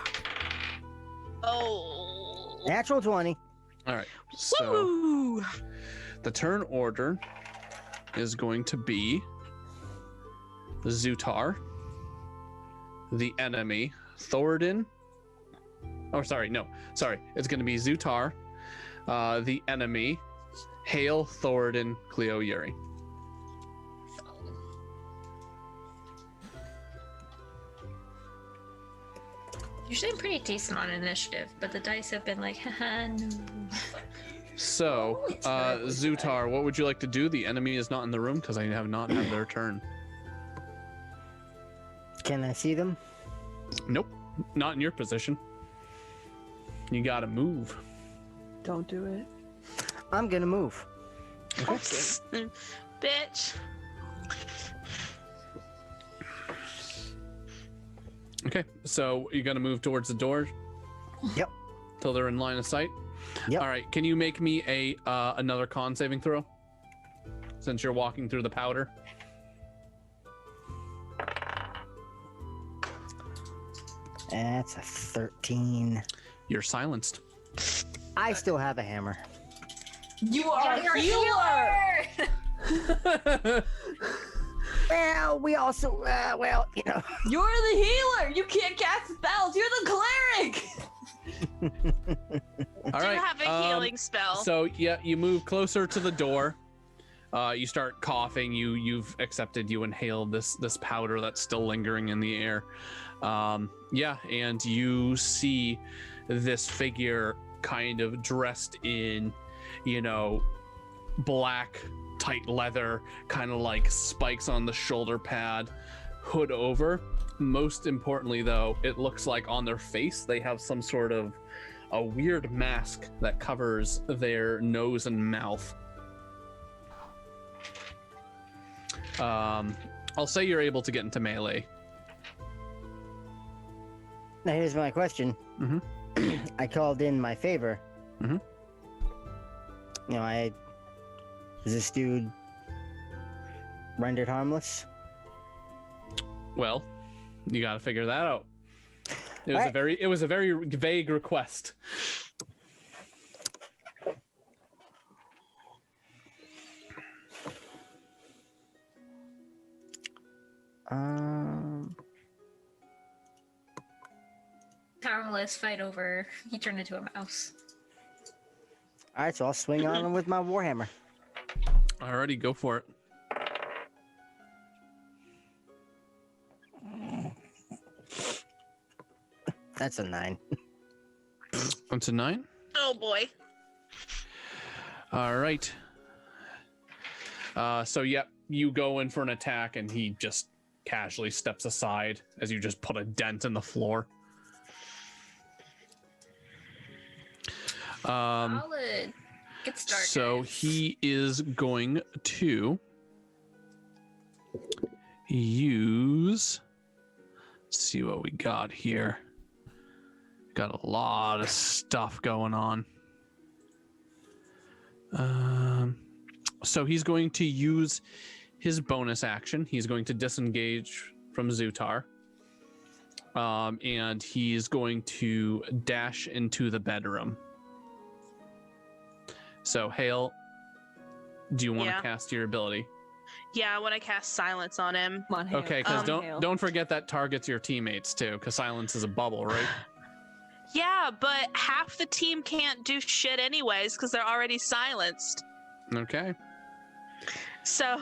Oh. Natural 20. All right. So Woo! the turn order is going to be Zutar, the enemy, Thoradin. Oh, sorry. No, sorry. It's going to be Zutar, the enemy, Hale, Thoradin, Cleo, Yuri. Usually I'm pretty decent on initiative, but the dice have been like, haha, no. So, Zutar, what would you like to do? The enemy is not in the room because I have not had their turn. Can I see them? Nope, not in your position. You gotta move. Don't do it. I'm gonna move. Bitch. Okay, so you're gonna move towards the door Yep. till they're in line of sight. Yep. All right, can you make me a another con saving throw? Since you're walking through the powder. That's a 13. You're silenced. I still have a hammer. You are a healer! Well, we also, well, you know. You're the healer! You can't cast spells! You're the cleric! All Do right. have a healing spell. So yeah, you move closer to the door. You start coughing. You've accepted. You inhale this powder that's still lingering in the air. Yeah, and you see this figure kind of dressed in, black tight leather, kind of like spikes on the shoulder pad, hood over. Most importantly, though, it looks like on their face they have some sort of a weird mask that covers their nose and mouth. I'll say you're able to get into melee. Now here's my question. Mm-hmm. I called in my favor. Mm-hmm. Is this dude rendered harmless? Well, you got to figure that out. It was Alright. it was a very vague request. Powerless fight over. He turned into a mouse. All right, so I'll swing on him with my warhammer. Alrighty, go for it. That's a 9. That's a 9. Oh boy. All right. So yeah, you go in for an attack, and he just casually steps aside as you just put a dent in the floor. Solid. Get started. So he is going to use. Let's see what we got here. Got a lot of stuff going on. So he's going to use his bonus action. He's going to disengage from Zutar. And he's going to dash into the bedroom. So, Hale, do you want to cast your ability? Yeah, I want to cast silence on him. Come on, Hale. Okay, because Hale. don't forget that targets your teammates too, because silence is a bubble, right? Yeah, but half the team can't do shit anyways because they're already silenced. Okay. So,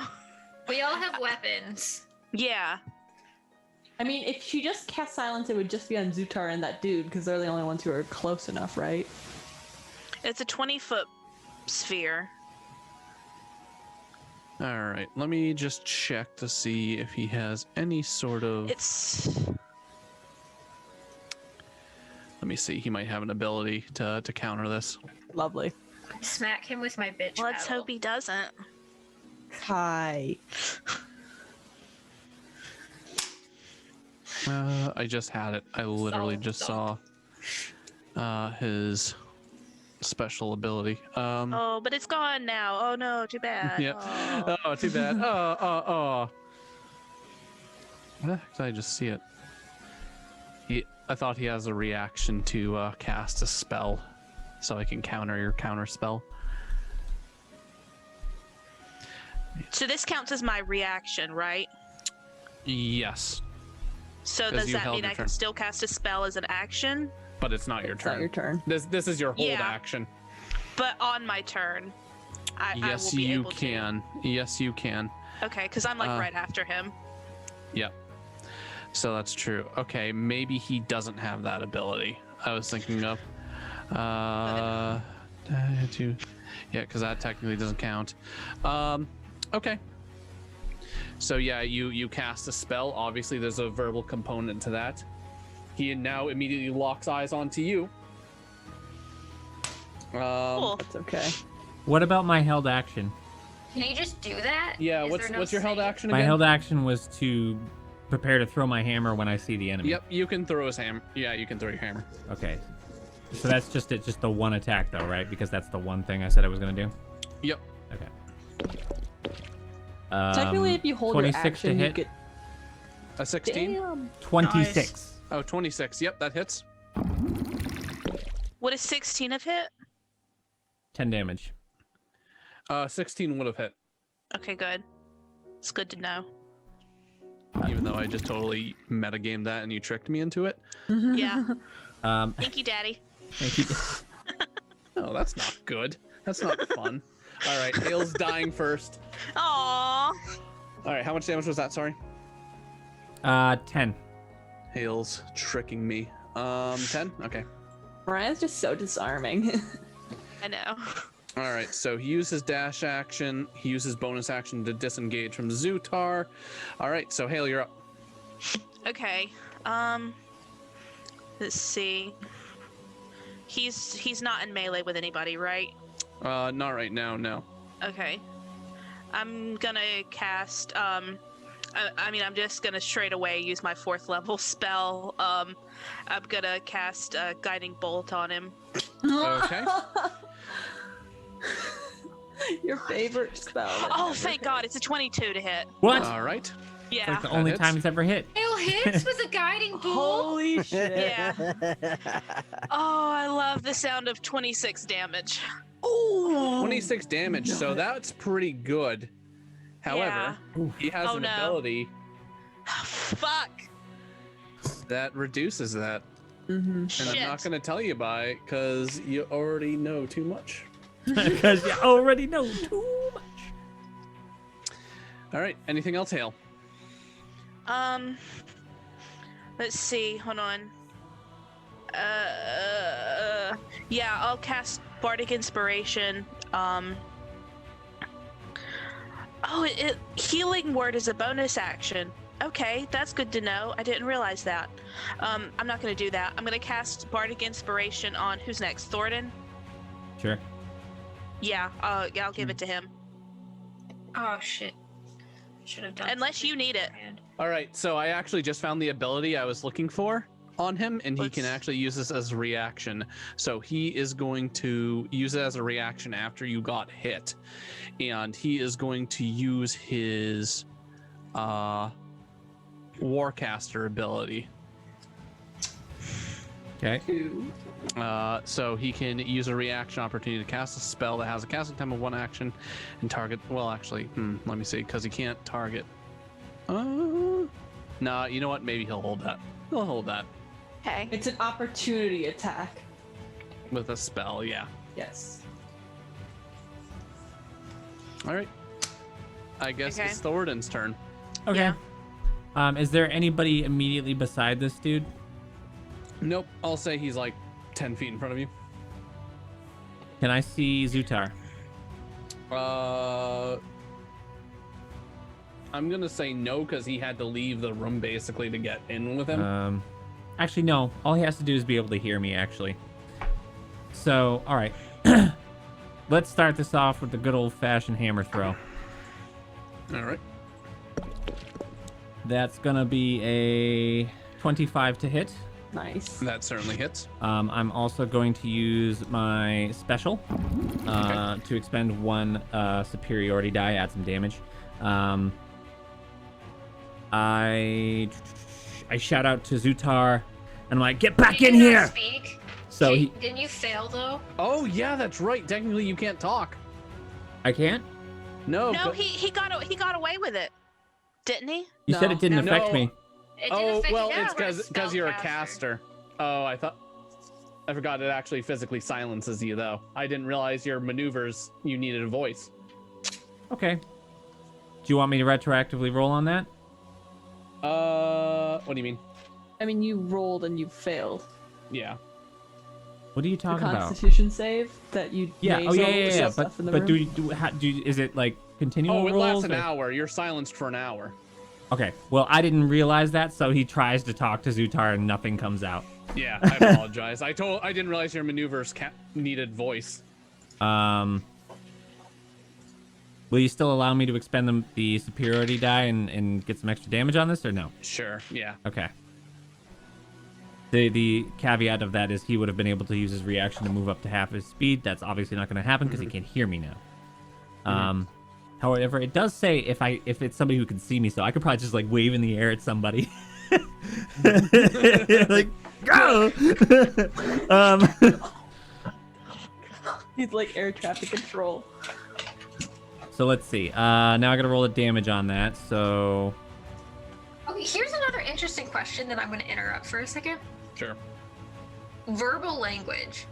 We all have weapons. yeah. I mean, if she just cast silence, it would just be on Zutar and that dude, because they're the only ones who are close enough, right? It's a 20-foot sphere. All right. Let me just check to see if he has any sort of. Let me see. He might have an ability to counter this. Lovely. Smack him with my bitch. Let's paddle. hope he doesn't. Hi. I just had it. I literally just saw his special ability. Oh, but it's gone now. Oh no, too bad. Yeah. Oh. Oh, too bad. Where the heck did I just see it? I thought he has a reaction to cast a spell, so I can counter your counter spell. So this counts as my reaction, right? Yes, So 'Cause does you that held mean your I turn. can still cast a spell as an action? but it's not your It's turn. not your turn. This is your hold Yeah. action. But on my turn, I Yes, will be you able can. Yes, you can. to. Okay, because I'm like Uh, right after him. Yep. So that's true. Okay, maybe he doesn't have that ability. I was thinking of. Yeah, because that technically doesn't count. Okay. So yeah, you cast a spell. Obviously, there's a verbal component to that. He now immediately locks eyes onto you. Cool. That's okay. What about my held action? Can you just do that? Yeah, Is what's there no your held save? action My again? held action was to prepare to throw my hammer when I see the enemy. Yep, you can throw his hammer. Yeah, you can throw your hammer. Okay. So that's just it, just the one attack though, right? Because that's the one thing I said I was gonna do. Yep. Okay. Technically, if you hold your 26 to action, you hit. get. A 16? Damn. 26. Oh, 26. Yep, that hits. What is 16 of hit? 10 damage. 16 would have hit, Okay, good. It's good to know. even though I just totally metagamed that and you tricked me into it. Yeah. Um, Thank you, Daddy. thank you. Oh, that's not good. That's not fun. All right, Hale's dying first. Aww. All right, how much damage was that? Sorry. 10. Hale's tricking me. 10? Okay. Ryan's just so disarming. I know. All right, so he uses dash action. He uses bonus action to disengage from Zutar. All right, so Hale, you're up. Okay. Let's see. He's not in melee with anybody, right? Not right now, no. Okay. I'm gonna cast I'm just gonna straight away use my 4th level spell. I'm gonna cast Guiding Bolt on him. Okay. Your favorite spell. Oh, thank God! It's a 22 to hit. What? All right. Yeah. It's like the That only hits. time it's ever hit. Hale hits with a guiding bolt. Holy shit. Yeah. Oh, I love the sound of 26 damage. Oh. 26 damage, so that's pretty good. However, he has Oh, an no. ability Fuck. that reduces that. Mm-hmm. And Shit. I'm not going to tell you by it because you already know too much. Because you already know too much. All right, anything else, Hale? Let's see. Hold on. Yeah, I'll cast Bardic Inspiration. Healing Word is a bonus action. Okay, that's good to know. I didn't realize that. I'm not gonna do that. I'm gonna cast Bardic Inspiration on who's next? Thornton? Sure. Yeah, I'll give it to him. Oh shit. Should have done. Unless you need it. All right, so I actually just found the ability I was looking for on him, and he can actually use this as a reaction. So he is going to use it as a reaction after you got hit, and he is going to use his Warcaster ability. Okay. So he can use a reaction opportunity to cast a spell that has a casting time of 1 action and target. Well, actually, let me see, because he can't target. Nah, you know what? Maybe he'll hold that. He'll hold that Okay. It's an opportunity attack. with a spell. Yeah. Yes. All right. I guess Okay. it's Thornton's turn. Okay. Yeah. Is there anybody immediately beside this dude? Nope. I'll say he's like 10 feet in front of you. Can I see Zutar? I'm gonna say no because he had to leave the room basically to get in with him. Actually, no. All he has to do is be able to hear me, actually. So, all right. Let's start this off with the good old-fashioned hammer throw. All right. That's gonna be a 25 to hit. Nice. That certainly hits. I'm also going to use my special to expend 1 superiority die, add some damage. I shout out to Zutar, and I'm like, "Get back in Can you here!" not Speak? So he, Didn't you fail though? Oh yeah, that's right. Technically, you can't talk. I can't. No. No, but- he got away with it, didn't he? You said No. it didn't No. affect me. It didn't Oh affect well, you. it's Yeah, we're because you're a spellcaster. caster. Oh, I forgot it actually physically silences you though. I didn't realize your maneuvers you needed a voice. Okay. Do you want me to retroactively roll on that? What do you mean? I mean, you rolled and you failed. Yeah. What are you The talking about? Constitution save that you Yeah. made Oh yeah, all yeah, the yeah. stuff in the But room. is it like continual Oh, it rolls? lasts an or- hour. You're silenced for an hour. Okay, well, I didn't realize that, so he tries to talk to Zutar and nothing comes out. Yeah, I apologize. I didn't realize your maneuvers needed voice. Will you still allow me to expend the superiority die and get some extra damage on this, or no? Sure. Yeah. Okay. The caveat of that is he would have been able to use his reaction to move up to half his speed. That's obviously not going to happen because he can't hear me now. However, it does say if it's somebody who can see me, so I could probably just like wave in the air at somebody, like go. He's like air traffic control. So let's see. Now I got to roll a damage on that. So Okay, here's another interesting question that I'm going to interrupt for a second. Sure. Verbal language.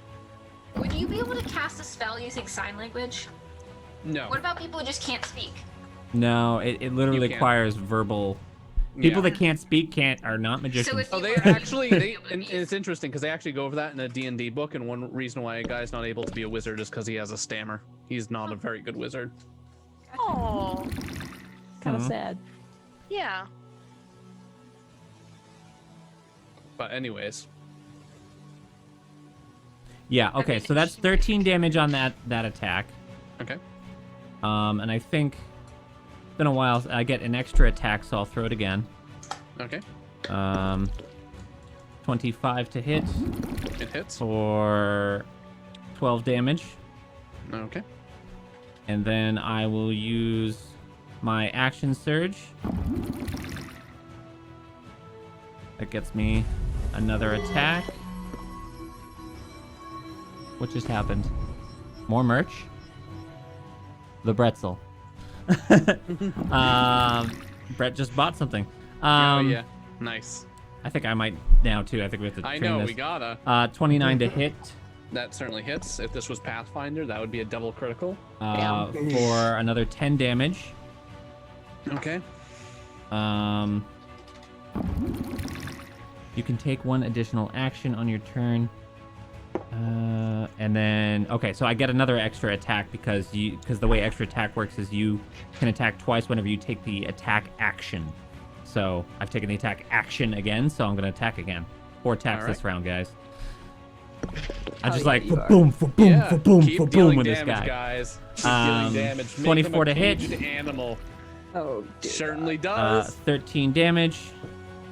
Would you be able to cast a spell using sign language? No. What about people who just can't speak? no, it literally You can't. requires verbal. People Yeah. that can't speak are not magicians. if Oh, you they were- actually, and it's interesting because they actually go over that in a D&D book, and one reason why a guy's not able to be a wizard is because he has a stammer. He's not a very good wizard. Oh, Kind of Mhm. sad. yeah. But anyways, Yeah. Okay. So that's 13 damage on that attack. okay. And I think it's been a while. I get an extra attack, so I'll throw it again. Okay. 25 to hit It hits. for 12 damage. Okay. And then I will use my action surge. That gets me another attack. What just happened? More merch? The Bretzel. Brett just bought something. Oh yeah. Nice. I think I might now too. I think we have to I train know, this. we gotta. 29 to hit. That certainly hits. If this was Pathfinder, that would be a double critical. For another 10 damage. Okay. You can take one additional action on your turn. And then okay, so I get another extra attack because the way extra attack works is you can attack twice whenever you take the attack action. So I've taken the attack action again, so I'm gonna attack again. 4 attacks All right. this round, guys. I Oh, just yeah, like you are. boom, boom, Yeah. boom, Keep boom dealing with this damage, guy. guys. Keep dealing damage. Make 24 him a to hit. caged animal. Oh, dear Certainly does. 13 damage.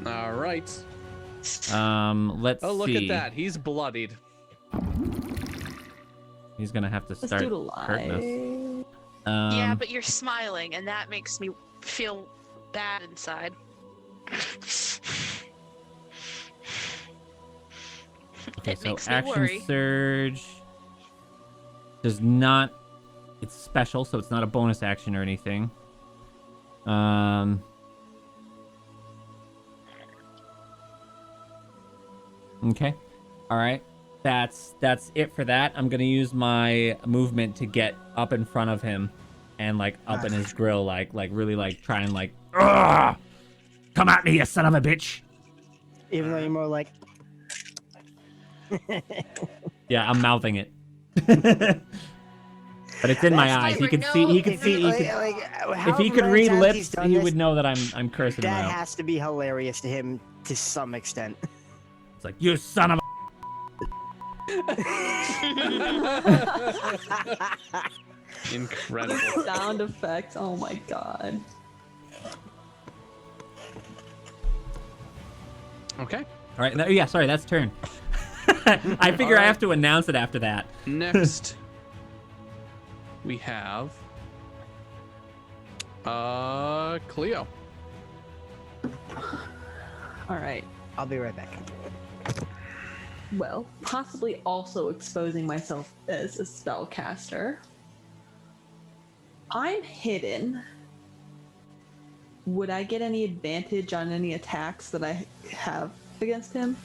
All right. Let's Oh, look see. at that. He's bloodied. He's gonna have to Let's start do it hurting us. alive. Yeah, but you're smiling, and that makes me feel bad inside. Okay, It so makes me action worry. surge does not. It's special, so it's not a bonus action or anything. Okay. All right. That's it for that. I'm gonna use my movement to get up in front of him, and like up in his grill, like really like try and like, "Ugh! Come at me, you son of a bitch!" Even though you're more like, Yeah, I'm mouthing it. But it's in my That's eyes. He never can see. He can if see. he, He can, like, if however he could many read times lips, he's done he this, would know that I'm cursing him that out. has to be hilarious to him to some extent. It's like, you son of a. Incredible. Sound effects. Oh my god. Okay. All right. Yeah. Sorry, that's turn. I figure I have to announce it after that. Next, we have Cleo. All right. I'll be right back. Well, possibly also exposing myself as a spellcaster. I'm hidden. Would I get any advantage on any attacks that I have against him?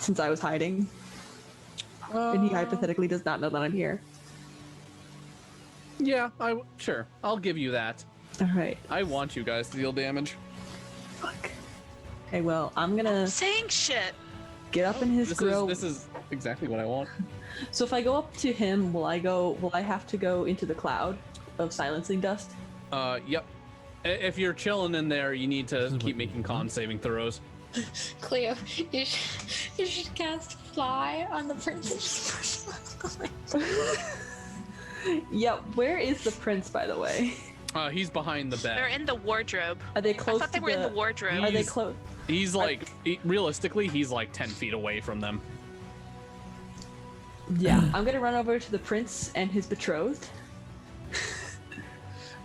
Since I was hiding. And he hypothetically does not know that I'm here. Yeah, sure. I'll give you that. Alright. I want you guys to deal damage. Fuck. Okay, well, I'm gonna Saying shit. get up in his grill. This is exactly what I want. So if I go up to him, will I have to go into the cloud? of silencing dust? Yep. If you're chilling in there, you need to keep making con saving throws. Cleo, you should cast fly on the princess. Yeah, where is the prince, by the way? He's behind the They're bed. in the wardrobe. Are they I close thought they to were in the wardrobe. Are they close? He's like, realistically, he's like 10 feet away from them. Yeah, I'm gonna run over to the prince and his betrothed.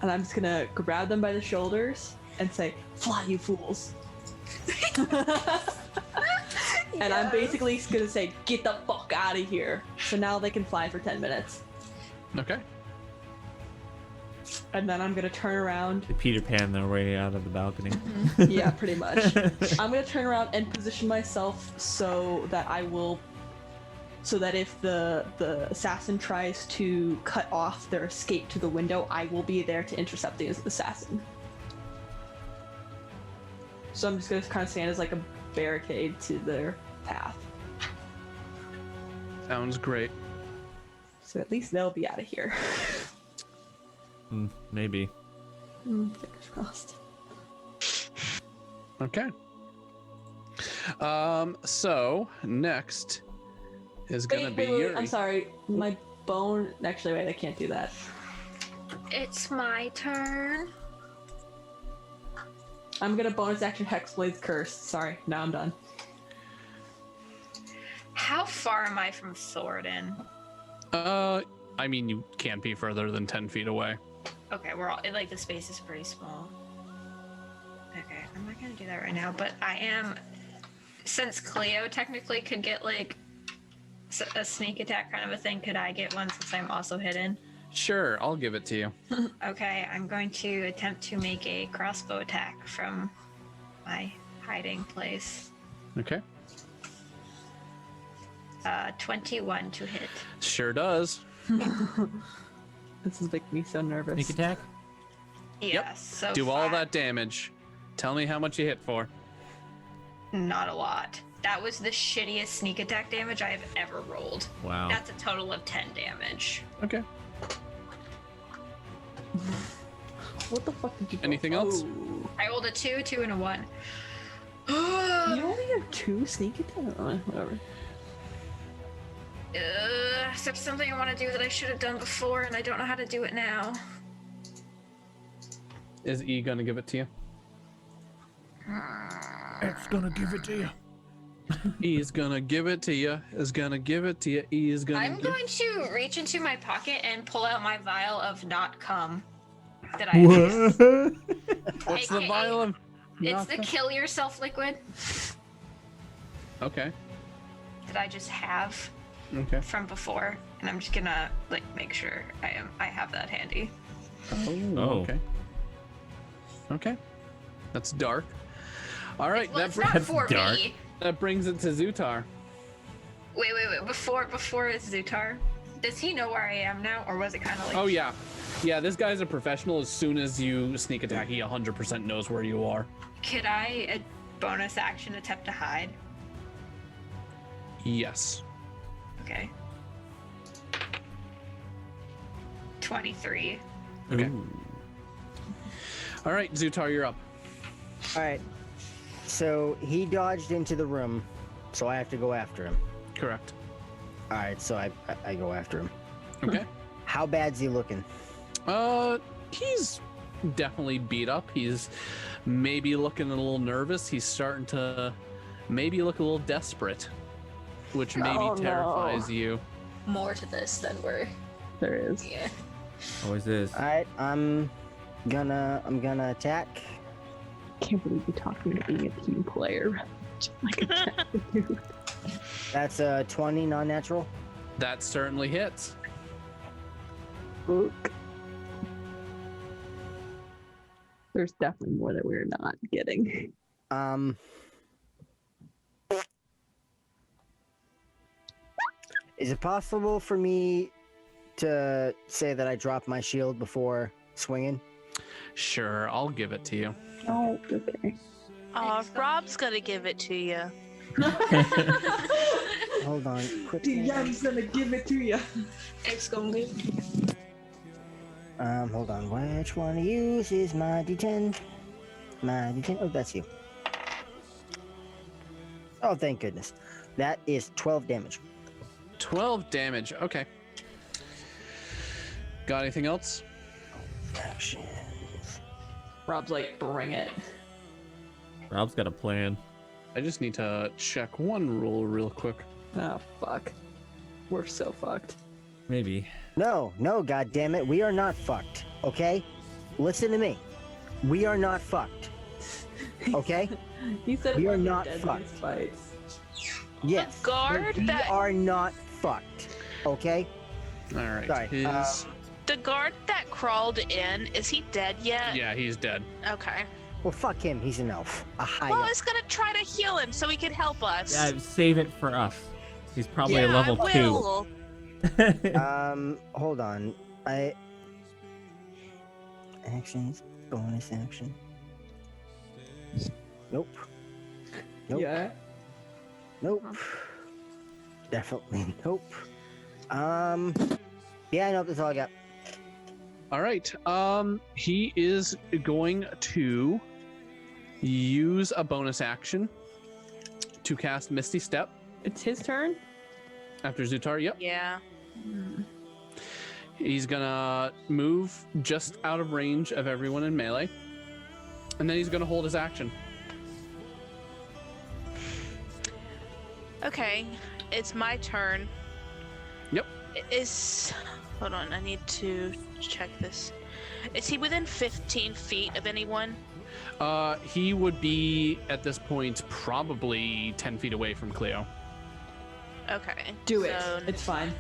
And I'm just gonna grab them by the shoulders and say, "Fly, you fools!" And I'm basically gonna say, "Get the fuck out of here!" So now they can fly for 10 minutes. Okay. And then I'm gonna turn around. They Peter Pan their way out of the balcony. Yeah, pretty much. I'm gonna turn around and position myself so that if the assassin tries to cut off their escape to the window, I will be there to intercept the assassin. So I'm just gonna kind of stand as like a barricade to their path. Sounds great. So at least they'll be out of here. Maybe. Fingers crossed. Okay. So next is gonna be wait, Yuri. I'm sorry, my bone. Actually, wait, I can't do that. It's my turn. I'm gonna bonus action Hexblade's Curse. Sorry, now I'm done. How far am I from Thoradin? I mean, you can't be further than 10 feet away. Okay, we're all like the space is pretty small. Okay, I'm not gonna do that right now, but I am. Since Cleo technically could get like a sneak attack kind of a thing, could I get one since I'm also hidden? Sure, I'll give it to you. Okay, I'm going to attempt to make a crossbow attack from my hiding place. Okay. 21 to hit. Sure does. This is making me so nervous. Sneak attack? Yes. So Do all 5. that damage. Tell me how much you hit for. Not a lot. That was the shittiest sneak attack damage I have ever rolled. Wow. That's a total of 10 damage. Okay. What the fuck did you? Anything else? I rolled a 2, 2, and a 1. You only have 2 sneak attacks. Whatever. There's something I want to do that I should have done before, and I don't know how to do it now. Is E gonna give it to you? It's gonna give it to you. E is gonna give it to you. Is gonna give it to you. E is gonna. I'm going to reach into my pocket and pull out my vial of not cum that I have. What's the vial of? It's the kill yourself liquid Okay. that I just have Okay. from before, and I'm just gonna like make sure I have that handy. Oh. Okay. Okay. That's dark. All right. Well, That it's not for dark. me. that brings it to Zutar. Wait. Before it's Zutar, does he know where I am now, or was it kind of like? Oh yeah. Yeah, this guy's a professional. As soon as you sneak attack, he 100% knows where you are. Could I a bonus action attempt to hide? Yes. Okay. 23. Okay. Ooh. All right, Zutar, you're up. All right. So he dodged into the room, so I have to go after him. Correct. All right, so I go after him. Okay. How bad's he looking? He's definitely beat up. He's maybe looking a little nervous. He's starting to maybe look a little desperate, which maybe Oh, no. terrifies you. More to this than we're. There is. Yeah. Always is. All right, I'm gonna attack. Can't believe you're talking about being a team player. Like attack the dude. That's a 20 non-natural. That certainly hits. Look. There's definitely more that we're not getting. Is it possible for me to say that I dropped my shield before swinging? Sure, I'll give it to you. Oh, okay. Rob's gonna give it to you. Hold on, quick. DM's gonna give it to you. It's gonna be. Hold on. Which one to use is my D10? My D10. Oh, that's you. Oh, thank goodness. That is 12 damage. 12 damage. Okay. Got anything else? Action. Rob's like, bring it. Rob's got a plan. I just need to check one rule real quick. Oh, fuck. We're so fucked. Maybe. No, God damn it. We are not fucked. Okay? Listen to me. We are not fucked. Okay? He said We are we're not dead in fucked. these fights. Yes. The guard we that are not fucked. Okay? All right. Sorry, the guard that crawled in, is he dead yet? Yeah, he's dead. Okay. Well, fuck him. He's an elf. A high Well, I elf. was gonna try to heal him so he could help us. Yeah, save it for us. He's probably yeah, a level I 2. will. Hold on. Actions. Bonus action. Nope. Nope. Yeah. Nope. Definitely nope. Yeah, nope, that's all I got. All right. He is going to use a bonus action to cast Misty Step It's his turn? after Zutar. Yep. Yeah. He's gonna move just out of range of everyone in melee, and then he's gonna hold his action. Okay, it's my turn. Yep. Hold on, I need to check this. Is he within 15 feet of anyone? He would be at this point probably 10 feet away from Cleo. Okay. Do it. so- It's fine.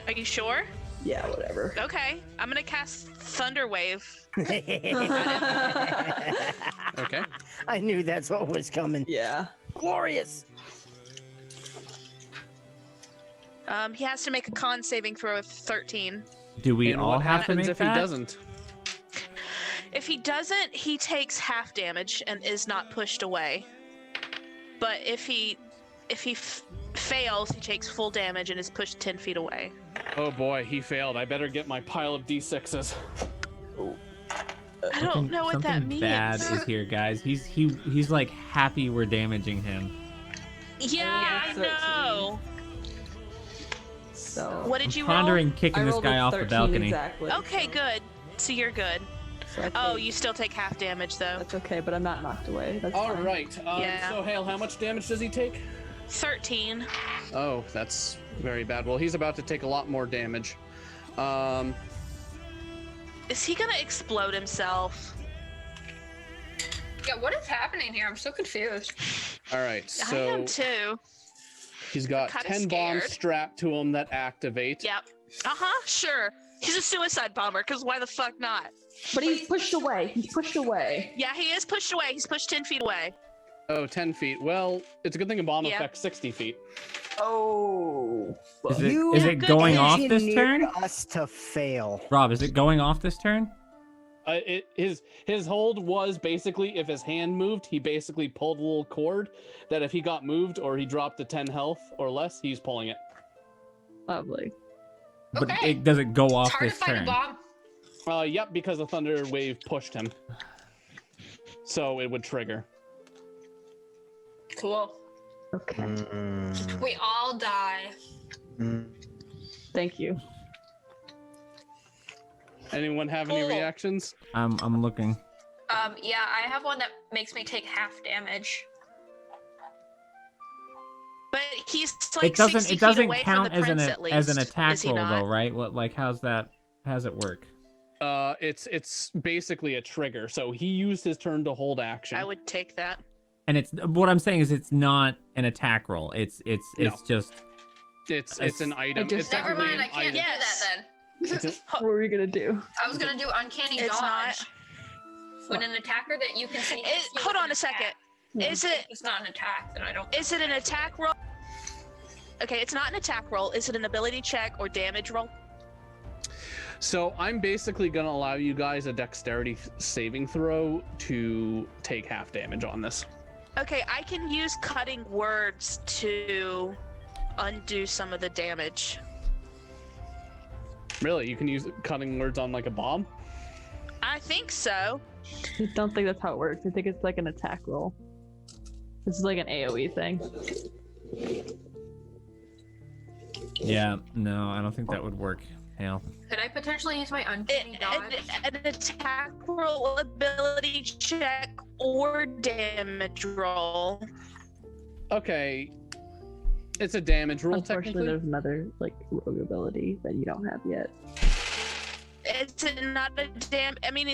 Are you sure? Yeah, whatever. Okay, I'm gonna cast Thunder Wave. Okay. I knew that's what was coming. Yeah. Glorious. He has to make a con saving throw of 13. Do we And all what have to happens make if that? he doesn't? If he doesn't, he takes half damage and is not pushed away. But if he fails, he takes full damage and is pushed 10 feet away. Oh boy, he failed. I better get my pile of d6s. I don't know what that Something means. bad is here, guys. He's like happy we're damaging him. Yeah, I 13. know. So What did I'm you roll? pondering kicking I this rolled guy a off the 13 balcony. Exactly. Okay, good. So you're good. So I Oh, think you still take half damage though. That's okay, but I'm not knocked away. That's All fine. right. Yeah. So Hale, how much damage does he take? 13. Oh, that's very bad. Well, he's about to take a lot more damage. Is he gonna explode himself? Yeah, what is happening here? I'm so confused. All right. I am So too. he's got kinda 10 bombs scared. strapped to him that activate. Yep. Sure. He's a suicide bomber, because why the fuck not? But he's pushed away. He's pushed away. Yeah, he is pushed away. He's pushed 10 feet away. Oh, 10 feet. Well, it's a good thing a bomb Yeah. affects 60 feet. Oh. Is it going off this turn? engineered us to fail. Rob, is it going off this turn? His hold was basically if his hand moved, he basically pulled a little cord that if he got moved or he dropped to 10 health or less, he's pulling it. Lovely. But Okay. does it go It's off hard to this find turn? a bomb. Yep, because the thunder wave pushed him. So it would trigger. Cool. Okay. We all die. Thank you. Anyone have any Cool. reactions? I'm looking. Yeah, I have one that makes me take half damage. But he's like It doesn't 60 it doesn't feet away count from the prince, at least. as an attack is he roll not? though, right? What how's it work? It's basically a trigger. So he used his turn to hold action. I would take that. And it's what I'm saying is it's not an attack roll. It's just It's an item. just- It's Never technically mind, I an can't item. do that then. What were we gonna do? I was gonna do uncanny It's dodge. not- When an attacker that you can see. Hold on a second. Is it It's not an attack, then I don't. is it an attack roll? Okay, it's not an attack roll. Is it an ability check or damage roll? So I'm basically going to allow you guys a dexterity saving throw to take half damage on this. Okay, I can use cutting words to undo some of the damage. Really? You can use cutting words on like a bomb? I think so. I don't think that's how it works. I think it's like an attack roll. This is like an AoE thing. Yeah, no, I don't think that would work. Hell. Could I potentially use my uncanny dodge? An attack roll, ability check, or damage roll. Okay. It's a damage roll, Unfortunately, technically. there's another like rogue ability that you don't have yet. Is it not a I mean,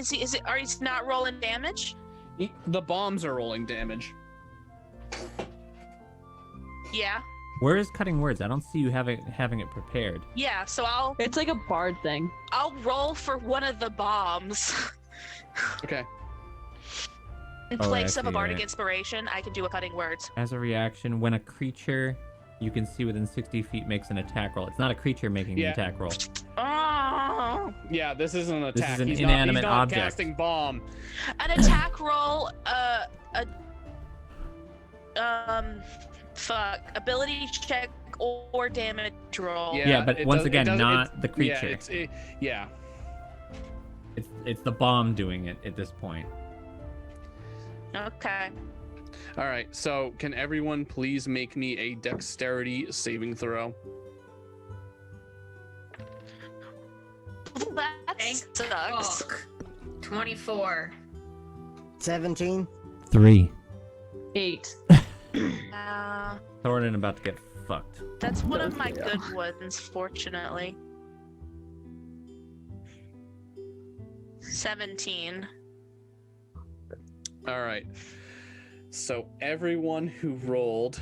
are you not rolling damage? The bombs are rolling damage. Yeah. Where is cutting words? I don't see you having it prepared. Yeah, so It's like a bard thing. I'll roll for one of the bombs. Okay. In Oh, I place of a see, bardic right. inspiration, I can do a cutting words. As a reaction, when a creature you can see within 60 feet makes an attack roll. It's not a creature making Yeah. the attack roll. Oh, Yeah, this isn't an This attack. is an he's inanimate not object. casting bomb. an attack roll. Ability check or damage roll. Yeah, but it once does- it again, doesn't- not it's- the creature. Yeah. It's the bomb doing it at this point. Okay. All right. So, can everyone please make me a dexterity saving throw? That Thank sucks. Fuck. 24. 17. 3. 8. Thorin about to get fucked. That's one of my Yeah. good ones, fortunately. 17. All right. So, everyone who rolled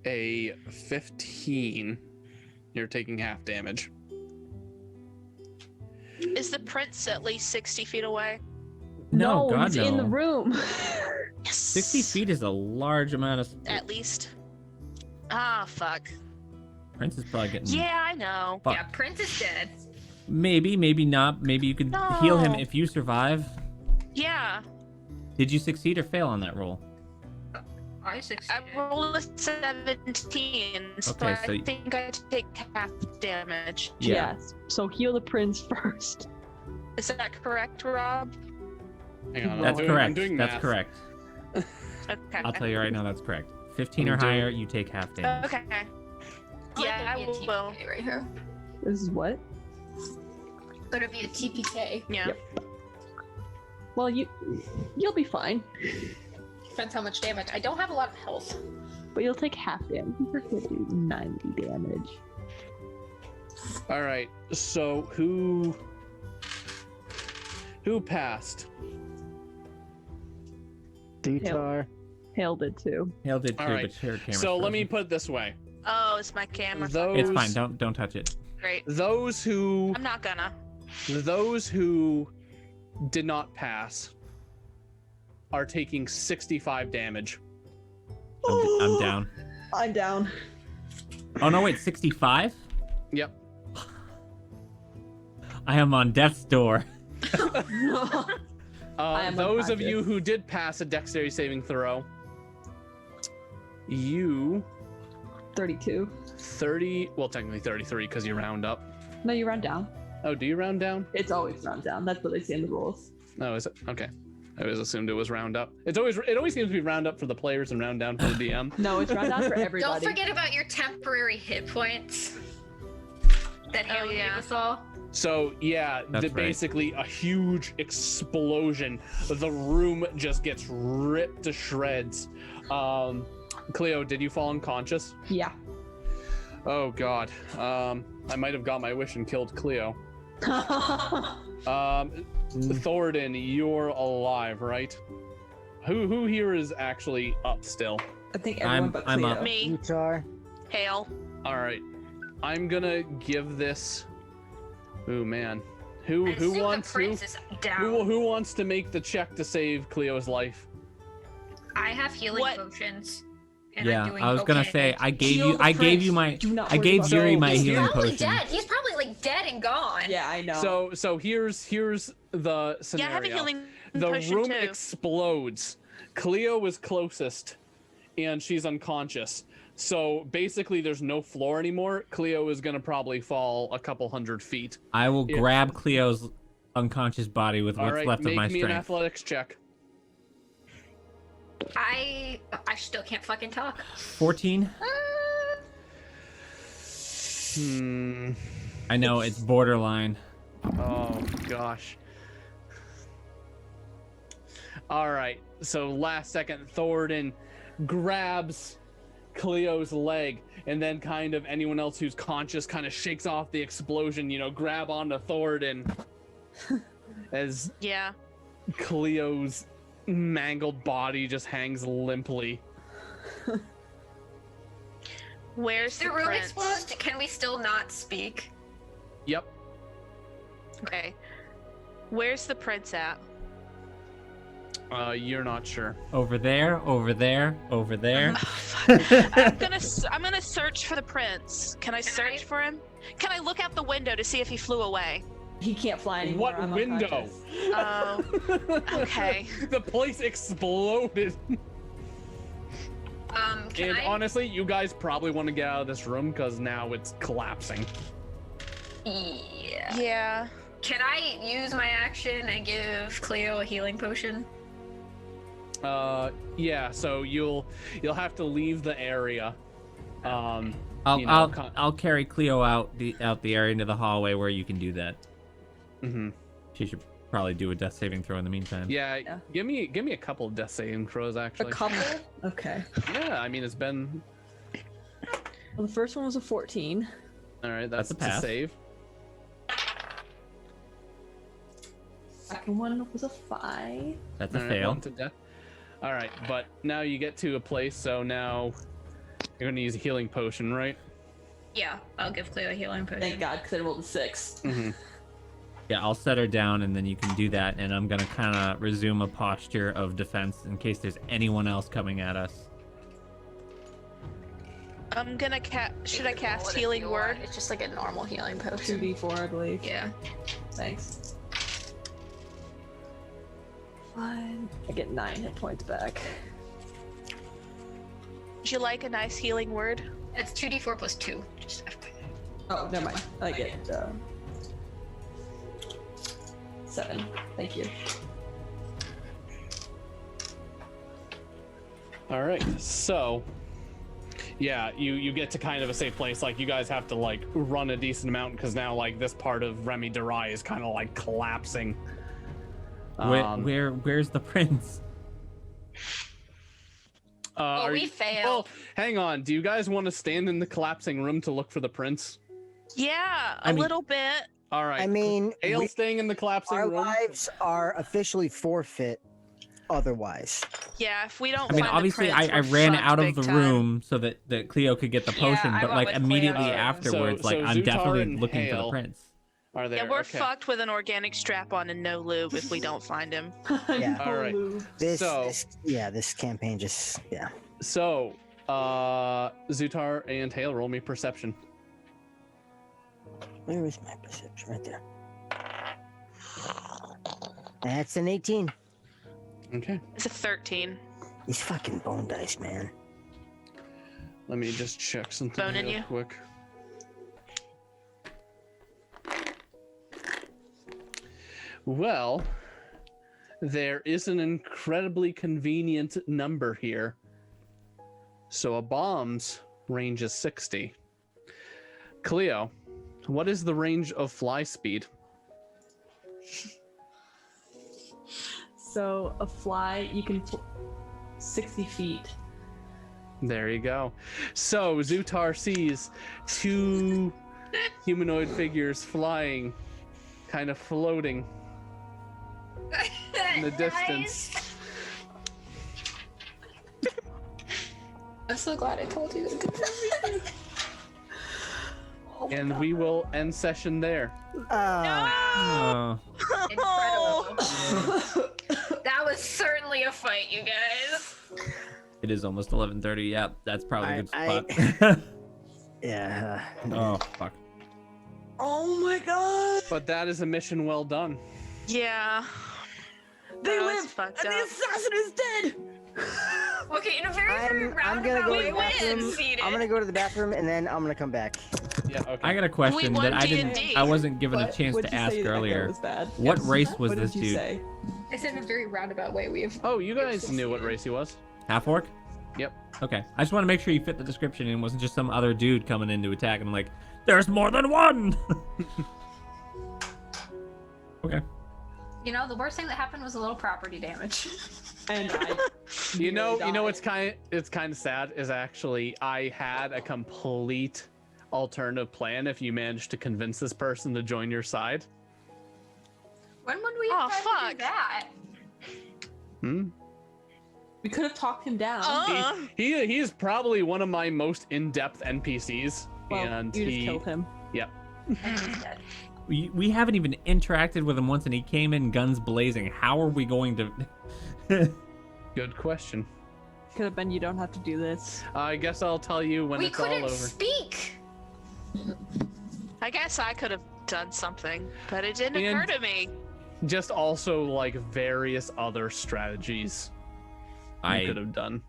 a 15, you're taking half damage. Is the prince at least 60 feet away? No, God, he's no. in the room. Yes. 60 feet is a large amount of. At least. Ah, fuck. Prince is probably getting. Yeah, I know. fucked. Yeah, Prince is dead. Maybe, maybe not. Maybe you could heal him No. if you survive. Yeah. Did you succeed or fail on that roll? I succeeded. I rolled a 17, so Okay, I so- think I take half damage. Yeah. Yes. So heal the prince first. Is that correct, Rob? Hang on, That's I'm correct. doing That's math. correct. Okay. I'll tell you right now, that's correct. 15 or I'm doing- higher, you take half damage. Okay. Yeah, I will. right here. This is what? Gonna be a TPK. Yeah. Yep. Well, you'll be fine, Depends how much damage. I don't have a lot of health. but you'll take half damage. You're gonna do 90 damage. All right. So, who passed? Dutar. Hail did too. Hail did too, All right. but her camera's So, let me frozen. put it this way. Oh, it's my camera. Those It's fine. Don't touch it. Great. Those who I'm not gonna. did not pass are taking 65 damage. I'm down. I'm down. Oh no, wait, 65? Yep. I am on death's door. am Those of you unconscious. who did pass a dexterity saving throw, you 32. 30, well, technically 33 because you round up. No, you round down. Oh, do you round down? It's always round down. That's what they say in the rules. Oh, is it? Okay. I always assumed it was round up. It always seems to be round up for the players and round down for the DM. No, it's round down for Don't everybody. forget about your temporary hit points that Oh, Hale yeah. gave us all. So yeah, That's right. basically a huge explosion. The room just gets ripped to shreds. Cleo, did you fall unconscious? Yeah. Oh God. I might have got my wish and killed Cleo. Thornton, you're alive, right? Who here is actually up still? I think everyone but I'm Cleo. up. Me. Dutar. Hail. All right. I'm gonna give this. Ooh man. Who I assume wants the prince is down. who wants to make the check to save Cleo's life? I have healing What? potions. And Yeah, I'm doing I was gonna okay. say I gave Heal you the I gave you prince. my Do not I worry gave about Yuri it. my He's healing probably potion. dead. He's probably like dead and gone. Yeah, I know. So here's the Yeah, scenario. I have a healing The potion room too. explodes. Cleo was closest, and she's unconscious. So basically, there's no floor anymore. Cleo is gonna probably fall a couple 100 feet. I will grab Cleo's unconscious body with what's left of my Make me an strength. athletics check. I still can't fucking talk. 14. I know it's borderline. Oh gosh. All right. So last second, Thoradin grabs Cleo's leg, and then kind of anyone else who's conscious kind of shakes off the explosion. Grab onto Thoradin as Cleo's mangled body just hangs limply. Where's the room prince? exploded? Can we still not speak? Yep. Okay. Where's the prince at? You're not sure. Over there, over there, over there. I'm gonna search for the prince. Can I search for him? Can I look out the window to see if he flew away? He can't fly anymore. What I'm window? unconscious. Oh, okay. The place exploded. Can I? Honestly, you guys probably want to get out of this room because now it's collapsing. Yeah. Yeah. Can I use my action and give Cleo a healing potion? Yeah. So you'll have to leave the area. I'll carry Cleo out the area into the hallway where you can do that. Mm-hmm. She should probably do a death saving throw in the meantime. Yeah. Give me a couple of death saving throws actually. A couple? Okay. Yeah. I mean, it's been. Well, the first one was a 14. All right. That's a pass. To save. Second one was a 5. That's a All right, fail. one to death. All right, but now you get to a place, so now you're gonna use a healing potion, right? Yeah, I'll give Cleo a healing potion. Thank God, because I rolled a 6. Mm-hmm. Yeah, I'll set her down and then you can do that, and I'm gonna kind of resume a posture of defense in case there's anyone else coming at us. I'm gonna should I cast healing word? It's just like a normal healing potion. 2d4, I believe. Yeah. Thanks. Fine. I get 9 hit points back. Would you like a nice healing word? It's 2d4 plus 2. Just Oh, never mind. I get 7. Thank you. All right, so yeah, you get to kind of a safe place. Like you guys have to like run a decent amount because now like this part of Remy Durai is kind of like collapsing. Where's the prince? we failed. Well, hang on. Do you guys want to stand in the collapsing room to look for the prince? Yeah, a little bit. All right. I mean, Ale staying in the collapsing our room. lives are officially forfeit otherwise. Yeah, if we don't I mean, find obviously, the prince, I we're ran fucked out of big the time. room so that Cleo could get the potion, I but went like with immediately Cleo. afterwards, So like I'm Zutara definitely and looking for the Hale prince. Are there? Yeah, we're Okay. fucked with an organic strap-on and no lube if we don't find him. Yeah. All right. This campaign just So, Zutar and Hale, roll me perception. Where is my perception? Right there. That's an 18. Okay. It's a 13. These fucking bone dice, man. Let me just check something Boning real you? quick. Well, there is an incredibly convenient number here. So a bomb's range is 60. Cleo, what is the range of fly speed? So a fly, you can 60 feet. There you go. So Zutar sees two humanoid figures flying, kind of floating in the distance. I'm so glad I told you to And we will end session there. Oh. Incredible. That was certainly a fight, you guys. It is almost 11:30. Yeah, that's probably a good I- spot. Yeah. Oh fuck. Oh my god! But that is a mission well done. Yeah. They That was live, fucked and the up. assassin is dead. Okay, in a very I'm gonna go to the roundabout way, bathroom. succeeded. I'm gonna go to the bathroom and then I'm gonna come back. Yeah. Okay. I got a question won that I D&D. wasn't given a What? chance What'd to you ask say the echo earlier. was bad? What Yes. race was What this did you dude? say? I said in a very roundabout way. We have. Oh, you guys knew what race he was. Half orc? Yep. Okay. I just want to make sure you fit the description and wasn't just some other dude coming in to attack and I'm like, there's more than one. Okay. You know, the worst thing that happened was a little property damage. And I. You know, died. it's kind of sad is actually I had a complete alternative plan if you managed to convince this person to join your side. When would we Oh, have tried to fuck. do that? We could have talked him down. He is probably one of my most in-depth NPCs, Well, and you he just killed him. Yep. And he's dead. We haven't even interacted with him once and he came in guns blazing. How are we going to... Good question. Could have been you don't have to do this. I guess I'll tell you when We it's all couldn't over. speak. I guess I could have done something, but it didn't And- occur to me. Just also like various other strategies I could have done.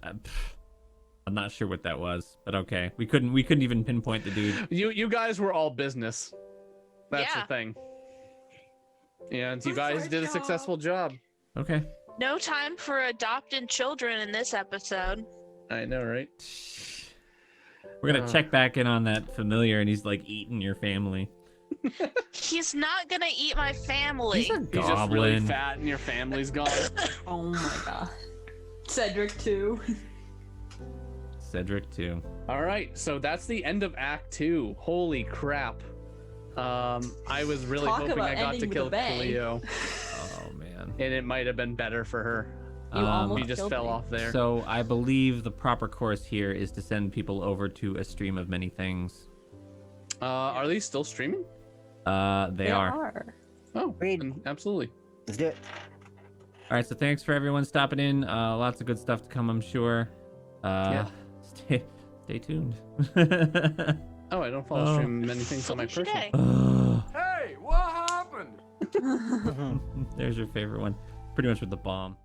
I'm not sure what that was, but okay. We couldn't even pinpoint the dude. You guys were all business. That's Yeah. the thing. And you That's guys our did a job. successful job. Okay. No time for adopted children in this episode. I know, right? We're gonna check back in on that familiar and he's like eating your family. He's not gonna eat my family. He's a He's just really goblin. fat and your family's gone. Oh my god. Cedric too. Cedric too. All right, so that's the end of Act 2. Holy crap. I was really Talk hoping about I got ending to with kill a bang. Cleo, Oh man. and it might have been better for her. You almost He just killed fell me. off there. So I believe the proper course here is to send people over to a stream of many things. Are these still streaming? They are. Oh, Agreed. then absolutely. Let's do it. All right, so thanks for everyone stopping in. Lots of good stuff to come, I'm sure. Yeah. Stay tuned. Oh, I don't follow stream many things on my Finish your personal. day. Hey, what happened? There's your favorite one. Pretty much with the bomb.